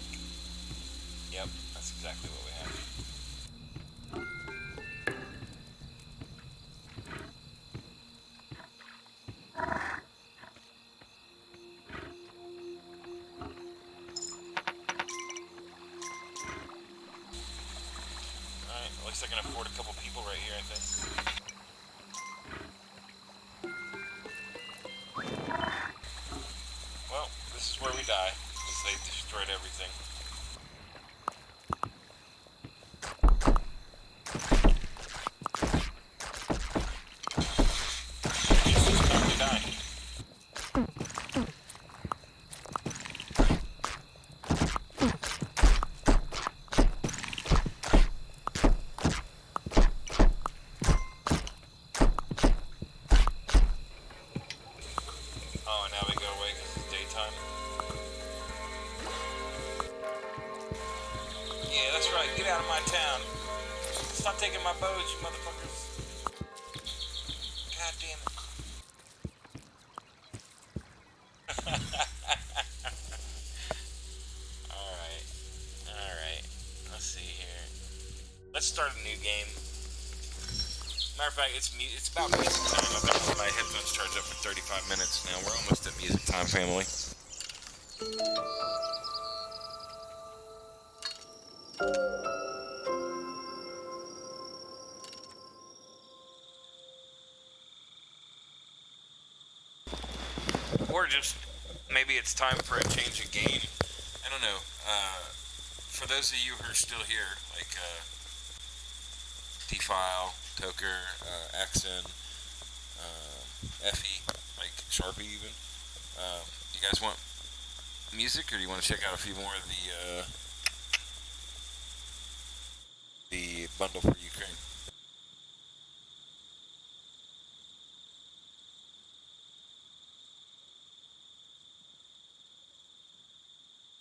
Yep, that's exactly what we have. is where we die, because they destroyed everything. This is where we die. Oh, now we go away because it's daytime. Yeah, that's right. Get out of my town. Stop taking my boats, you motherfuckers. God damn it. Alright. Let's see here. Let's start a new game. Matter of fact, it's about music time. I've got my headphones charged up for 35 minutes now. We're almost at music time, family. Or just, maybe it's time for a change of game. I don't know. For those of you who are still here, like, Defile, Toker, Axon, Effie, like Sharpie even. You guys want music, or do you want to check out a few more of the bundle for Ukraine?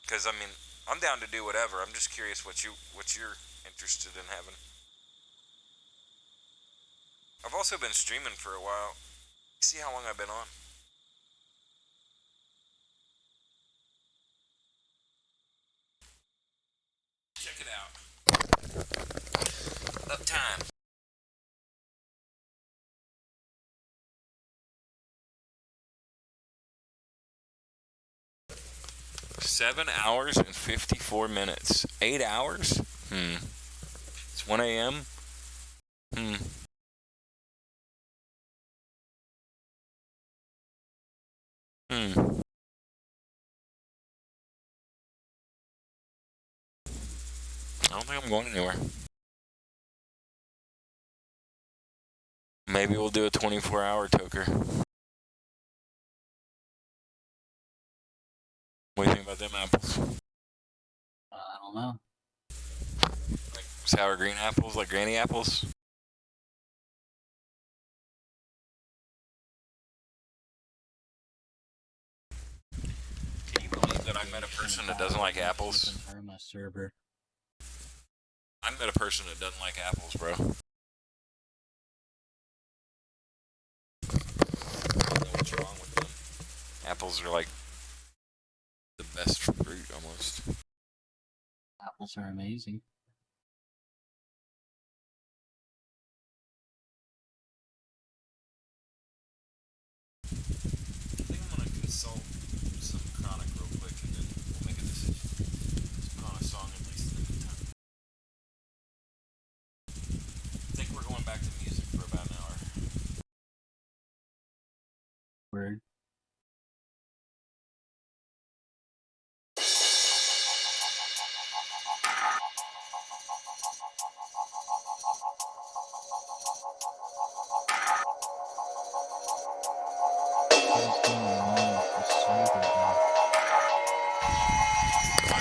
Because I mean, I'm down to do whatever. I'm just curious what you're interested in having. I've also been streaming for a while. See how long I've been on. Check it out. Uptime. $7 hours and 54 minutes. 8 hours? It's 1 a.m. I don't think I'm going anywhere. Maybe we'll do a 24-hour toker. What do you think about them apples? I don't know. Like sour green apples, like granny apples? Can you believe that I met a person that doesn't like apples? My server. I met a person that doesn't like apples, bro. I don't know what's wrong with them. Apples are like the best fruit, almost. Apples are amazing. I think I'm gonna consult some Chronic real quick, and then we'll make a decision. Just put on a song at least in the meantime. I think we're going back to music for about an hour. Word.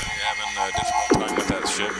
You're having a difficult time with that shit.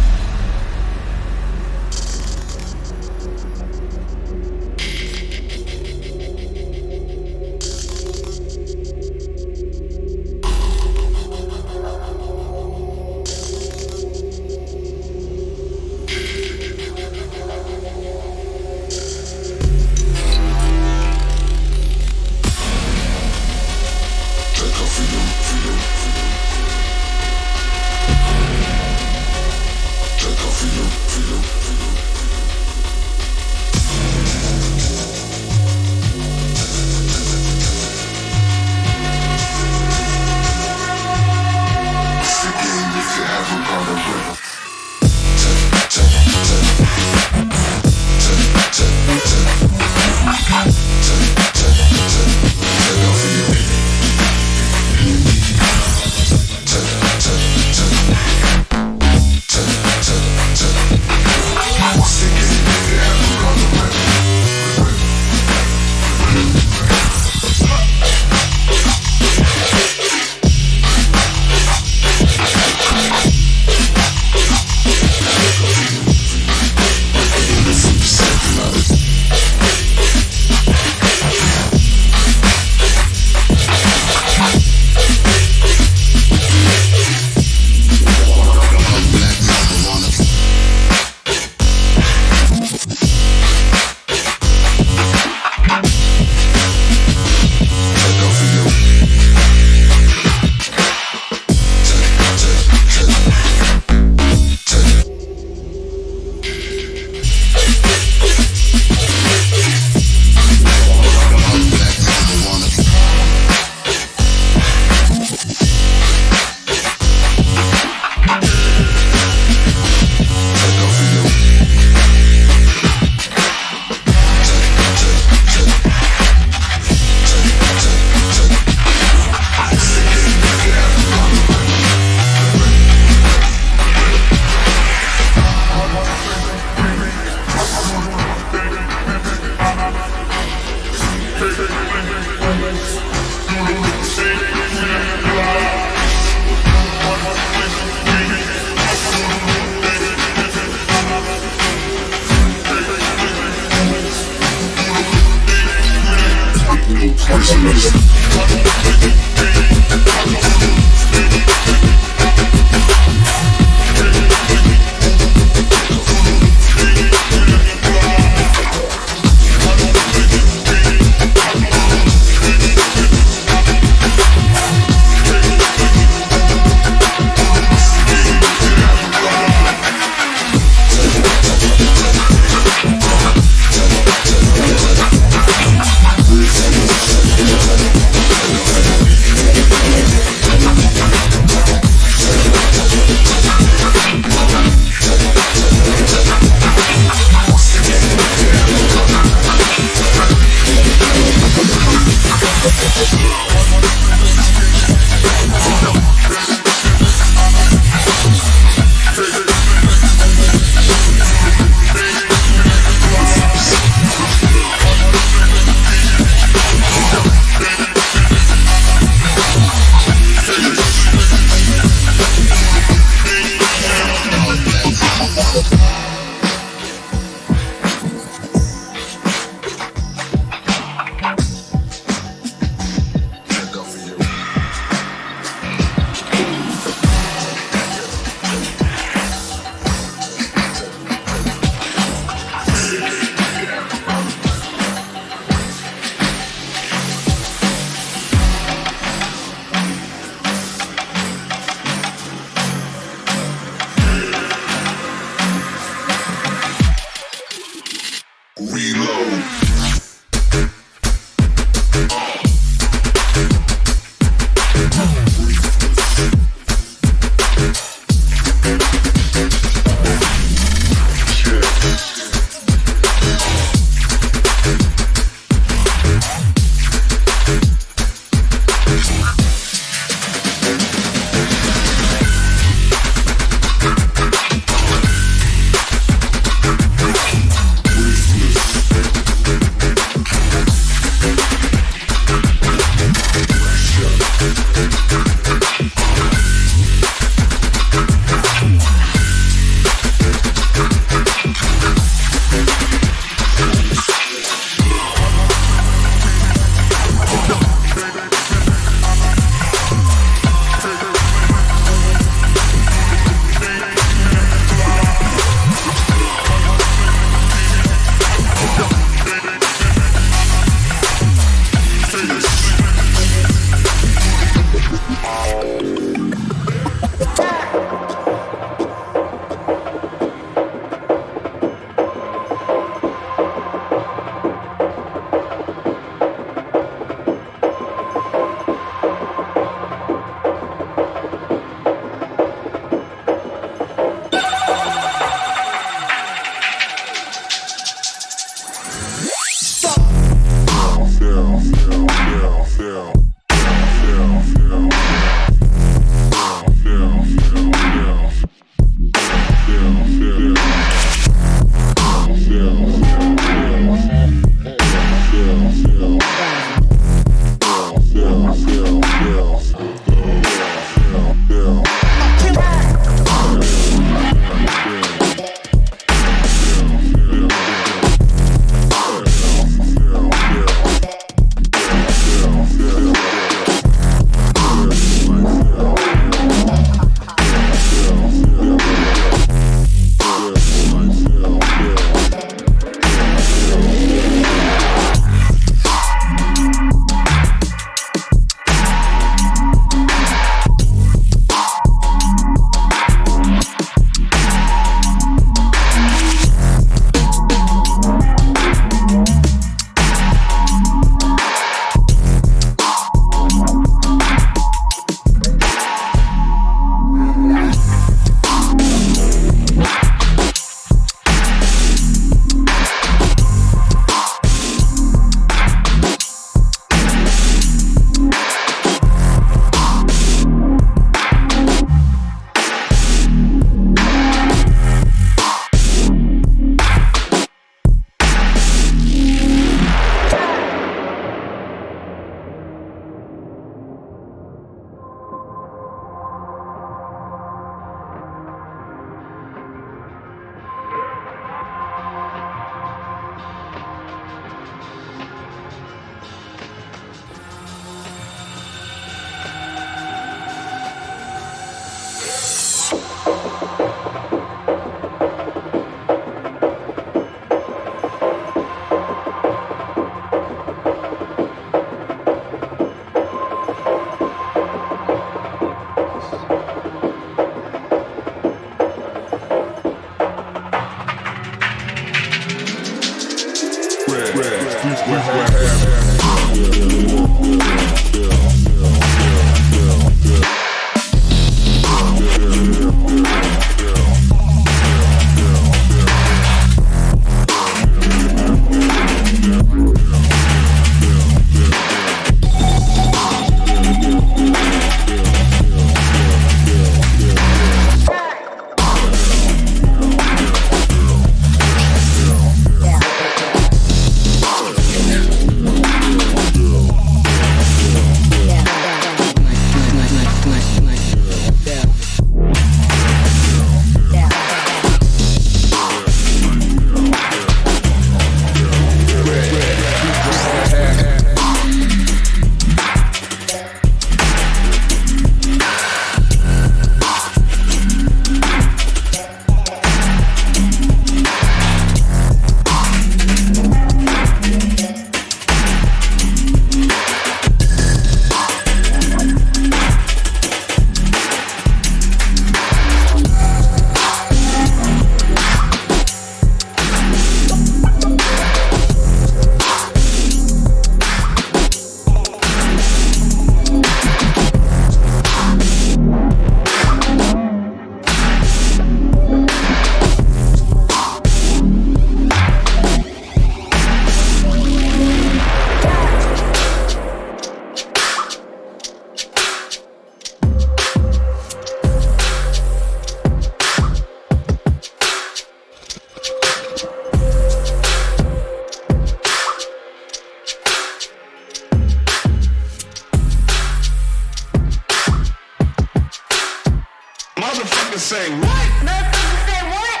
Motherfuckers say what? Motherfuckers say what?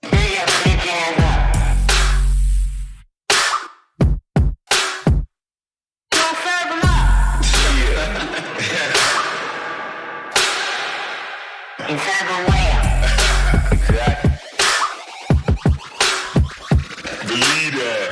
Bring your bitch ass up. Don't serve them up. You serve them well. Exactly. Believe that.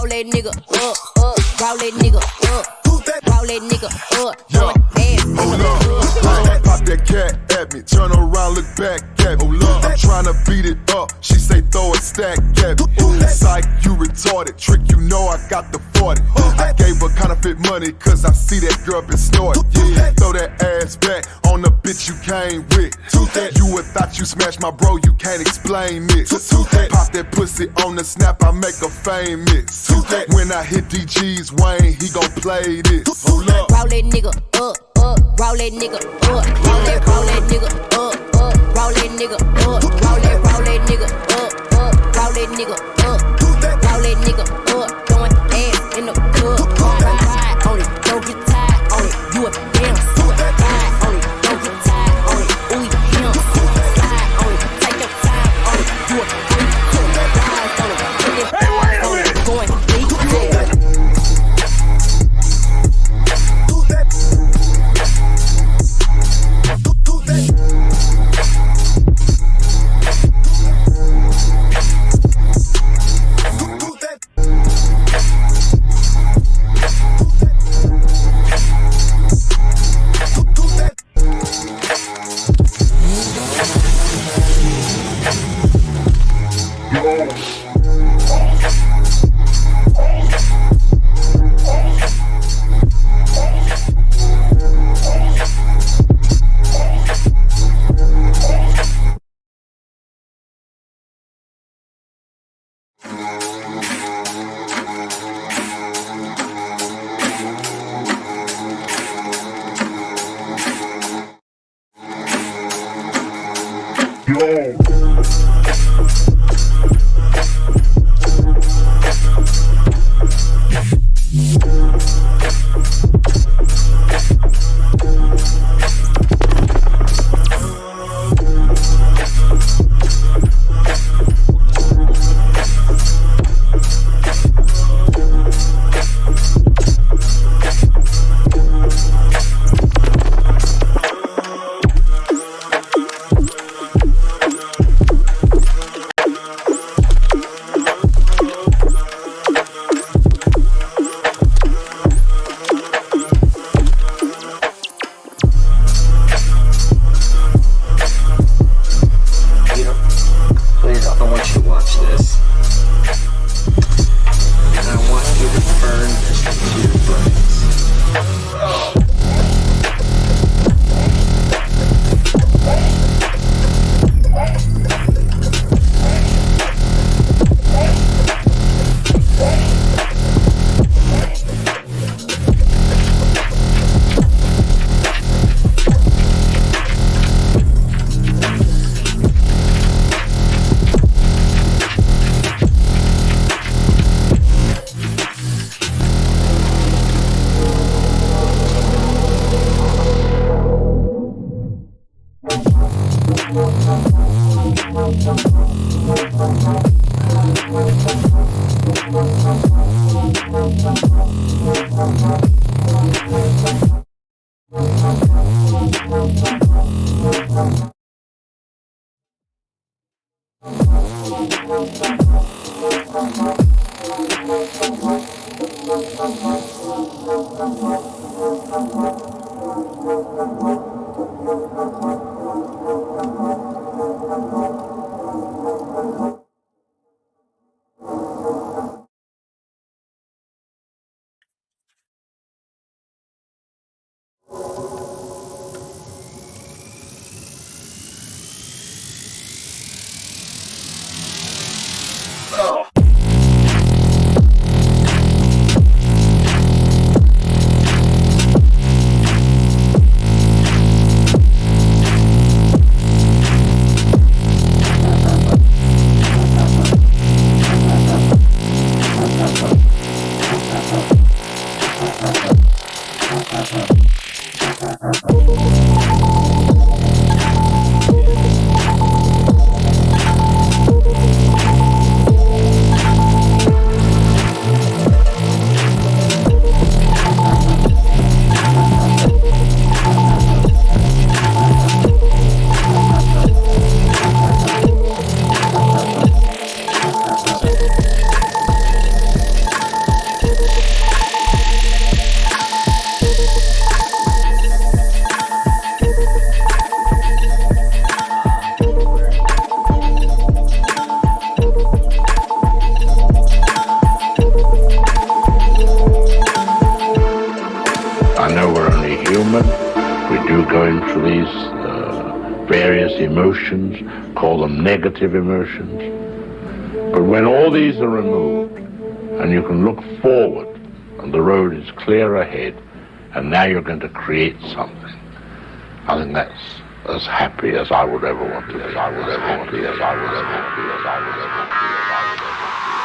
Roll that nigga up. beat it up. She say throw a stack at me. Psych, you retarded. Trick, you know I got the 40. I gave her counterfeit money cause I see that girl been snorting. Yeah, throw that ass back on the bitch you came with. You would thought you smashed my bro, you can't explain this. Pop that pussy on the snap, I make her famous. When I hit DG's Wayne, he gon' play this. Hold up. Roll that nigga up, roll that nigga up, roll that nigga up, roll that nigga up, roll that nigga up, roll that nigga up, roll that nigga up, throwing ass in the club. Ride on it, don't get tired on it, you a damn suit. Ride on it, don't get tired on it, ooh, him. Slide on it, take your time on it, you a freak. Ride on it, take it, on it, going deep. going through these various emotions, call them negative emotions. But when all these are removed and you can look forward and the road is clear ahead and now you're going to create something, I think that's as happy as I would ever want to be, as I would ever want to be, as I would ever want to be, as I would ever want to be, as I would ever want to be.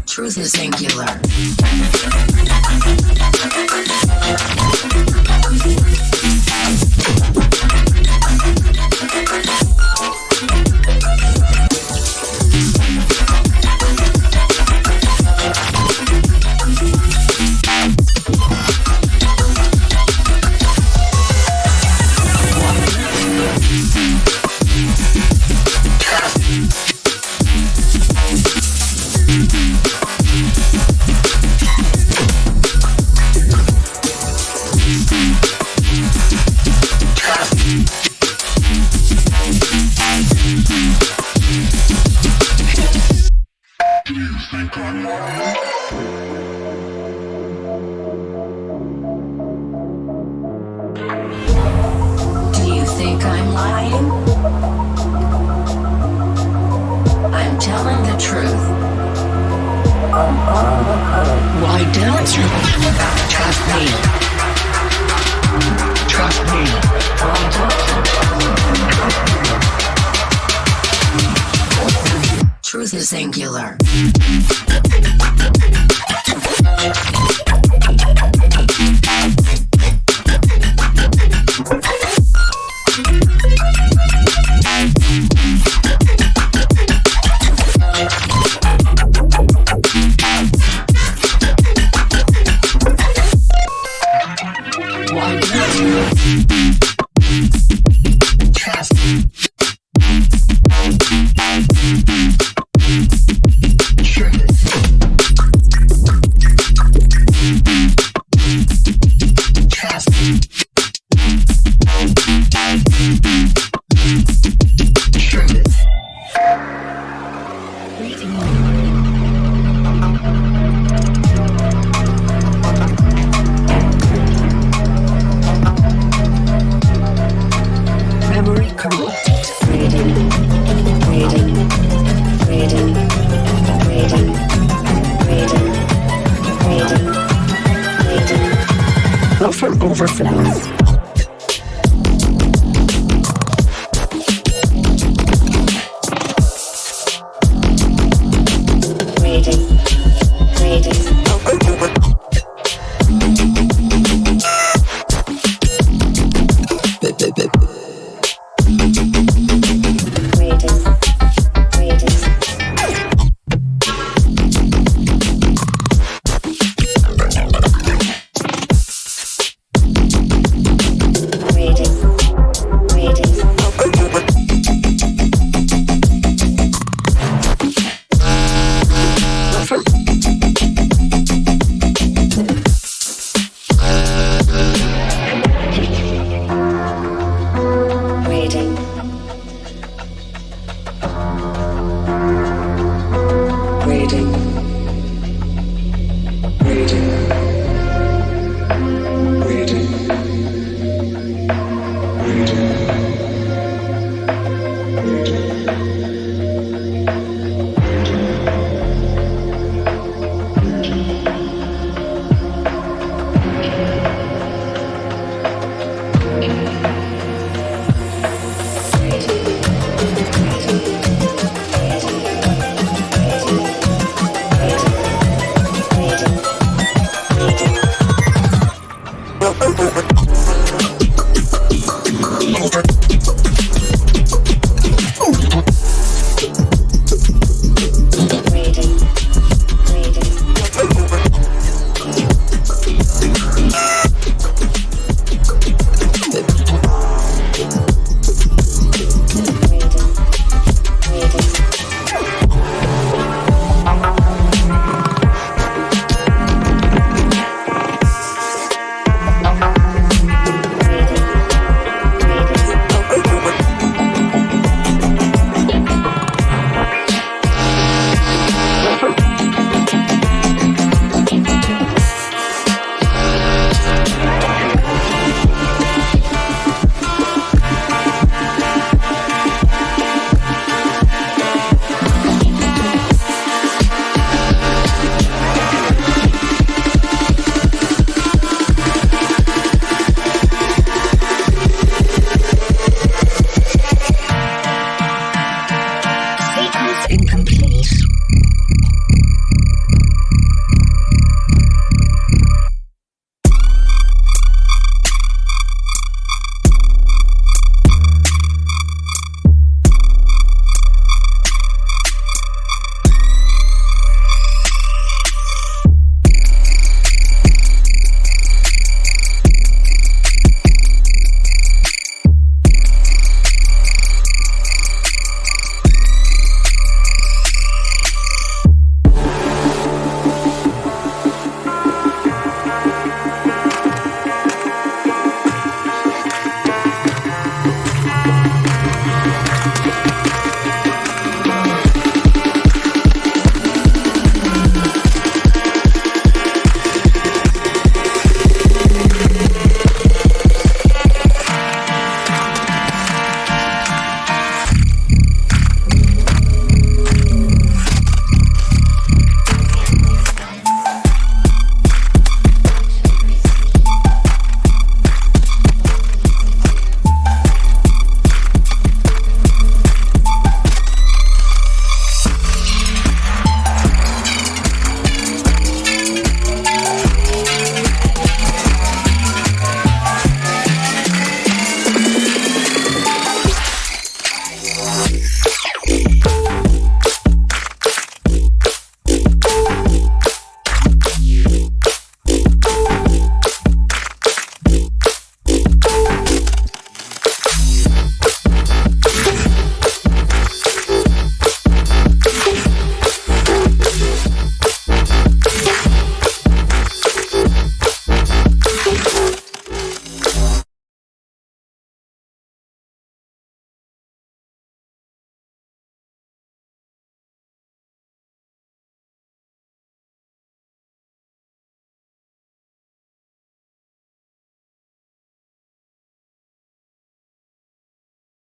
Truth is singular. Truth is singular. Memory corrupted. Reading. Buffer overflows.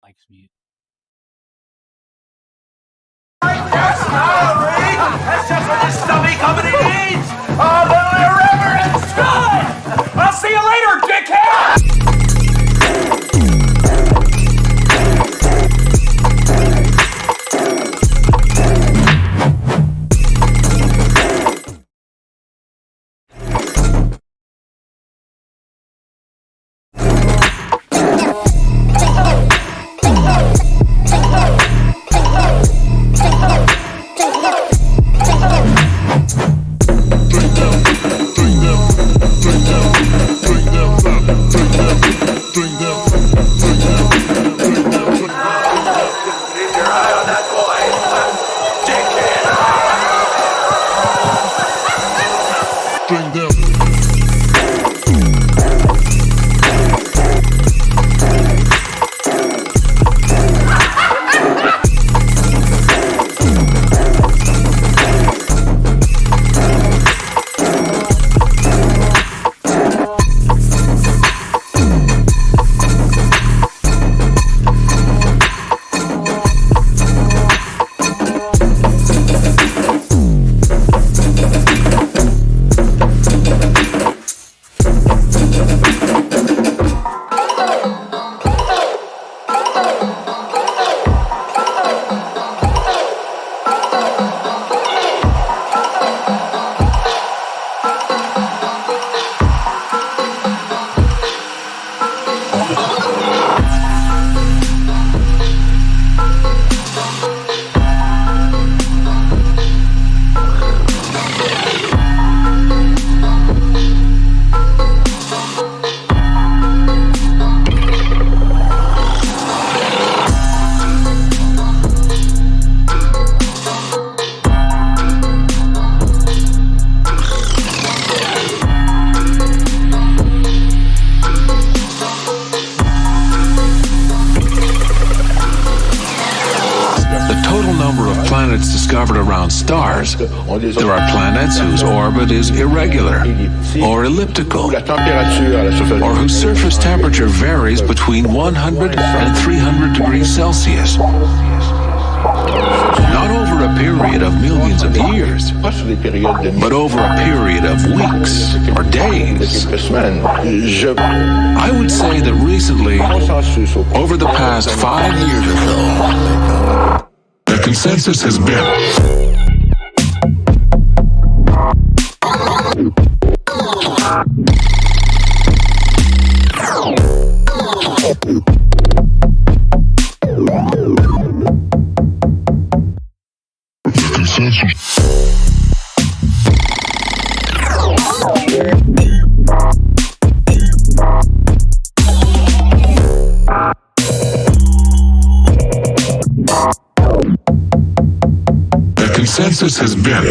Mike's mute. That's just what this stubby company needs! A little irreverence! Good! I'll see you later, dickhead! Discovered around stars, there are planets whose orbit is irregular or elliptical, or whose surface temperature varies between 100 and 300 degrees Celsius. Not over a period of millions of years, but over a period of weeks or days. I would say that recently, over the past 5 years or so, the consensus has been consensus has been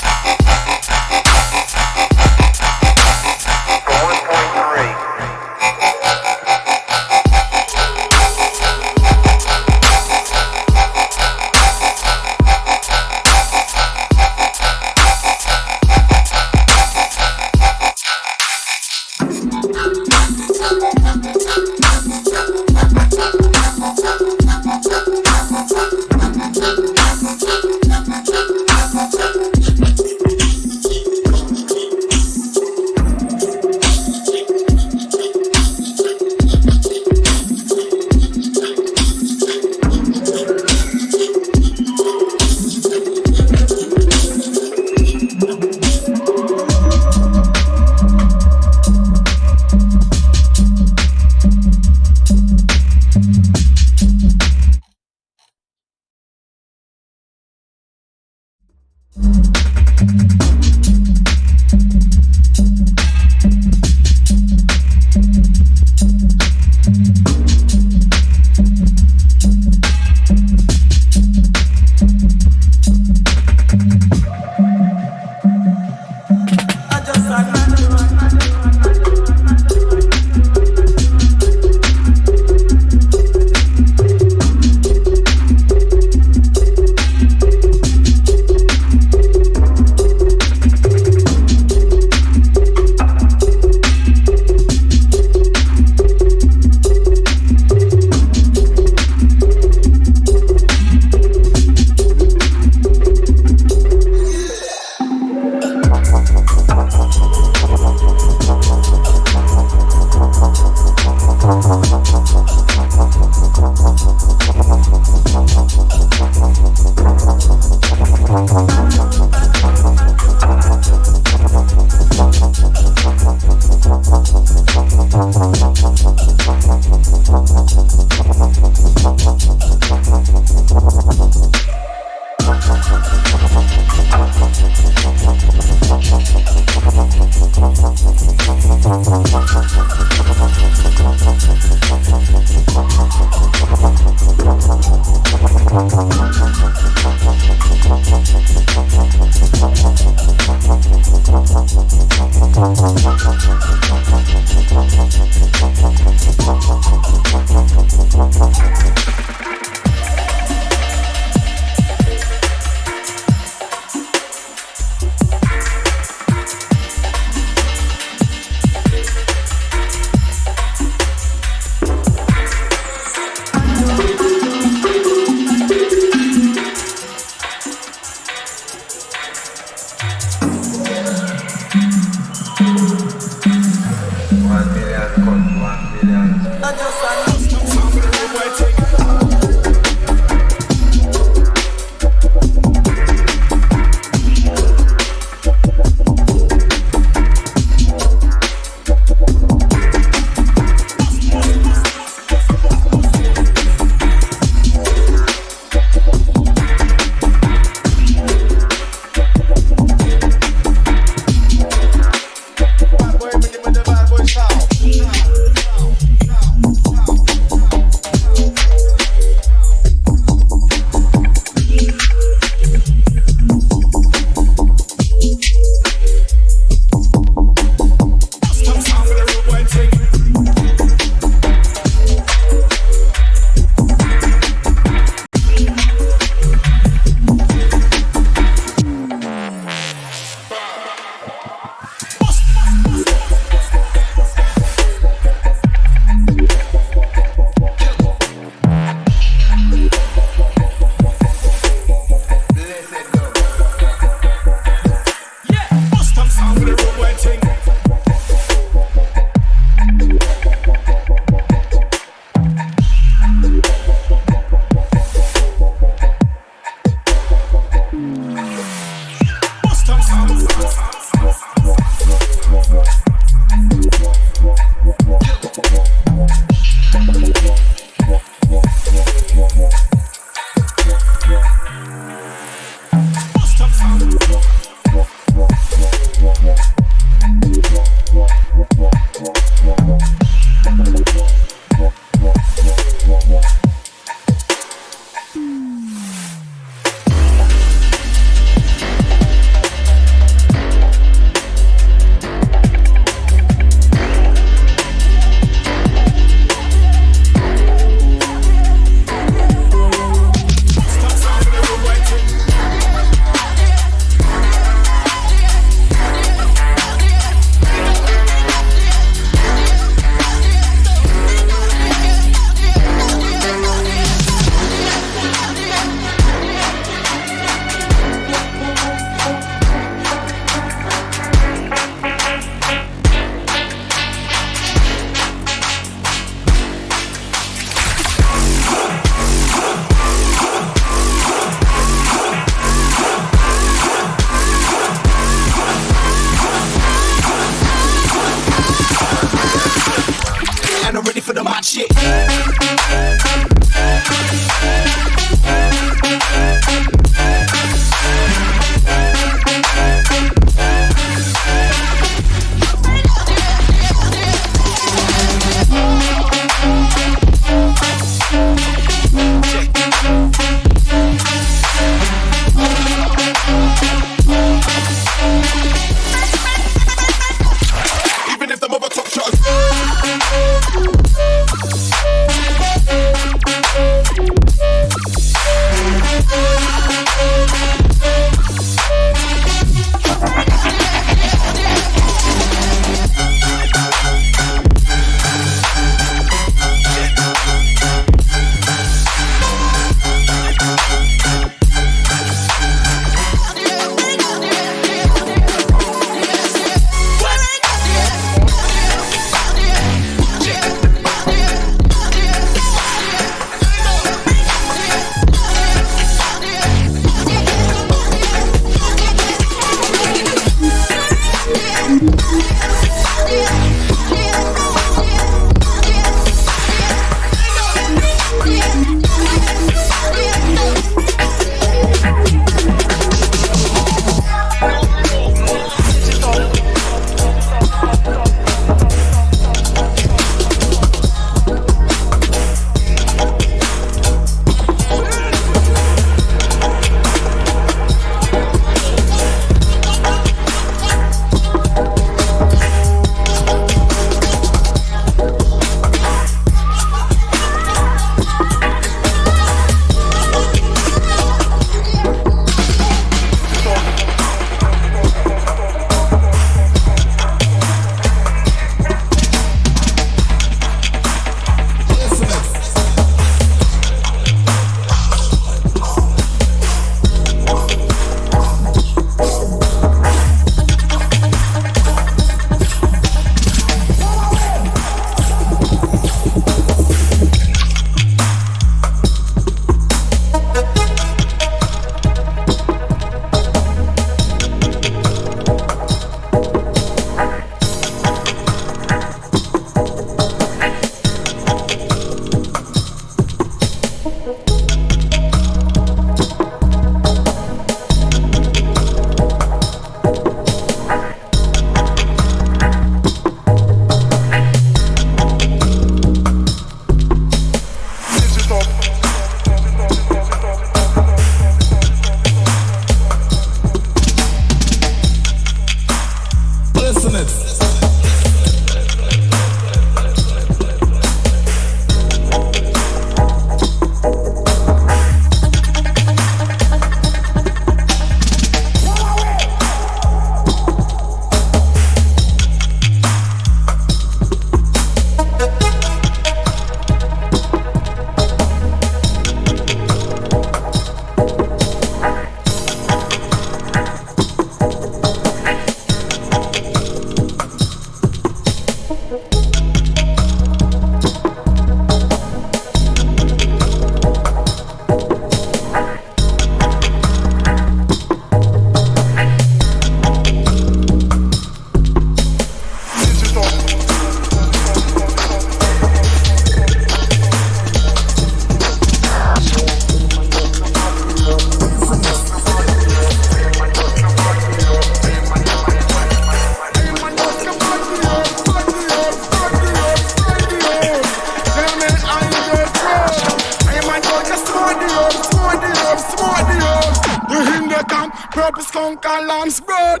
purple skunk and lamb's blood.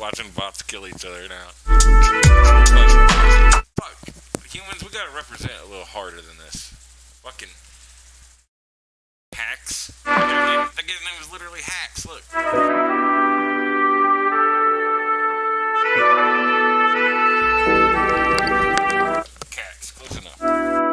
watching bots kill each other now. But, fuck. Humans, we gotta represent a little harder than this. Fucking hacks. That guy's name was literally Hacks, look. Cats, close enough.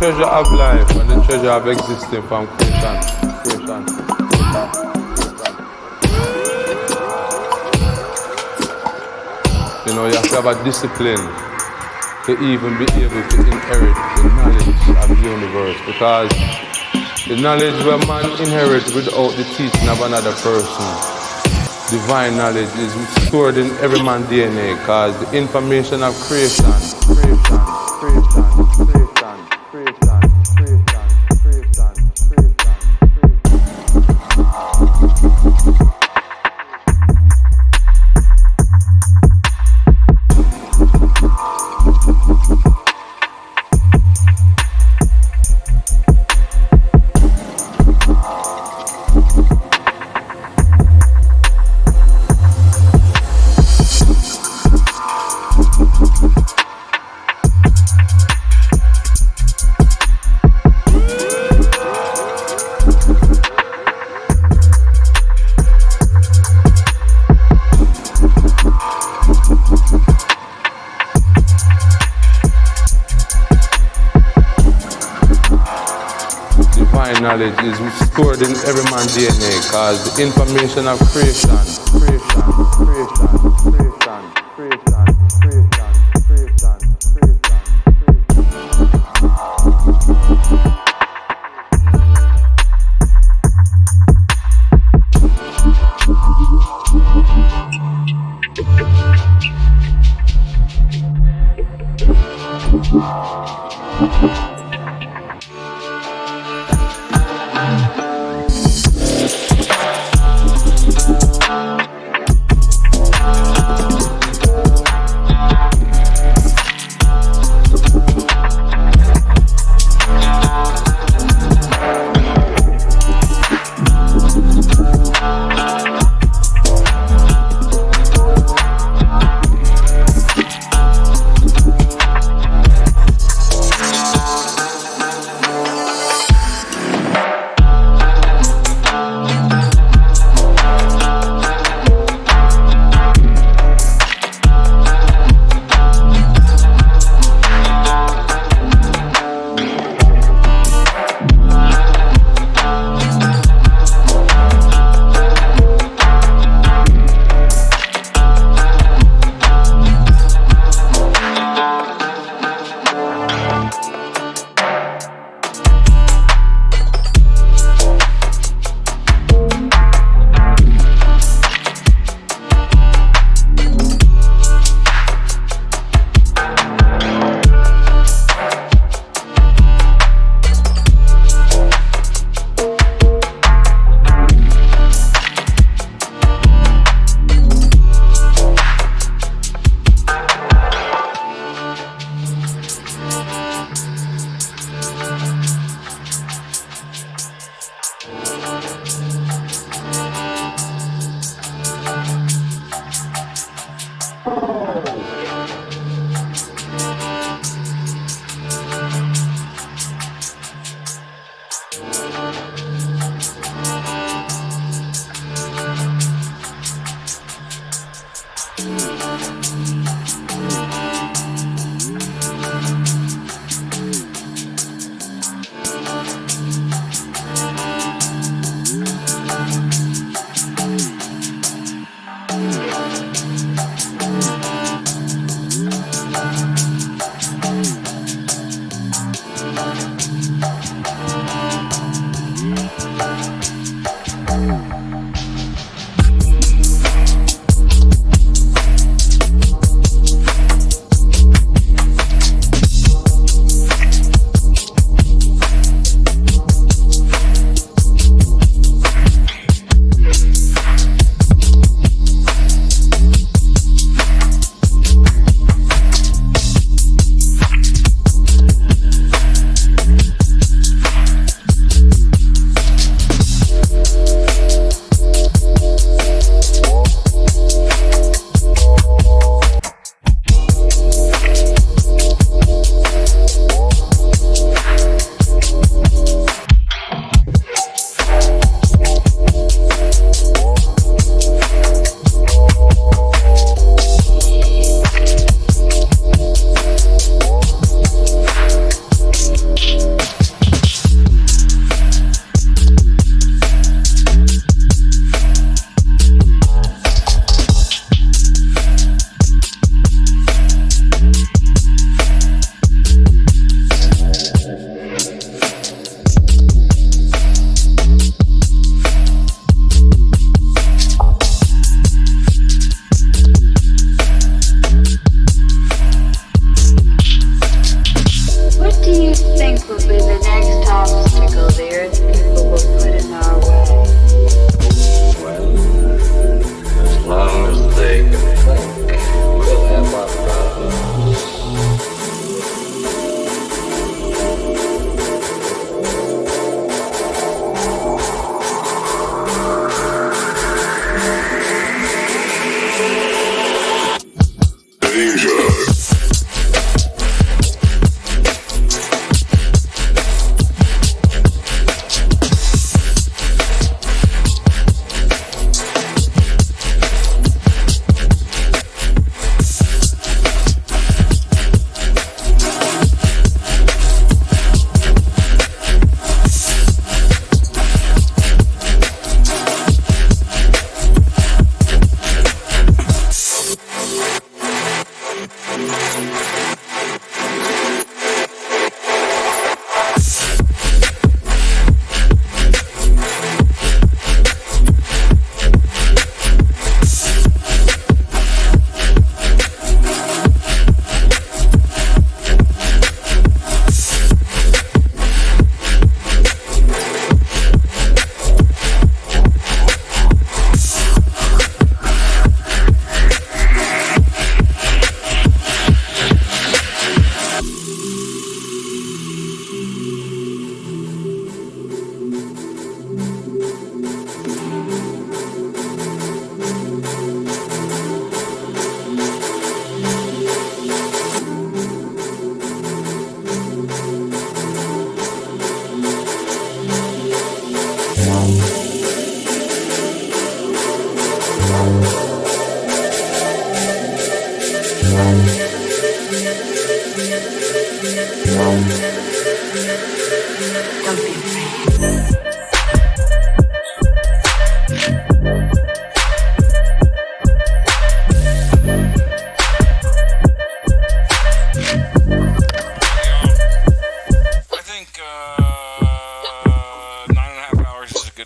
treasure of life and the treasure of existing from creation. You know, you have to have a discipline to even be able to inherit the knowledge of the universe, because the knowledge where man inherits without the teaching of another person, divine knowledge, is stored in every man's DNA, because the information of creation. Knowledge is stored in every man's DNA, because the information of creation.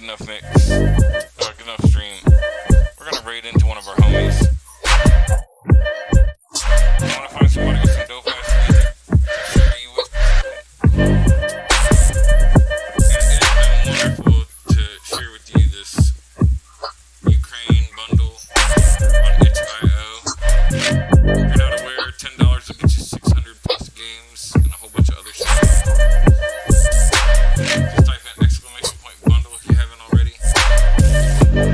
enough mix, or good enough stream, we're gonna raid into one of our homies. I wanna find somebody with some dope ass music to share you with. And it has been wonderful to share with you this Ukraine bundle on itch.io. If you're not aware, $10 will get you 600 plus games and a whole bunch of other shit. Just type in !bundle if you haven't already. You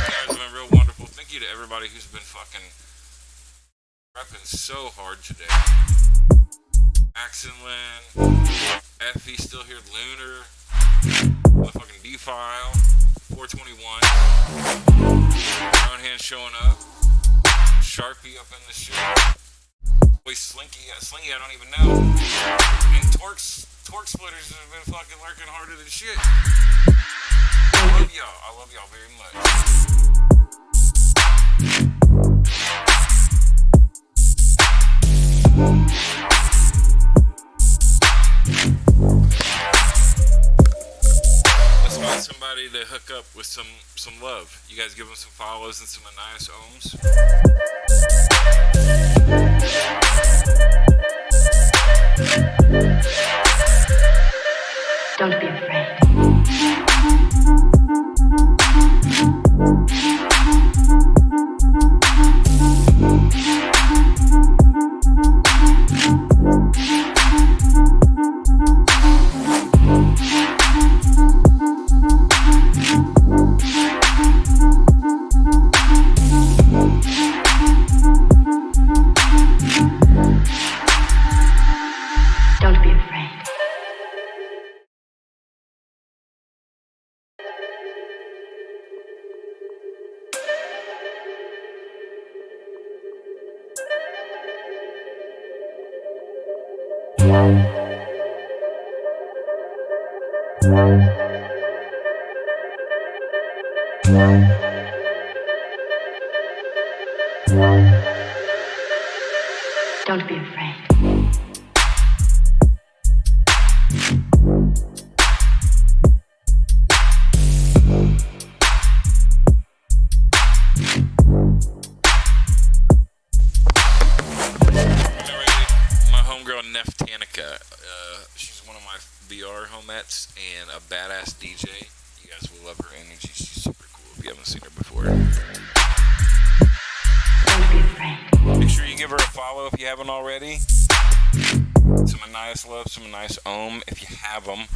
guys have been real wonderful. Thank you to everybody who's been fucking repping so hard today. Axonland, Effie still here, Lunar, motherfucking D-File, 421, Brownhand showing up, Sharpie up in the shit. Wait, Slinky, I don't even know. And Torque Splitters have been fucking lurking harder than shit. I love y'all very much. Let's find somebody to hook up with some love. You guys give them some follows and some nice ohms. Don't be afraid. Don't be afraid. Don't be afraid. My homegirl Neftanica. She's one of my VR homettes and a badass DJ. You guys will love her energy. She's super cool if you haven't seen her before. Make sure you give her a follow if you haven't already. Some nice love, some nice ohm if you have them.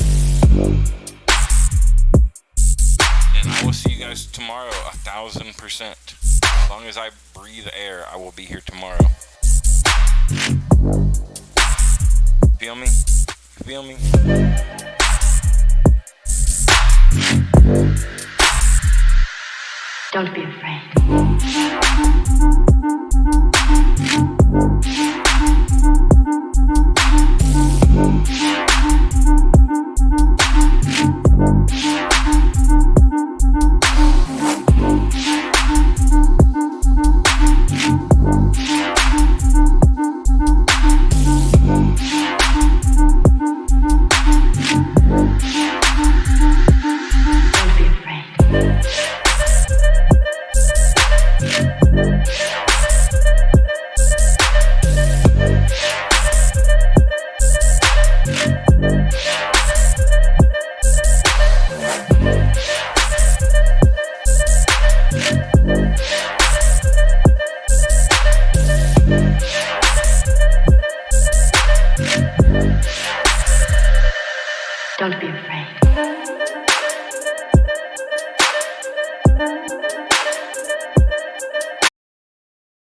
And I will see you guys tomorrow 1,000%. As long as I breathe air, I will be here tomorrow. Feel me? Feel me? Don't be afraid. Don't be afraid.